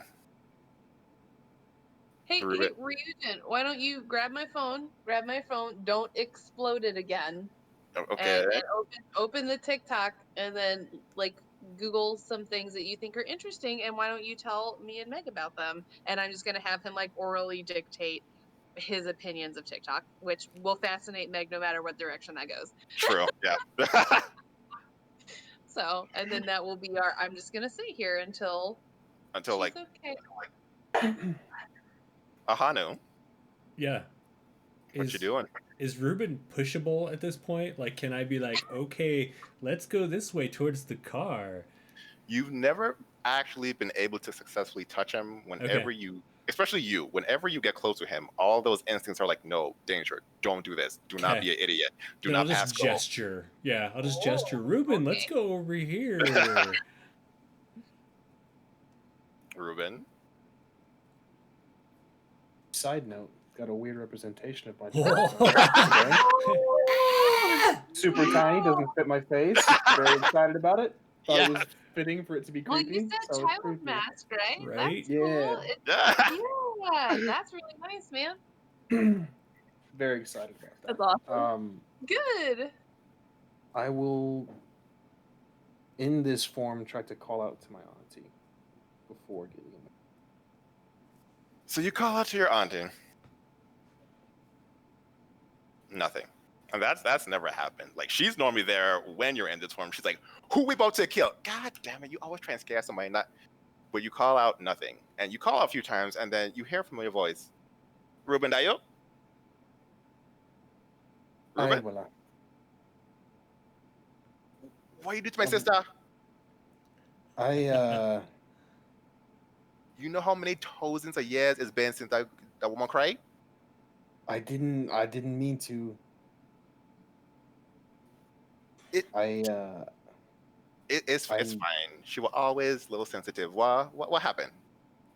Hey, Ryujin, why don't you grab my phone? Don't explode it again. Okay. And open the TikTok and then like Google some things that you think are interesting, and why don't you tell me and Meg about them? And I'm just gonna have him like orally dictate his opinions of TikTok, which will fascinate Meg no matter what direction that goes. True. Yeah. So, and then that will be I'm just gonna sit here until like okay. Hanu. Yeah. What you doing? Is Ruben pushable at this point? Like, can I be like, okay, let's go this way towards the car? You've never actually been able to successfully touch him whenever especially whenever you get close to him, all those instincts are like, no, danger, don't do this, do not be an idiot, do not pass go. I'll just gesture. Yeah, I'll just gesture. Ruben, let's go over here. Ruben. Side note, got a weird representation of my super tiny, doesn't fit my face. Very excited about it. Thought it was fitting for it to be creepy. Well, you said child mask, right? Right? That's cool. Yeah, that's really nice, man. Very excited about that. That's awesome. Good. I will, in this form, try to call out to my auntie before getting in. So you call out to your auntie. Nothing. And that's never happened. Like, she's normally there when you're in this form. She's like, who we about to kill? God damn it, you always try and scare somebody. But you call out nothing. And you call out a few times, and then you hear a familiar voice. Ruben Dayo? Ruben? What you do to my sister? You know how many thousands of years it's been since that woman cried? I didn't mean to. It's fine. She was always a little sensitive. What happened?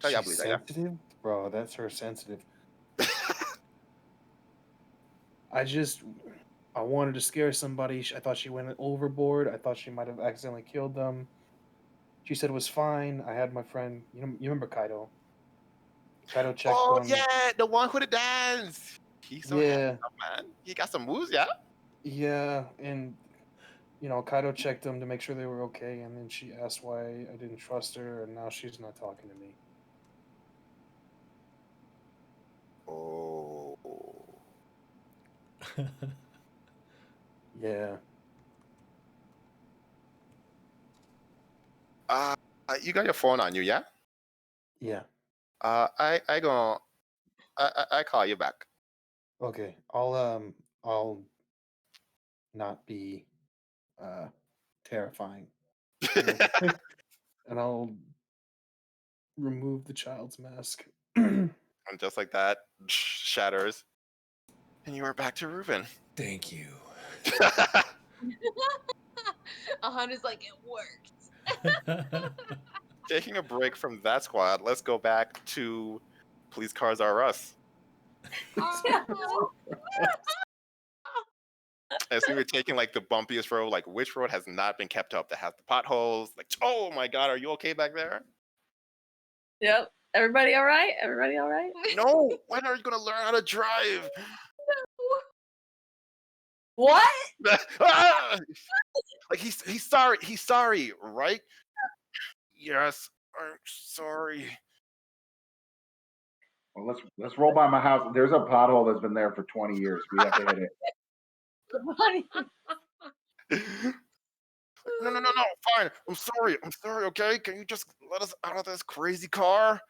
Tell you, I believe that. Sensitive, bro. That's her sensitive. I wanted to scare somebody. I thought she went overboard. I thought she might have accidentally killed them. She said it was fine. I had my friend. You remember Kaido? Kaido checked on. Oh yeah, the one who did dance. He's so Yeah. handsome, man. He got some moves, yeah. Yeah, and Kaido checked them to make sure they were okay, and then she asked why I didn't trust her, and now she's not talking to me. Oh. Yeah. You got your phone on you, yeah? Yeah. I call you back. Okay. I'll not be terrifying. And I'll remove the child's mask. And just like that, shatters. And you are back to Ruben. Thank you. Ahanu's like, it worked. Taking a break from that squad, let's go back to Police Cars Are Us. As we were taking like the bumpiest road, like which road has not been kept up that has the potholes? Like, oh my god, are you okay back there? Yep. Everybody all right? Everybody all right? No, when are you gonna learn how to drive? What? Ah! Like he's sorry, right? Yes, I'm sorry. Well, let's roll by my house. There's a pothole that's been there for 20 years. We have to hit it. No, fine. I'm sorry, okay? Can you just let us out of this crazy car?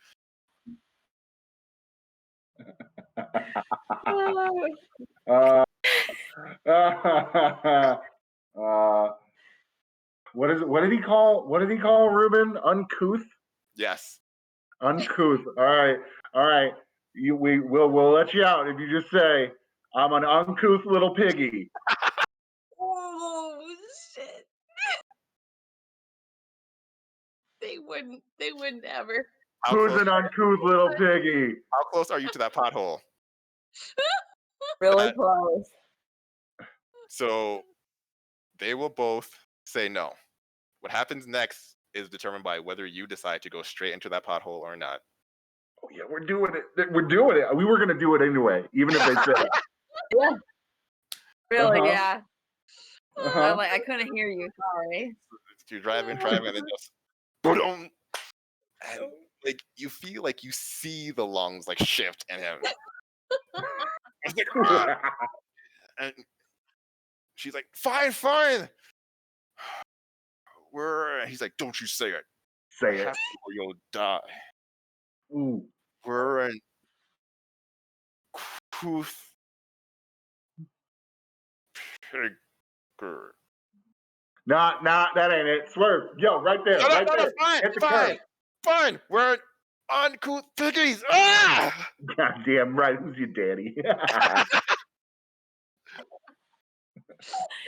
What did he call Ruben? Uncouth? Yes. Uncouth. All right. We'll let you out if you just say, I'm an uncouth little piggy. Oh shit. They wouldn't ever. Who's an uncouth little piggy? How close are you to that pothole? Really close. So they will both say no. What happens next is determined by whether you decide to go straight into that pothole or not. Oh yeah, we're doing it. We were gonna do it anyway, even if they said. Yeah. Really, Uh-huh. yeah. Uh-huh. I couldn't hear you. Sorry. You're driving, and then just boom, and like you feel like you see the lungs like shift in him. It's like, "Ah!" And she's like, fine. He's like, don't you say it. Say it. Or you'll die. Ooh. We're in Kuth Pigger. Nah, that ain't it. Swerve. Yo, right there. No, there. fine, Hit the curb. fine. We're in uncouth piggies. Ah! God damn right. Who's your daddy?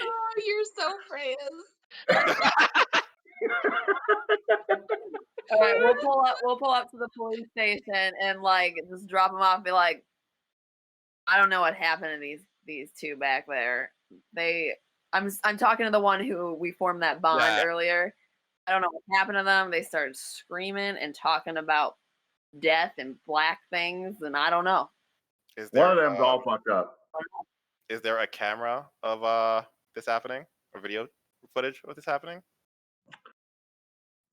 Oh, you're so Freya's. All right, we'll pull up to the police station and like just drop them off and be like, I don't know what happened to these two back there. I'm talking to the one who we formed that bond earlier. I don't know what happened to them. They started screaming and talking about death and black things, and I don't know. One of them's all fucked up. Is there a camera of this happening or video footage of this happening?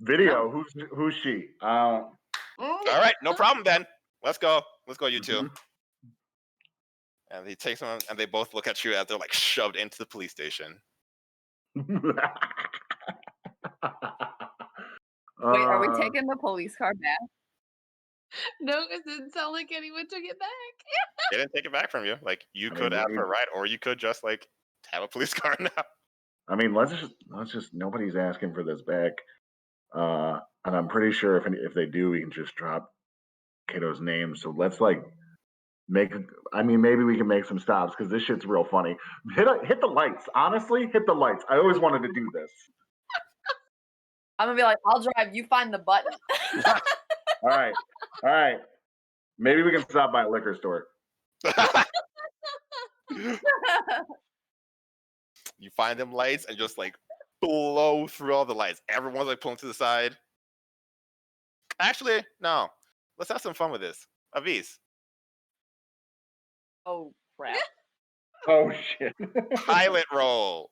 Video. Who's she? All right, no problem then. Let's go, you two. And he takes them, and they both look at you as they're like shoved into the police station. Wait, are we taking the police car back? No, because it didn't sound like anyone took it back. They didn't take it back from you. Like you could ask for a ride, or you could just like have a police car now. I mean, let's just. Nobody's asking for this back, and I'm pretty sure if they do, we can just drop Kaido's name. So let's like maybe we can make some stops because this shit's real funny. Hit the lights. Honestly, hit the lights. I always wanted to do this. I'm gonna be like, I'll drive. You find the button. All right. Maybe we can stop by a liquor store. You find them lights and just like blow through all the lights. Everyone's like pulling to the side. Actually, no. Let's have some fun with this. Avis. Oh, Crap. Oh shit. Pilot roll.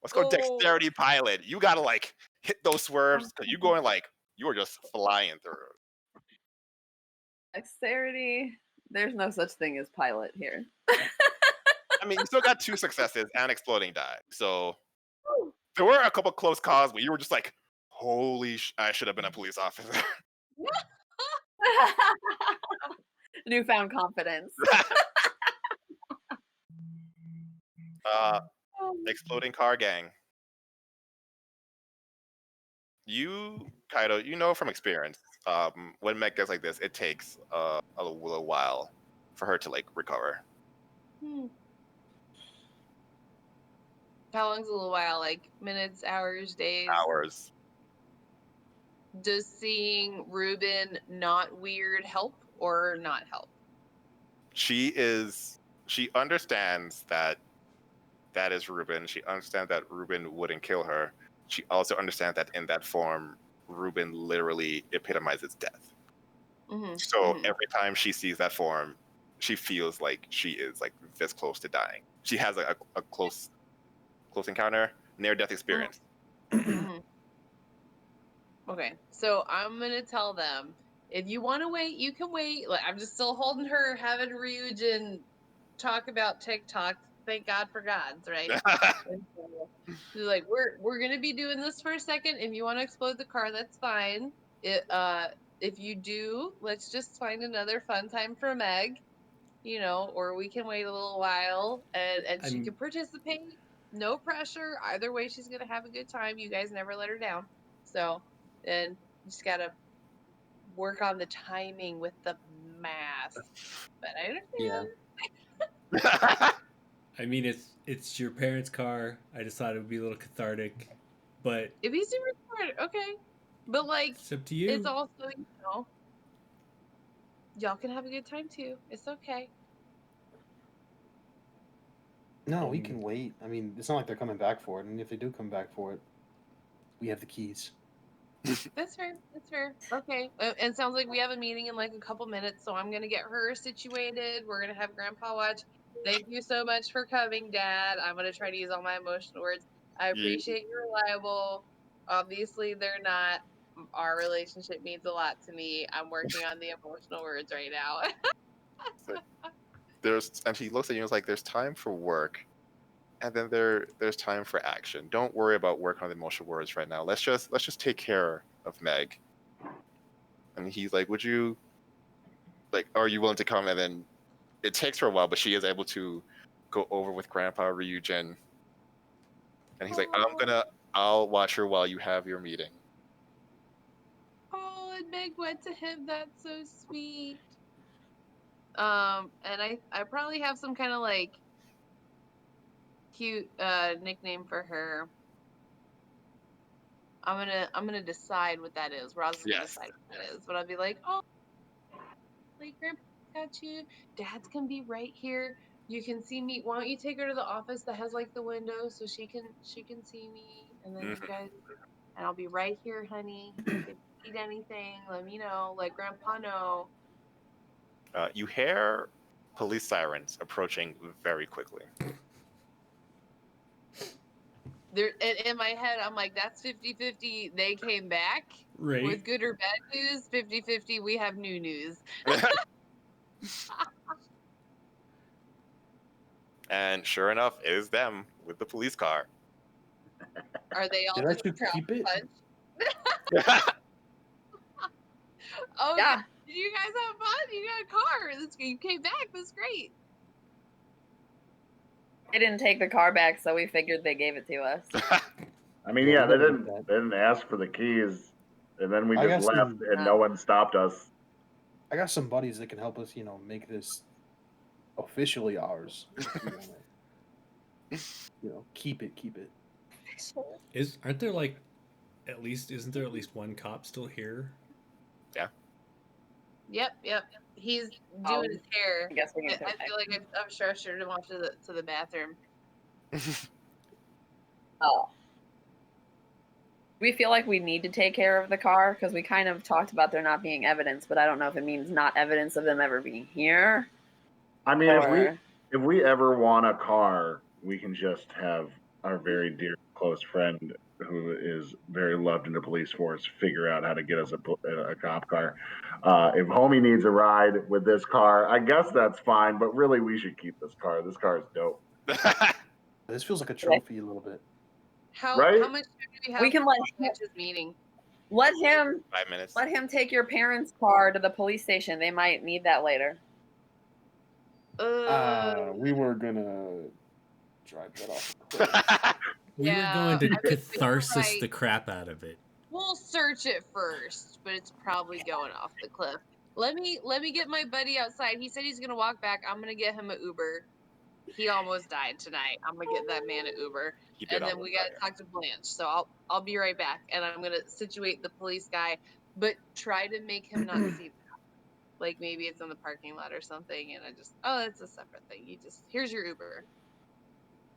Let's go Oh. dexterity pilot. You gotta like hit those swerves because you're going like you are just flying through. Dexterity. There's no such thing as pilot here. I mean, you still got 2 successes and exploding die. So there were a couple close calls where you were just like, holy I should have been a police officer. Newfound confidence. Exploding car gang. You, Kaido, you know from experience, when Meg gets like this, it takes a little while for her to like recover. How long's a little while? Like minutes, hours, days? Hours. Does seeing Ruben not weird help or not help? She understands that is Ruben. She understands that Ruben wouldn't kill her. She also understands that in that form, Ruben literally epitomizes death. So every time she sees that form, she feels like she is like this close to dying. She has a close encounter, near-death experience. Okay, so I'm gonna tell them, if you want to wait, you can wait. Like, I'm just still holding her, having Ryujin talk about TikTok. Thank God for gods, right? So, like, we're gonna be doing this for a second. If you want to explode the car, that's fine. If you do, let's just find another fun time for Meg, or we can wait a little while and she can participate. No pressure. Either way, she's gonna have a good time. You guys never let her down. So, and you just gotta work on the timing with the math. But I understand. Yeah. I mean, it's your parents' car. I just thought it would be a little cathartic, but It'd be super smart, okay. But like, it's up to you. it's also, y'all can have a good time too. It's okay. No, we can wait. I mean, it's not like they're coming back for it, and if they do come back for it, we have the keys. That's fair. That's fair. Okay. And it sounds like we have a meeting in like a couple minutes, so I'm gonna get her situated. We're gonna have Grandpa watch. Thank you so much for coming, Dad. I'm gonna try to use all my emotional words. I appreciate you're reliable. Obviously, they're not. Our relationship means a lot to me. I'm working on the emotional words right now. And he looks at you and is like, there's time for work, and then there's time for action. Don't worry about working on the emotional words right now. Let's just take care of Meg. And he's like, would you, like, are you willing to come? And then it takes her a while, but she is able to go over with Grandpa Ryujin. And he's like, I'll watch her while you have your meeting. Oh, and Meg went to him. That's so sweet. And I probably have some kind of like cute nickname for her. I'm gonna decide what that is. Roz is gonna decide what that is. But I'll be like, oh, like Grandpa got you. Dad's gonna be right here. You can see me. Why don't you take her to the office that has like the window so she can see me, and then you guys, and I'll be right here, honey. If you need anything, let me know. Let Grandpa know. You hear police sirens approaching very quickly. There, in my head, I'm like, that's 50-50. They came back with good or bad news. 50-50. We have new news. And sure enough, it is them with the police car. Are they all Did I just should keep it? Oh yeah. Did you guys have fun? You got a car. You came back. That's great. They didn't take the car back, so we figured they gave it to us. I mean, yeah, they didn't ask for the keys, and then we just left, and no one stopped us. I got some buddies that can help us, make this officially ours. Keep it. Aren't there like isn't there at least one cop still here? Yeah. Yep. He's doing his hair. I guess we I feel like I'm sure I should him off to the bathroom. Oh. We feel like we need to take care of the car because we kind of talked about there not being evidence, but I don't know if it means not evidence of them ever being here. I mean, If we ever want a car, we can just have our very dear close friend who is very loved in the police force figure out how to get us a cop car. If homie needs a ride with this car, I guess that's fine, but really we should keep this car. This car is dope. This feels like a trophy a little bit. How Right? much time do we have? We can for let Blanche's meeting. Let him 5 minutes. let him take your parents' car to the police station. They might need that later. We were gonna drive that off the cliff. We Yeah, were going to I think you're catharsis right. the crap out of it. We'll search it first, but it's probably going off the cliff. Let me get my buddy outside. He said he's gonna walk back. I'm gonna get him an Uber. He almost died tonight. I'm gonna get that man an Uber, He did and then almost we gotta die. talk to Blanche. So I'll be right back, and I'm gonna situate the police guy, but try to make him not see that. Like maybe it's in the parking lot or something, and it's a separate thing. Here's your Uber.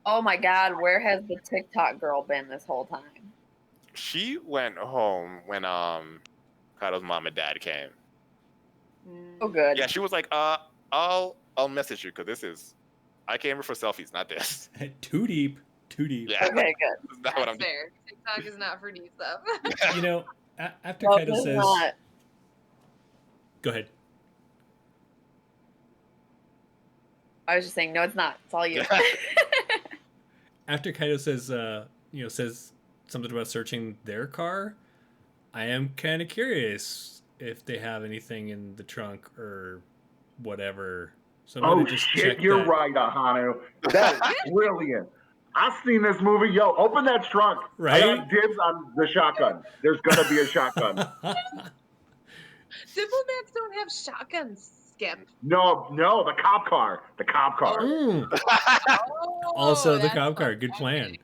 Oh my God, where has the TikTok girl been this whole time? She went home when Kaido's mom and dad came. Oh, good. Yeah, she was like, I'll message you because I came here for selfies, not this. Too deep. Yeah. Okay, good. This is not what That's I'm fair. TikTok is not for deep stuff. You know, after No, Kaido it's says, not. "Go ahead." I was just saying, no, it's not. It's all you. After Kaido says, says something about searching their car, I am kind of curious if they have anything in the trunk or whatever. So I'm gonna just shit, check you're that. right, Ahanu. That is brilliant. I've seen this movie. Yo, open that trunk. Right? I got dibs on the shotgun. There's gonna be a shotgun. Diplomats don't have shotguns, Skip. No, the cop car. The cop car. Mm. Oh, Also, the that's cop car. okay. Good plan.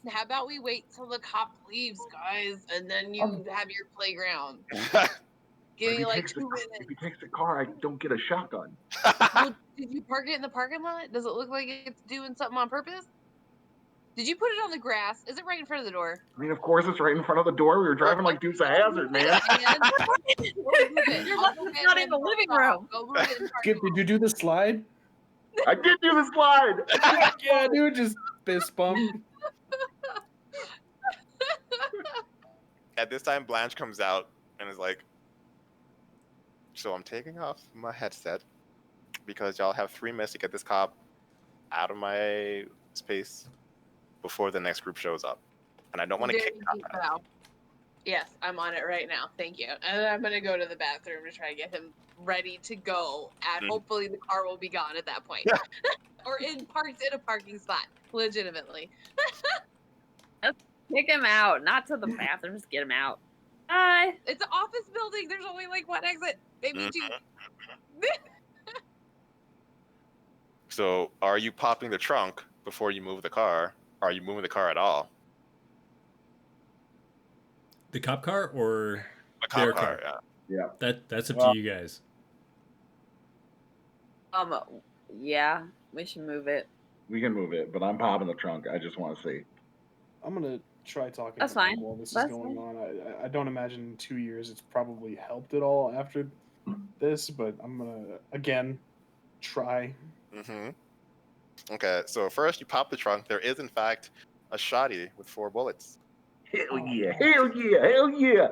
How about we wait till the cop leaves, guys, and then you have your playground? Give me like 2 minutes. If he takes the car, I don't get a shotgun. Well, did you park it in the parking lot? Does it look like it's doing something on purpose? Did you put it on the grass? Is it right in front of the door? I mean, of course, it's right in front of the door. We were driving like Dukes of Hazzard, man. You're lucky it's not in the living room. Go move it in the Skip, did you do the slide? I did do the slide. Yeah, dude, just fist bump. At this time, Blanche comes out and is like, so I'm taking off my headset because y'all have 3 minutes to get this cop out of my space before the next group shows up. And I don't want to kick the cop out. Yes, I'm on it right now. Thank you. And I'm going to go to the bathroom to try to get him ready to go. And hopefully the car will be gone at that point. Or parked in a parking spot. Legitimately. Kick him out. Not to the bathroom. Just get him out. Bye. It's an office building. There's only like 1 exit. Maybe 2. So are you popping the trunk before you move the car? Are you moving the car at all? The cop car or The cop their car, car? Yeah. That's up to you guys. Yeah, we should move it. We can move it, but I'm popping the trunk. I just want to see. I'm gonna try talking That's to Meg fine. while this That's is going fine. on. I don't imagine in 2 years it's probably helped at all after this, but I'm gonna again try. Mm-hmm. Okay, so first you pop the trunk. There is in fact a shotty with 4 bullets. Hell yeah! Hell yeah! Hell yeah!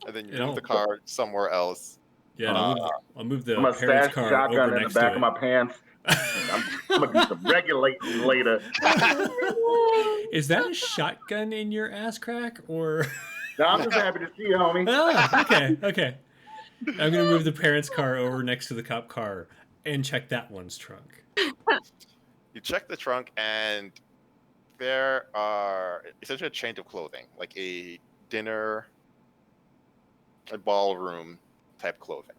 And then you move the car somewhere else. Yeah, I'll move the I'm gonna parents' stash car shotgun over in the next back to of my pants. I'm gonna do some regulating later. Is that a shotgun in your ass crack or? No, I'm just happy to see you, homie. Okay. I'm gonna move the parents' car over next to the cop car and check that one's trunk. You check the trunk, and there are essentially a change of clothing, like a ballroom type clothing.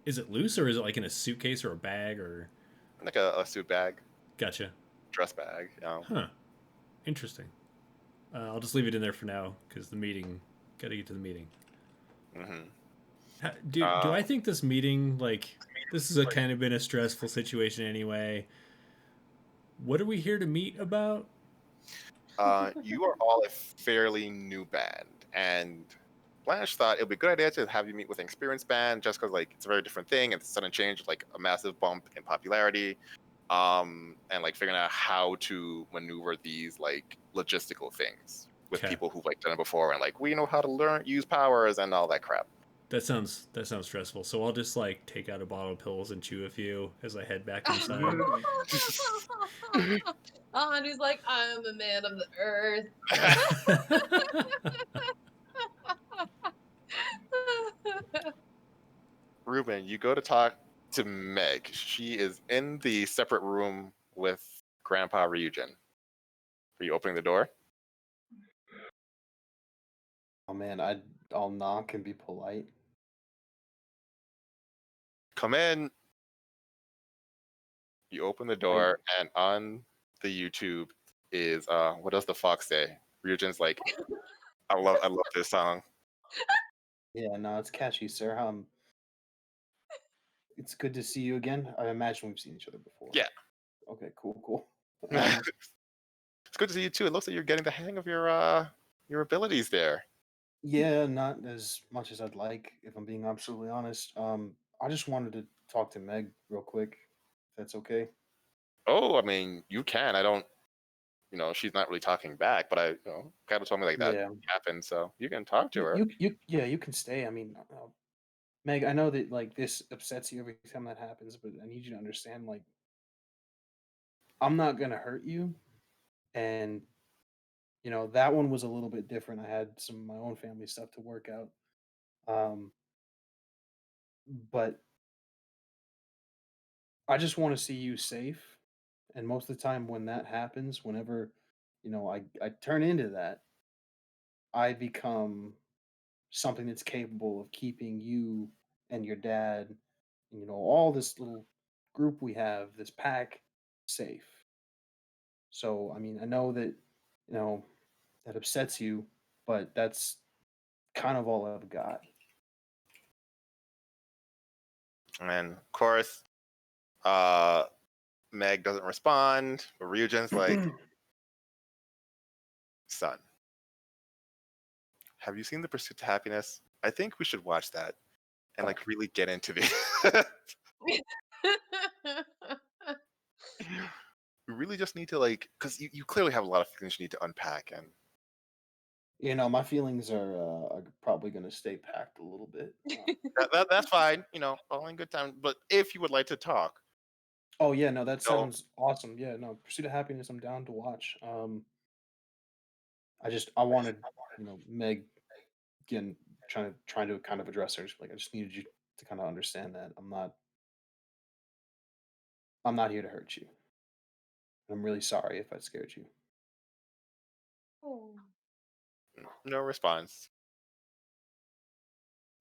Is it loose or is it like in a suitcase or a bag or? Like a suit bag. Gotcha. Dress bag, you know. Huh. Interesting. I'll just leave it in there for now because the meeting. Got to get to the meeting. Mm-hmm. Do I think this meeting, like, this is kind of been a stressful situation anyway? What are we here to meet about? You are all a fairly new band, and Blanche thought it would be a good idea to have you meet with an experienced band, just because like it's a very different thing, and it's a sudden change, like a massive bump in popularity, and like figuring out how to maneuver these like logistical things with Okay. people who've like done it before, and like we know how to use powers and all that crap. That sounds stressful. So I'll just like take out a bottle of pills and chew a few as I head back inside. And he's like, I'm a man of the earth. Ruben, you go to talk to Meg. She is in the separate room with Grandpa Ryujin. Are you opening the door? Oh man, I'll knock and be polite. Come in. You open the door, and on the YouTube is what does the fox say? Ryujin's like, I love this song. Yeah, no, it's catchy, sir. It's good to see you again. I imagine we've seen each other before. Yeah. Okay, cool. It's good to see you too. It looks like you're getting the hang of your abilities there. Yeah, not as much as I'd like, if I'm being absolutely honest. I just wanted to talk to Meg real quick, if that's okay. Oh, I mean, you can. I don't. She's not really talking back, but Kaido told me like that happened, so you can talk to her. You can stay. I mean, Meg, I know that like this upsets you every time that happens, but I need you to understand, like, I'm not gonna hurt you, and that one was a little bit different. I had some of my own family stuff to work out, but I just want to see you safe. And most of the time, when that happens, whenever I turn into that, I become something that's capable of keeping you and your dad, and all this little group we have, this pack, safe. So, I mean, I know that that upsets you, but that's kind of all I've got. And of course, Meg doesn't respond, but Ryujin's like, son, have you seen The Pursuit to Happiness? I think we should watch that and like really get into the. We really just need to like, because you clearly have a lot of things you need to unpack, and My feelings are probably going to stay packed a little bit. that's fine, all in good time. But if you would like to talk, Oh yeah, no, that sounds awesome. Yeah, no, Pursuit of Happiness, I'm down to watch. I wanted, Meg, again, trying to kind of address her. Like, I just needed you to kind of understand that I'm not here to hurt you. I'm really sorry if I scared you. Oh. no response.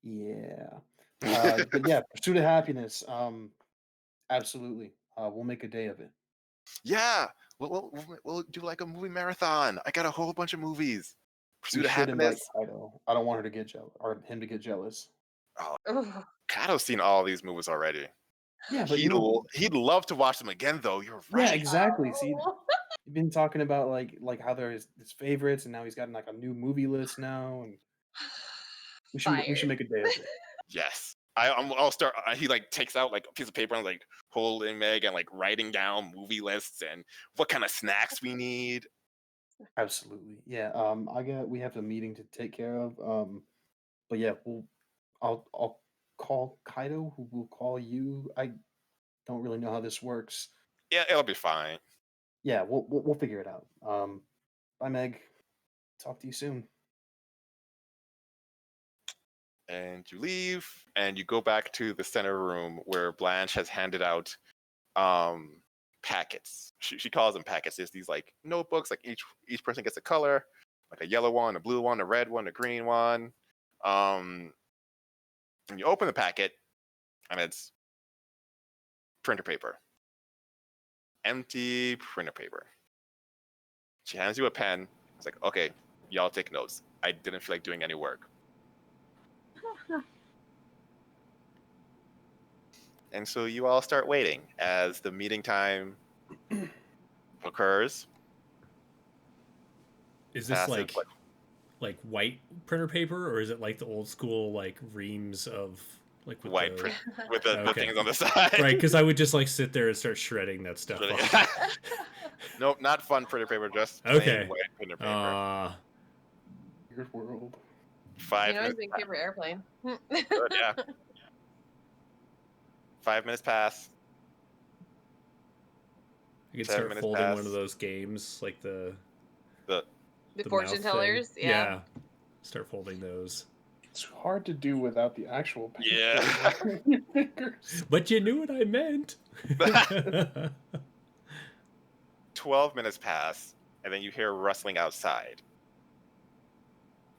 Yeah. But yeah, Pursuit of Happiness. Absolutely. We'll make a day of it. Yeah, we'll do like a movie marathon. I got a whole bunch of movies. Pursuit of Happiness. Kaido. I don't want her to get jealous, or him to get jealous. Oh, Kaido's seen all these movies already. Yeah, but he'd love to watch them again, though. You're right. Yeah, exactly. See, you've been talking about like how there is his favorites, and now he's got like a new movie list now, and we should make a day of it. Yes. I'll start. He like takes out like a piece of paper and like holding Meg and like writing down movie lists and what kind of snacks we need. Absolutely, yeah. We have a meeting to take care of. But yeah, I'll call Kaido, who will call you. I don't really know how this works. Yeah, it'll be fine. Yeah, we'll figure it out. Bye, Meg. Talk to you soon. And you leave, and you go back to the center room where Blanche has handed out packets. She calls them packets. There's these like notebooks, like each person gets a color, like a yellow one, a blue one, a red one, a green one. And you open the packet, and it's printer paper. Empty printer paper. She hands you a pen. It's like, okay, y'all take notes. I didn't feel like doing any work. And so you all start waiting as the meeting time occurs. Is this like like white printer paper, or is it like the old school like reams of like with White the print with the Okay. things on the side. right? Because I would just like sit there and start shredding that stuff off. Nope, not fun printer paper, just plain Okay. white printer paper. Weird world. You 5 can always minutes. make paper airplane. Good, yeah. 5 minutes pass. You could 7 start minutes folding pass. one of those games, like the The the fortune mouth thing. tellers, yeah. Start folding those. It's hard to do without the actual paper. Yeah. on your fingers. But you knew what I meant. 12 minutes pass, and then you hear rustling outside.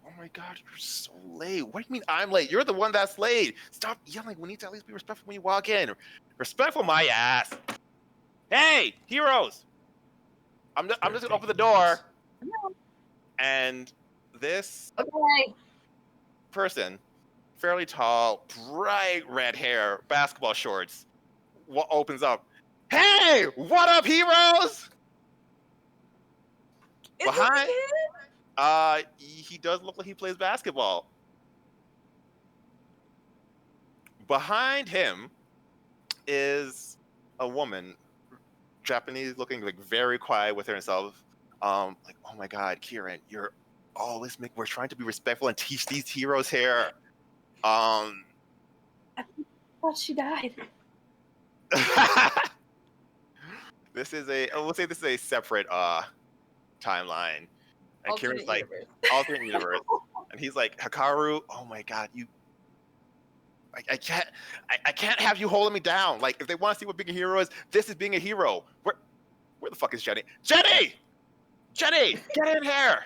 Oh my god, you're so late. What do you mean I'm late? You're the one that's late. Stop yelling. We need to at least be respectful when you walk in. Respectful my ass. Hey, heroes. I'm just gonna open the door. And this Okay. person, fairly tall, bright red hair, basketball shorts, opens up. Hey, what up, heroes? Is Behind- it the kid? He does look like he plays basketball. Behind him is a woman, Japanese looking, like very quiet with herself. Like, oh my god, Kieran, you're always we're trying to be respectful and teach these heroes here. I thought she died. We'll say this is a separate timeline. And Kieran's Alternate like, universe. alternate universe. And he's like, Hikaru, oh my god, I can't have you holding me down. Like, if they want to see what being a hero is, this is being a hero. Where the fuck is Jenny? Jenny, get in here.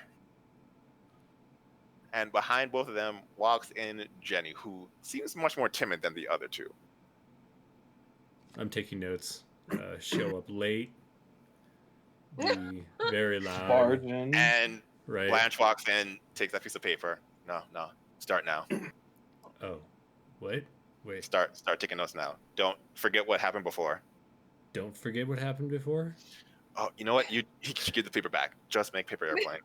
And behind both of them walks in Jenny, who seems much more timid than the other two. I'm taking notes. Show up late. Be very loud. Barge in. And Right. Blanche walks in, takes that piece of paper. No, start now. Oh, what? Wait. Start taking notes now. Don't forget what happened before. Don't forget what happened before. Oh, you know what? You should give the paper back. Just make paper airplanes.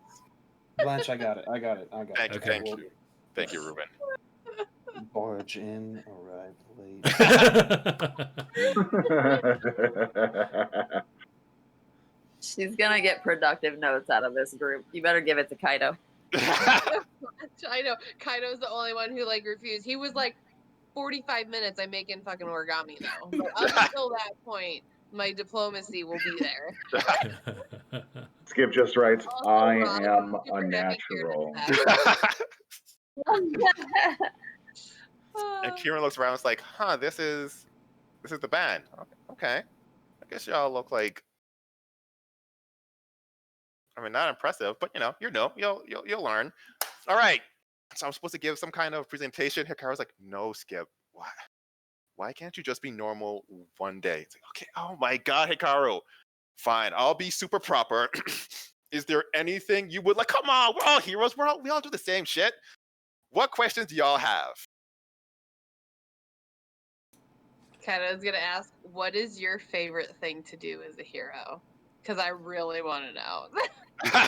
Blanche, I got it. Thank Okay. you. Thank you, Ruben. Barge in, arrive late. She's gonna get productive notes out of this group. You better give it to Kaido. I know. Kaido's the only one who like refused. He was like 45 minutes I'm making fucking origami though. But up until that point, my diplomacy will be there. Skip just writes, Also, I Rob, am thank you a for having natural. Kieran And Kieran looks around and is like, huh, this is the band. Okay. I guess y'all look like, I mean, not impressive, but you'll learn. All right. So I'm supposed to give some kind of presentation. Hikaru's like, no, Skip. Why can't you just be normal one day? It's like, okay, oh my god, Hikaru. Fine, I'll be super proper. Is there anything you would like? Come on, we're all heroes. We all do the same shit. What questions do y'all have? Kaido's gonna ask, what is your favorite thing to do as a hero? Because I really want to know.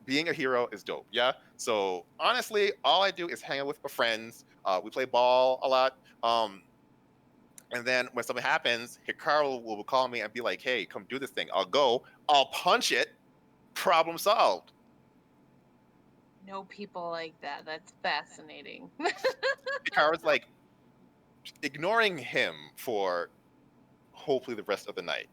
Being a hero is dope, yeah? So honestly, all I do is hang out with my friends. We play ball a lot. And then when something happens, Hikaru will call me and be like, hey, come do this thing. I'll go, I'll punch it, problem solved. Know people like that. That's fascinating. Hikaru's like, ignoring him for hopefully the rest of the night.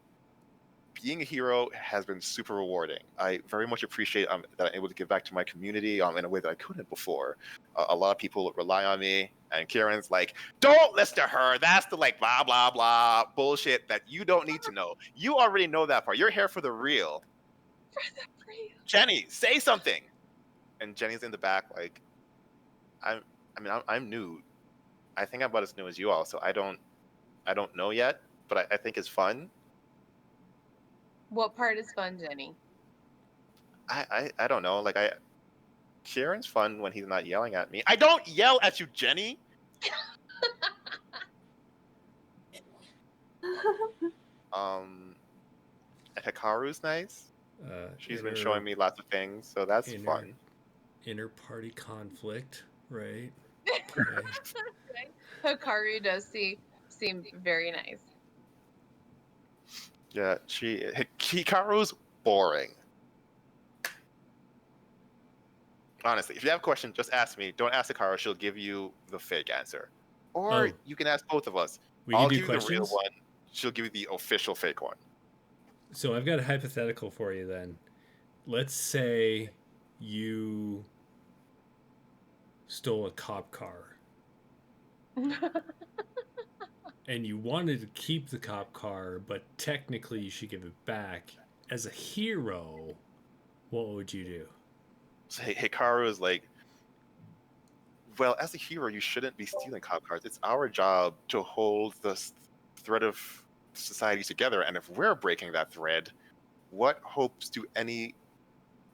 Being a hero has been super rewarding. I very much appreciate that I'm able to give back to my community in a way that I couldn't before. A lot of people rely on me, and Kieran's like, don't listen to her. That's the like blah, blah, blah bullshit that you don't need to know. You already know that part. You're here for the real. Jenny, say something. And Jenny's in the back like, I'm new. I think I'm about as new as you all, so I don't know yet, but I think it's fun. What part is fun, Jenny? I don't know. Like Kieran's fun when he's not yelling at me. I don't yell at you, Jenny. Hikaru's nice. She's been showing me lots of things, so that's fun. Inter-party conflict, right? Okay. Hikaru does seem very nice. Yeah, Hikaru's boring. Honestly, if you have a question, just ask me. Don't ask Hikaru; she'll give you the fake answer. Or you can ask both of us. We I'll can do give you the real questions? one. She'll give you the official fake one. So I've got a hypothetical for you then. Let's say you stole a cop car and you wanted to keep the cop car, but technically you should give it back. As a hero, what would you do? So Hikaru is like, well, as a hero, you shouldn't be stealing cop cars. It's our job to hold the thread of society together. And if we're breaking that thread, what hopes do any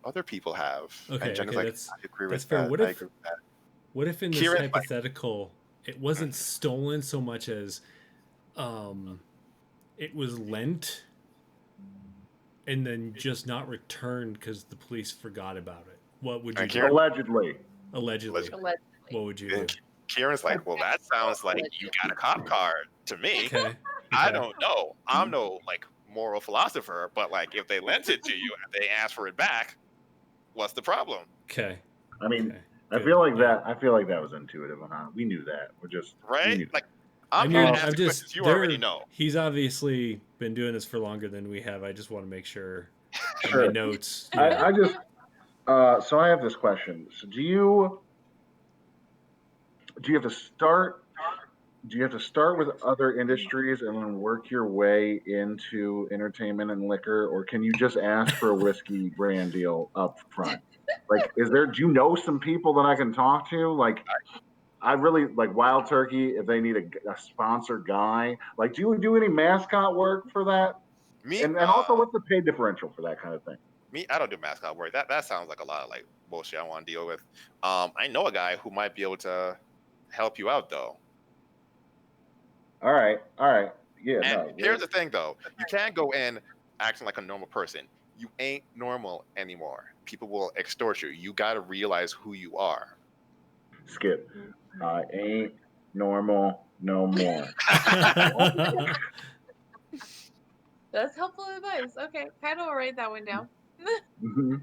other people have? Okay, and Jen is okay, like, that's I agree that's with fair. that. What I if agree with that. what if in this Kieran, hypothetical it wasn't stolen so much as it was lent and then just not returned because the police forgot about it? What would you do? Kieran, Allegedly. Allegedly. Allegedly. What would you do? and Kieran's like, well, that sounds like you got a cop car to me. Okay. I okay. don't know. I'm no like moral philosopher, but like if they lent it to you and they ask for it back, what's the problem? Okay. I mean, Okay. I Good. feel like Yeah. that. I feel like that was intuitive, huh? We knew that. We Right? knew Like that. I'm I here mean, to ask I'm the just questions you already know. He's obviously been doing this for longer than we have. I just want to make sure in Sure. my notes. You know. I just. So I have this question. So do you have to start? Do you have to start with other industries and then work your way into entertainment and liquor, or can you just ask for a whiskey brand deal up front? Like, do you know some people that I can talk to? Like, I really like Wild Turkey if they need a sponsor guy. Like, do you do any mascot work for that? Me, And also, what's the pay differential for that kind of thing? I don't do mascot work. That sounds like a lot of like bullshit I want to deal with. I know a guy who might be able to help you out though. All right. Yeah. And No. here's the thing though, you can't go in acting like a normal person. You ain't normal anymore. People will extort you. You got to realize who you are. Skip. I ain't normal no more. That's helpful advice. Okay, Kaido will write that one down. Mm-hmm.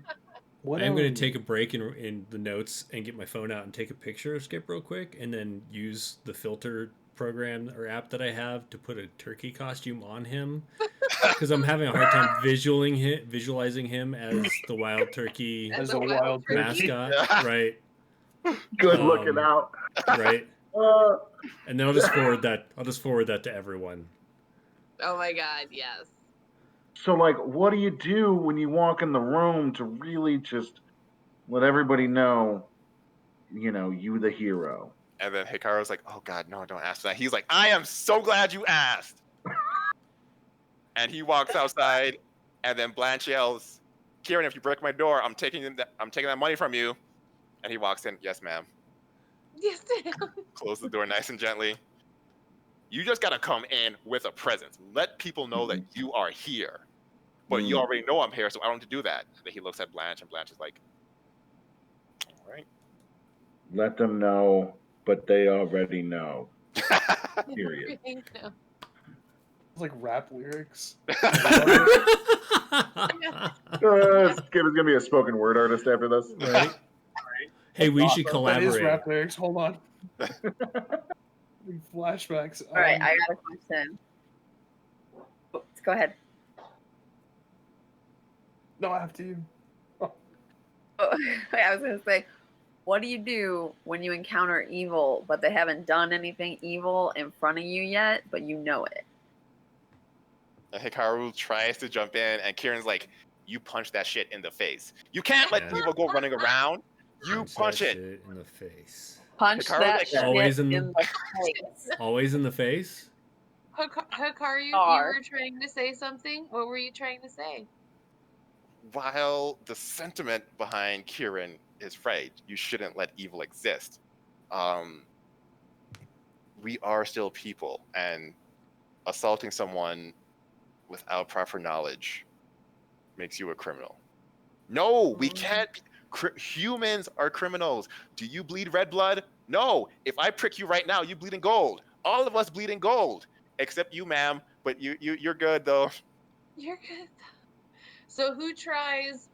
I am going to take a break in the notes and get my phone out and take a picture of Skip real quick, and then use the filter program or app that I have to put a turkey costume on him, because I'm having a hard time visualizing him as the wild turkey As a wild turkey. mascot, Yeah. right? Good looking out. Right. And then I'll just forward that to everyone. Oh my god, yes. So, like, what do you do when you walk in the room to really just let everybody know, you the hero? And then Hikaru's like, oh God, no, don't ask that. He's like, I am so glad you asked. And he walks outside, and then Blanche yells, Kieran, if you break my door, I'm taking that money from you. And he walks in, yes, ma'am. Yes, ma'am. Close the door nice and gently. You just gotta come in with a presence. Let people know that you are here. But you already know I'm here, so I don't have to do that. And then he looks at Blanche, and Blanche is like, all right. Let them know, but they already know. Period. No. It's like rap lyrics. Skip is gonna be a spoken word artist after this, right? Hey, we should That is collaborate. rap lyrics. Hold on. Flashbacks. All right, I got a question. Oh, go ahead. No, after you. Oh, I was gonna say, what do you do when you encounter evil, but they haven't done anything evil in front of you yet, but you know it? And Hikaru tries to jump in, and Kieran's like, you punch that shit in the face. You can't let evil go running around. You punch that it shit in the face. Punch Hikaru's that like, shit Always in in the face. Always in the face. Hikaru, you Star. were trying to say something? What were you trying to say? while the sentiment behind Kieran is right, you shouldn't let evil exist. We are still people, and assaulting someone without proper knowledge makes you a criminal. No, we can't. Humans are criminals. Do you bleed red blood? No. If I prick you right now, you bleed in gold. All of us bleed in gold, except you, ma'am. But you're good though. You're good. So who tries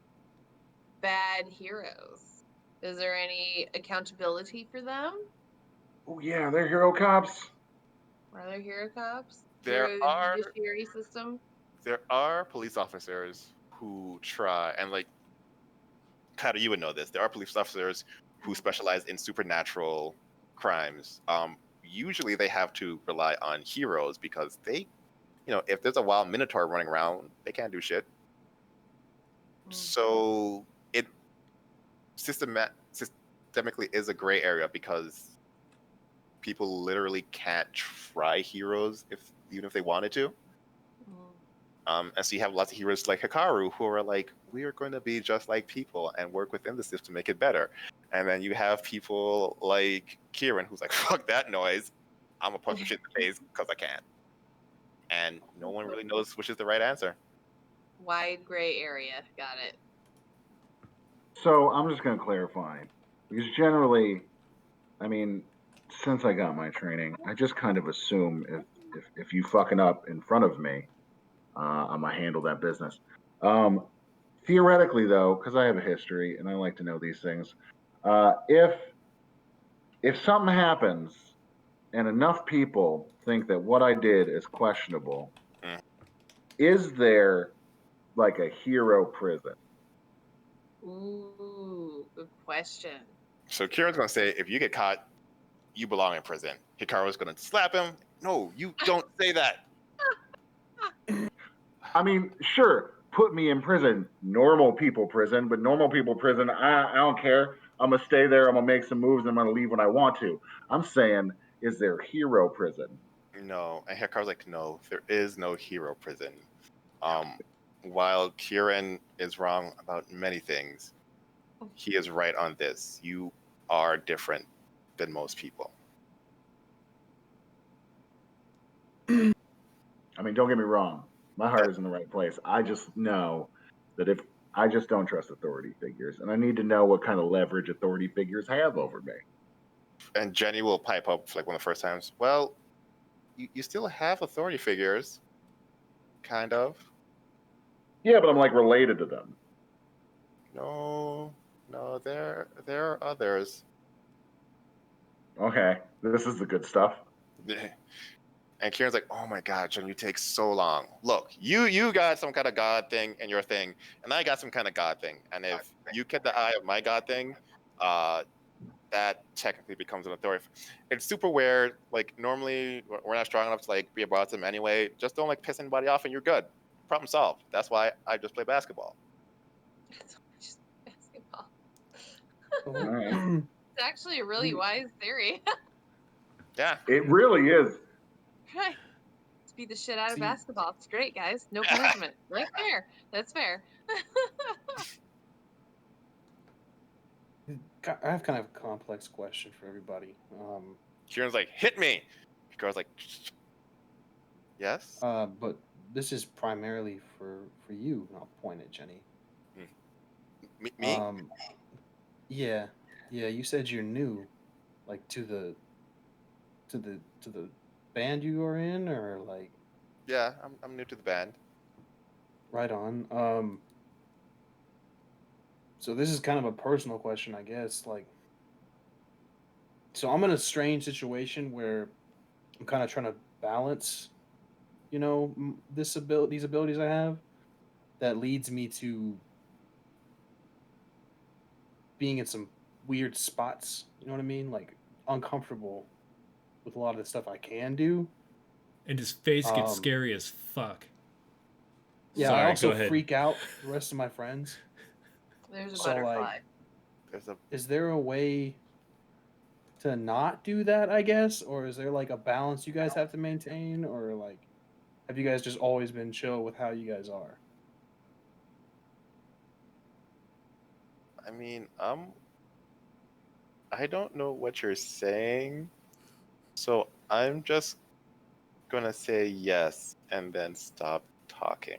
bad heroes? Is there any accountability for them? Oh yeah, they're hero cops. Are there hero cops? There Hero are judiciary system? there are police officers who try, and like Kaido, you would know this. There are police officers who specialize in supernatural crimes. Usually they have to rely on heroes because they, if there's a wild minotaur running around, they can't do shit. So it systemically is a gray area because people literally can't try heroes even if they wanted to. And so you have lots of heroes like Hikaru who are like, we are going to be just like people and work within the system to make it better. And then you have people like Kieran who's like, fuck that noise. I'm going to punch some shit in the face because I can. And no one really knows which is the right answer. Wide gray area. Got it. So I'm just going to clarify. Because generally, I mean, since I got my training, I just kind of assume if you fucking up in front of me, I'm going to handle that business. Theoretically, though, because I have a history and I like to know these things, if something happens and enough people think that what I did is questionable, is there like a hero prison? Ooh, good question. So Kieran's going to say, if you get caught, you belong in prison. Hikaru's going to slap him. No, you don't say that. I mean, sure, put me in prison, normal people prison, but normal people prison, I don't care. I'm going to stay there. I'm going to make some moves. And I'm going to leave when I want to. I'm saying, is there hero prison? No. And Hikaru's like, no, there is no hero prison. While Kieran is wrong about many things, he is right on this. You are different than most people. I mean, don't get me wrong. My heart is in the right place. I just know that if I just don't trust authority figures, and I need to know what kind of leverage authority figures have over me. And Jenny will pipe up for like one of the first times. Well, you still have authority figures, kind of. Yeah, but I'm like related to them. No, there are others. Okay, this is the good stuff. And Kieran's like, oh my God, Jen, you take so long. Look, you got some kind of God thing in your thing, and I got some kind of God thing. And if you get the eye of my God thing, that technically becomes an authority. It's super weird. Like normally we're not strong enough to like be a bottom anyway. Just don't like piss anybody off and you're good. Problem solved. That's why I just play basketball. It's just basketball. All right. It's actually a really wise theory. Yeah. It really is. Right. Just beat the shit out of See- basketball. It's great, guys. No punishment. Right there. That's fair. I have kind of a complex question for everybody. Kieran's like, hit me. Hikaru's like, yes. But this is primarily for you. And I'll point at Jenny. Me? Yeah. You said you're new, like to the band you are in, or like. Yeah, I'm new to the band. Right on. So this is kind of a personal question, I guess. Like, so I'm in a strange situation where I'm kind of trying to balance, these abilities I have. That leads me to being in some weird spots. You know what I mean? Like uncomfortable with a lot of the stuff I can do. And his face gets scary as fuck. Yeah, Sorry, I go also ahead. freak out the rest of my friends. There's a So, butterfly. is there a way to not do that, I guess? Or is there like a balance you guys have to maintain? Or like, have you guys just always been chill with how you guys are? I mean, I don't know what you're saying, so I'm just gonna say yes and then stop talking.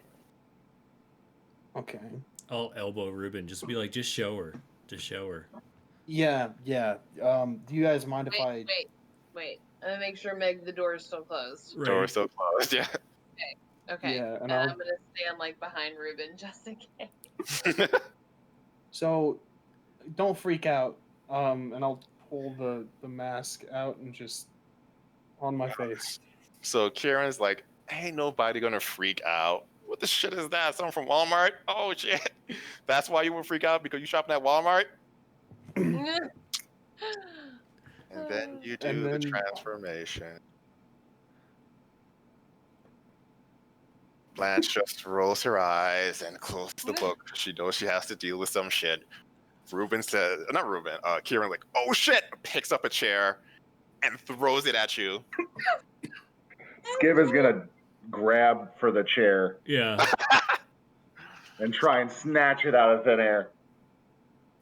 Okay. I'll elbow Ruben. Just be like, just show her. to show her. Yeah. Do you guys mind if I? Wait. I'm gonna make sure the door is still closed. Right. Door's still closed. Yeah. Okay. Yeah, and I'm gonna stand like behind Ruben just in case. So, don't freak out. And I'll pull the mask out and just on my face. So Kieran's like, ain't nobody gonna freak out. What the shit is that? Someone from Walmart? Oh shit. That's why you would freak out, because you shopping at Walmart? And then you do And the then- transformation. Blanche just rolls her eyes and closes the book. She knows she has to deal with some shit. Ruben says, not Ruben, Kieran like, oh shit, picks up a chair and throws it at you. Skiv is gonna grab for the chair Yeah. and try and snatch it out of thin air.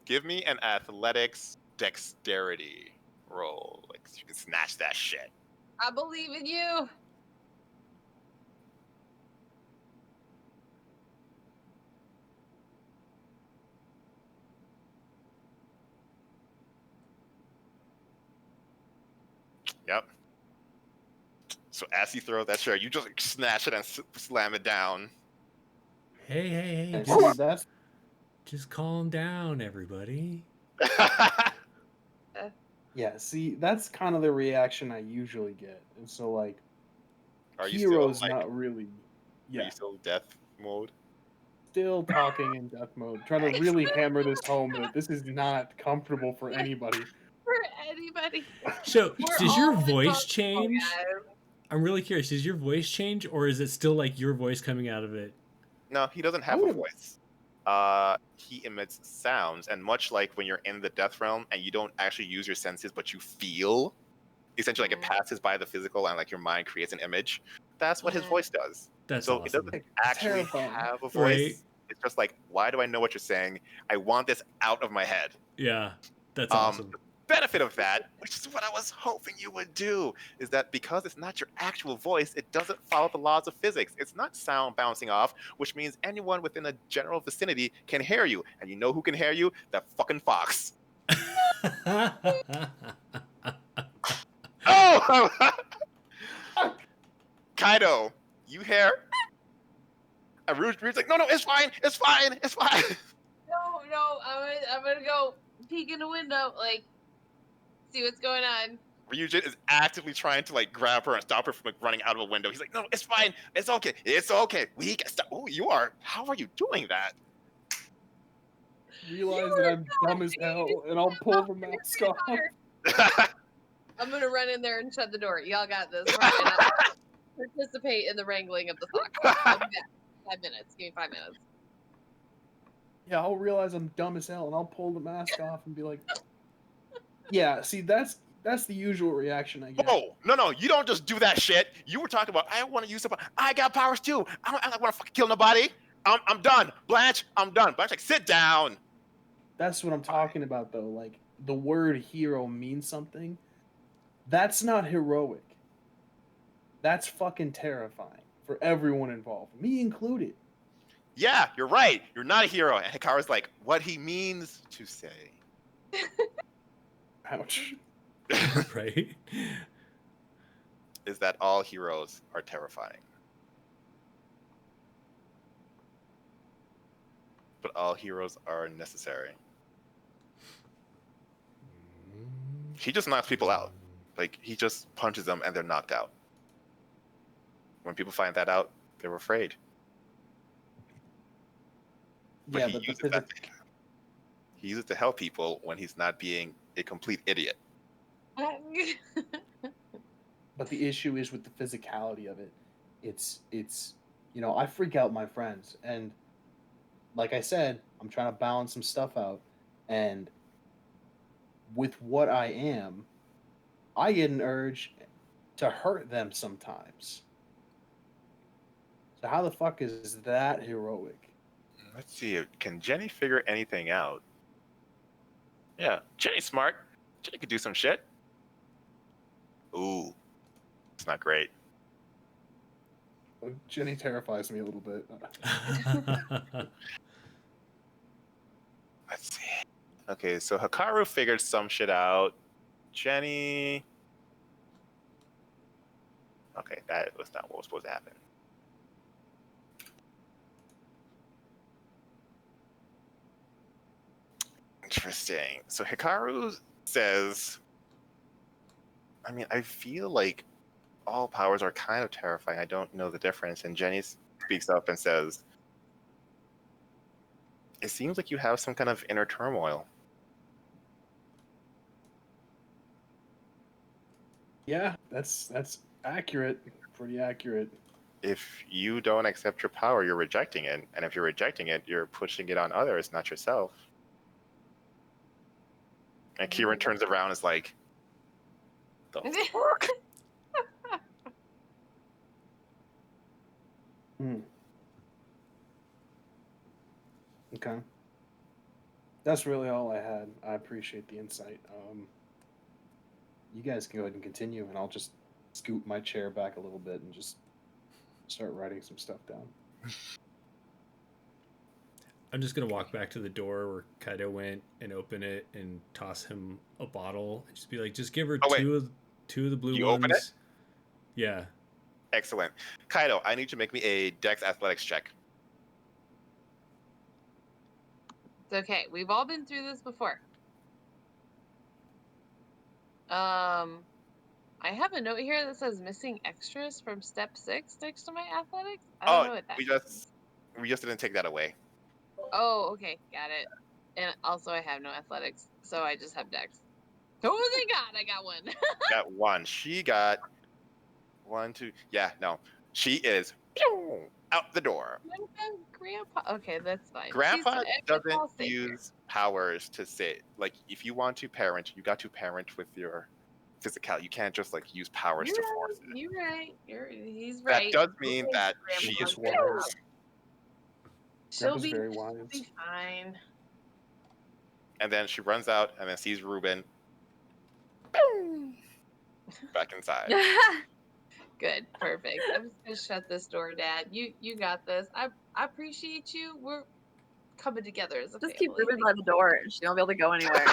Give me an athletics dexterity roll. Like, you can snatch that shit. I believe in you. Yep. So as you throw that chair, you just snatch it and slam it down. Hey, And just, see, that's just calm down, everybody. yeah. See, that's kind of the reaction I usually get, and so like, Are you Hero's still like, not really. are Yeah, you still death mode? still talking in death mode, trying to really hammer this home that this is not comfortable for anybody. For anybody. So, We're does your all voice uncomfortable, change? guys. I'm really curious. Does your voice change, or is it still like your voice coming out of it? No, he doesn't have a Ooh. voice. He emits sounds, and much like when you're in the death realm and you don't actually use your senses, but you feel, essentially, like it passes by the physical and like your mind creates an image. That's what his voice does. That's So awesome. it doesn't actually Terrifying. have a voice. Right. It's just like, why do I know what you're saying? I want this out of my head. Yeah, that's awesome. The benefit of that, which is what I was hoping you would do, is that because it's not your actual voice, it doesn't follow the laws of physics. It's not sound bouncing off, which means anyone within a general vicinity can hear you. And you know who can hear you? That fucking fox. Oh! Kaido, you hear? And Rouge's like, no, it's fine. No, I'm gonna go peek in the window, like, see what's going on. Ryujin is actively trying to like grab her and stop her from like running out of a window. He's like, no, it's fine. It's okay. We can stop. Oh, how are you doing that? Realize that I'm dumb as hell, and I'll pull the mask off. I'm gonna run in there and shut the door. Y'all got this. Right? And I'll participate in the wrangling of the fox. I'll be back. 5 minutes. Give me 5 minutes. Yeah, I'll realize I'm dumb as hell, and I'll pull the mask off and be like, "Yeah, see, that's the usual reaction I get." Oh, no, you don't just do that shit. You were talking about, I want to use some. I got powers too. I don't want to fucking kill nobody. I'm done. Blanche, I'm done. Blanche, like, sit down. That's what I'm talking about, though. Like, the word hero means something. That's not heroic. That's fucking terrifying for everyone involved, me included. Yeah, you're right. You're not a hero. And Hikaru's like, what he means to say. Ouch. Right? Is that all heroes are terrifying. But all heroes are necessary. He just knocks people out. Like, he just punches them and they're knocked out. When people find that out, they're afraid. But Yeah, he but the uses that. He uses it to help people when he's not being a complete idiot. But the issue is with the physicality of it. It's I freak out my friends, and like I said, I'm trying to balance some stuff out, and with what I am, I get an urge to hurt them sometimes. So how the fuck is that heroic? Let's see. Can Jenny figure anything out? Yeah, Jenny's smart. Jenny could do some shit. Ooh, it's not great. Jenny terrifies me a little bit. Let's see. Okay, so Hikaru figured some shit out. Jenny. Okay, that was not what was supposed to happen. Interesting. So Hikaru says, I mean, I feel like all powers are kind of terrifying. I don't know the difference. And Jenny speaks up and says, it seems like you have some kind of inner turmoil. Yeah, that's accurate. Pretty accurate. If you don't accept your power, you're rejecting it. And if you're rejecting it, you're pushing it on others, not yourself. And Kieran turns around and is like, the fuck? Okay. That's really all I had. I appreciate the insight. You guys can go ahead and continue, and I'll just scoot my chair back a little bit and just start writing some stuff down. I'm just gonna walk back to the door where Kaido went and open it and toss him a bottle and just be like, just give her two of the blue You ones. open it? Yeah. Excellent. Kaido, I need you to make me a Dex Athletics check. It's okay. We've all been through this before. I have a note here that says missing extras from step 6 next to my athletics. I don't know what that means. We just didn't take that away. Oh, okay, got it. And also, I have no athletics, so I just have dex. Oh, thank God, I got one. Got one. She got 1, 2. Yeah, no. She is out the door. Grandpa. Okay, that's fine. Grandpa doesn't all safe use powers to say, like, if you want to parent, you got to parent with your physical. You can't just like use powers to force it. You're right. He's right. That does mean that she is wise. She'll be very wise. fine. And then she runs out and then sees Ruben. Back inside. Good, perfect. I'm just gonna shut this door, Dad. You got this. I appreciate you. We're coming together as a family. Just keep Ruben by the door. She won't be able to go anywhere.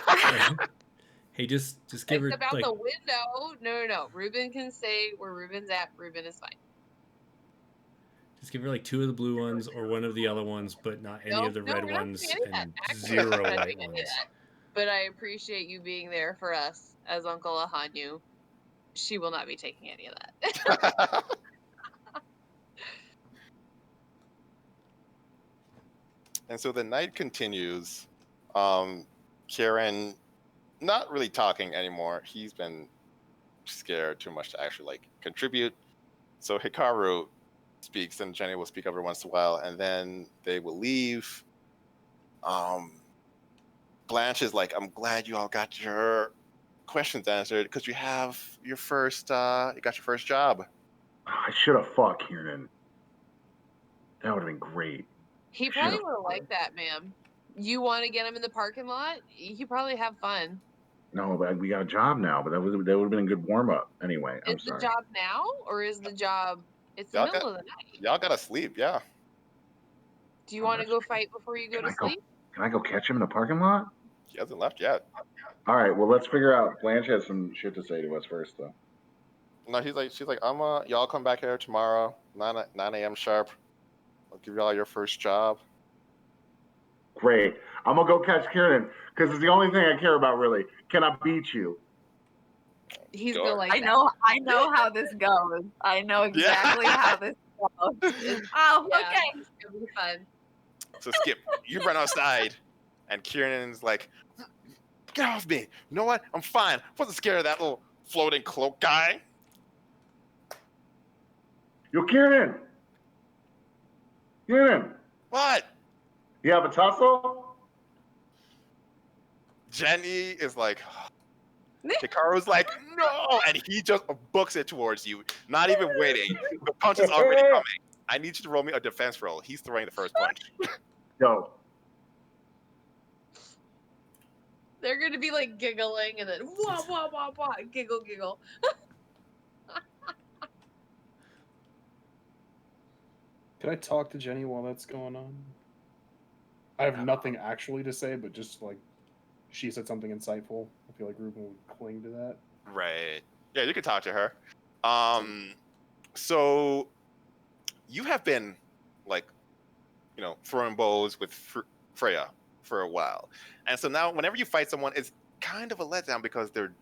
Hey, just give her Except out like the window. No. Ruben can stay where Ruben's at. Ruben is fine. just give her like 2 of the blue ones or 1 of the yellow ones, but not any of the red ones and Actually, 0 we're not white doing any of ones. that. But I appreciate you being there for us as Uncle Ahanyu. She will not be taking any of that. And so the night continues. Kieran not really talking anymore. He's been scared too much to actually like contribute. So Hikaru speaks and Jenny will speak every once in a while, and then they will leave. Blanche is like, I'm glad you all got your questions answered because you have your first you got your first job. I should have fought Kieran. That would have been great. He probably would have liked that, ma'am. You want to get him in the parking lot? He probably have fun. No, but we got a job now. But that would have been a good warm up. Anyway, I'm is sorry. the job now, or is the job? It's the middle of the night. Y'all gotta sleep, yeah. Do you want to go fight before you go to sleep? Can I go catch him in the parking lot? He hasn't left yet. All right. Well, let's figure out. Blanche has some shit to say to us first, though. No, she's like, y'all come back here tomorrow, 9 a.m. sharp. I'll give y'all your first job. Great. I'm gonna go catch Kieran because it's the only thing I care about, really. Can I beat you? He's gonna like. I know how this goes. I know exactly how this goes. Okay. It's gonna be fun. So Skip, you run outside, and Kieran's like, "Get off me! You know what? I'm fine. I wasn't scared of that little floating cloak guy." Yo, Kieran. Kieran. What? You have a tussle? Jenny is like, Hikaru's like, no, and he just books it towards you, not even waiting. The punch is already coming. I need you to roll me a defense roll. He's throwing the first punch. Yo. They're gonna be like giggling and then wah wah wah wah, giggle giggle. Can I talk to Jenny while that's going on? I have nothing actually to say, but just like she said something insightful, I feel like Ruben would cling to that. Right. Yeah, you can talk to her. So you have been like, throwing bows with Freya for a while, and so now whenever you fight someone, it's kind of a letdown because they're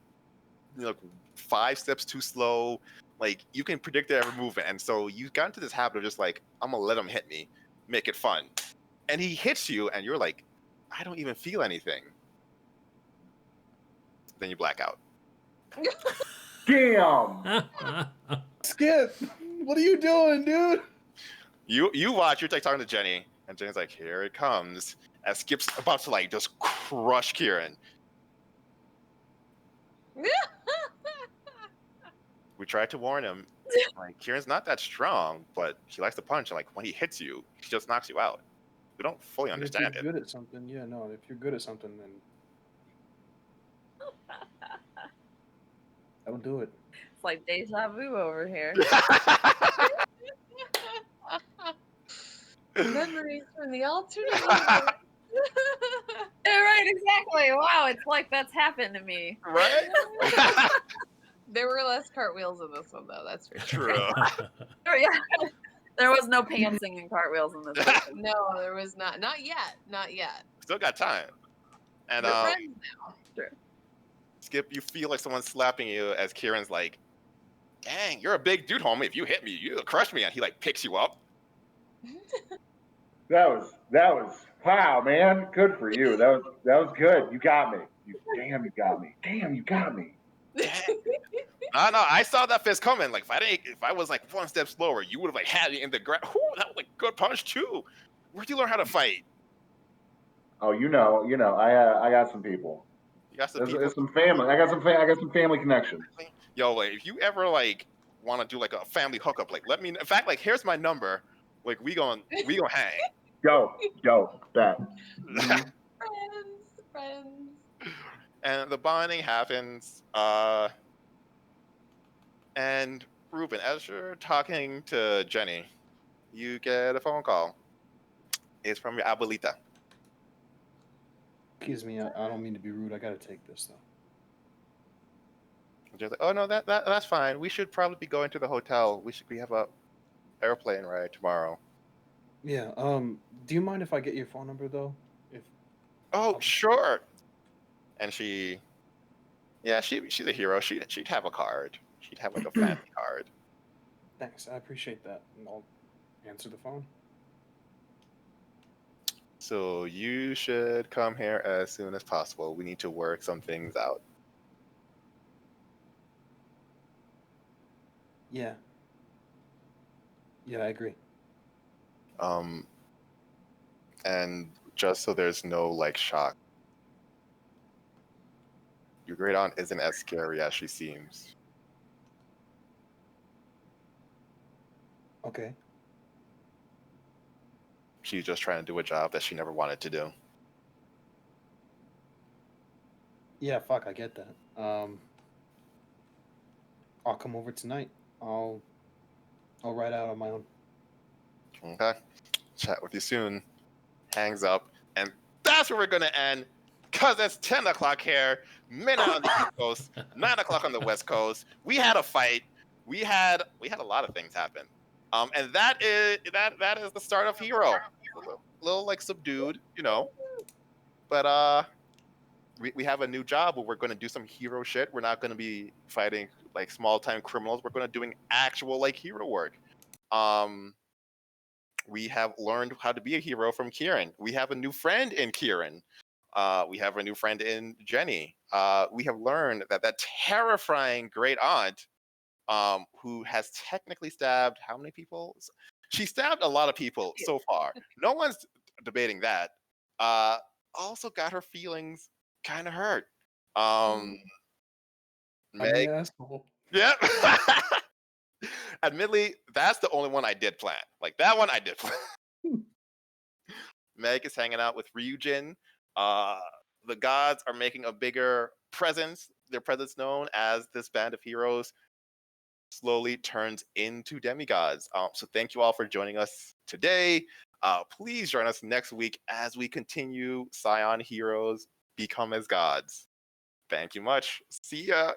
5 steps too slow. Like you can predict their every movement, and so you got into this habit of just like, I'm gonna let him hit me, make it fun, and he hits you, and you're like, I don't even feel anything. Then you black out. Damn. Skip, what are you doing, dude? You watch. You're like talking to Jenny, and Jenny's like, "Here it comes." As Skip's about to like just crush Kieran. We tried to warn him. Like, Kieran's not that strong, but he likes to punch. And like when he hits you, he just knocks you out. We don't fully understand If you're good at something, yeah, no. If you're good at something, then I don't do it. It's like deja vu over here. Memories from the alternate universe. Yeah, right, exactly. Wow, it's like that's happened to me. Right? There were less cartwheels in this one, though. That's for sure. True. Oh, yeah. There was no pantsing and cartwheels in this one. No, there was not. Not yet. Not yet. Still got time. And We're friends now. Sure. Skip, you feel like someone's slapping you as Kieran's like, "Dang, you're a big dude, homie. If you hit me, you'll crush me." And he like picks you up. That was wow, man. Good for you. That was good. You got me. Damn, you got me. Damn, you got me. No, I saw that fist coming. Like if I was like 1 step slower, you would have like had me in the ground. That was like good punch too. Where'd you learn how to fight? Oh, I got some people. You got some people. There's some family. I got some family connections. Yo, like if you ever like want to do like a family hookup, like let me. In fact, like here's my number. Like we gonna hang. Go, bet. Friends. And the bonding happens. And Ruben, as you're talking to Jenny, you get a phone call. It's from your abuelita. Excuse me, I don't mean to be rude. I gotta take this though. Just like, oh no, that's fine. We should probably be going to the hotel. We have a airplane ride tomorrow. Yeah. Do you mind if I get your phone number though? Oh, sure. And she's a hero. She'd have a card. She'd have like a family card. Thanks, I appreciate that. And I'll answer the phone. So you should come here as soon as possible. We need to work some things out. Yeah. Yeah, I agree. And just so there's no like shock, your great aunt isn't as scary as she seems. Okay. She's just trying to do a job that she never wanted to do. Yeah, fuck, I get that. I'll come over tonight. I'll ride out on my own. Okay. Chat with you soon. Hangs up. And that's where we're going to end. Because it's 10 o'clock here. Midnight on the East Coast. 9 o'clock on the West Coast. We had a fight. We had a lot of things happen. And that is the start of Hero. A little like subdued, But we have a new job where we're going to do some hero shit. We're not going to be fighting like small time criminals. We're going to doing actual like hero work. We have learned how to be a hero from Kieran. We have a new friend in Kieran. We have a new friend in Jenny. We have learned that terrifying great aunt, who has technically stabbed how many people? She stabbed a lot of people so far. No one's debating that. Also got her feelings kind of hurt. Meg, asshole. yeah. Admittedly, that's the only one I did plan. Like that one I did plan. Meg is hanging out with Ryujin. The gods are making a bigger presence. Their presence known as this band of heroes slowly turns into demigods. So thank you all for joining us today. Please join us next week as we continue Scion Heroes become as gods. Thank you much. See ya.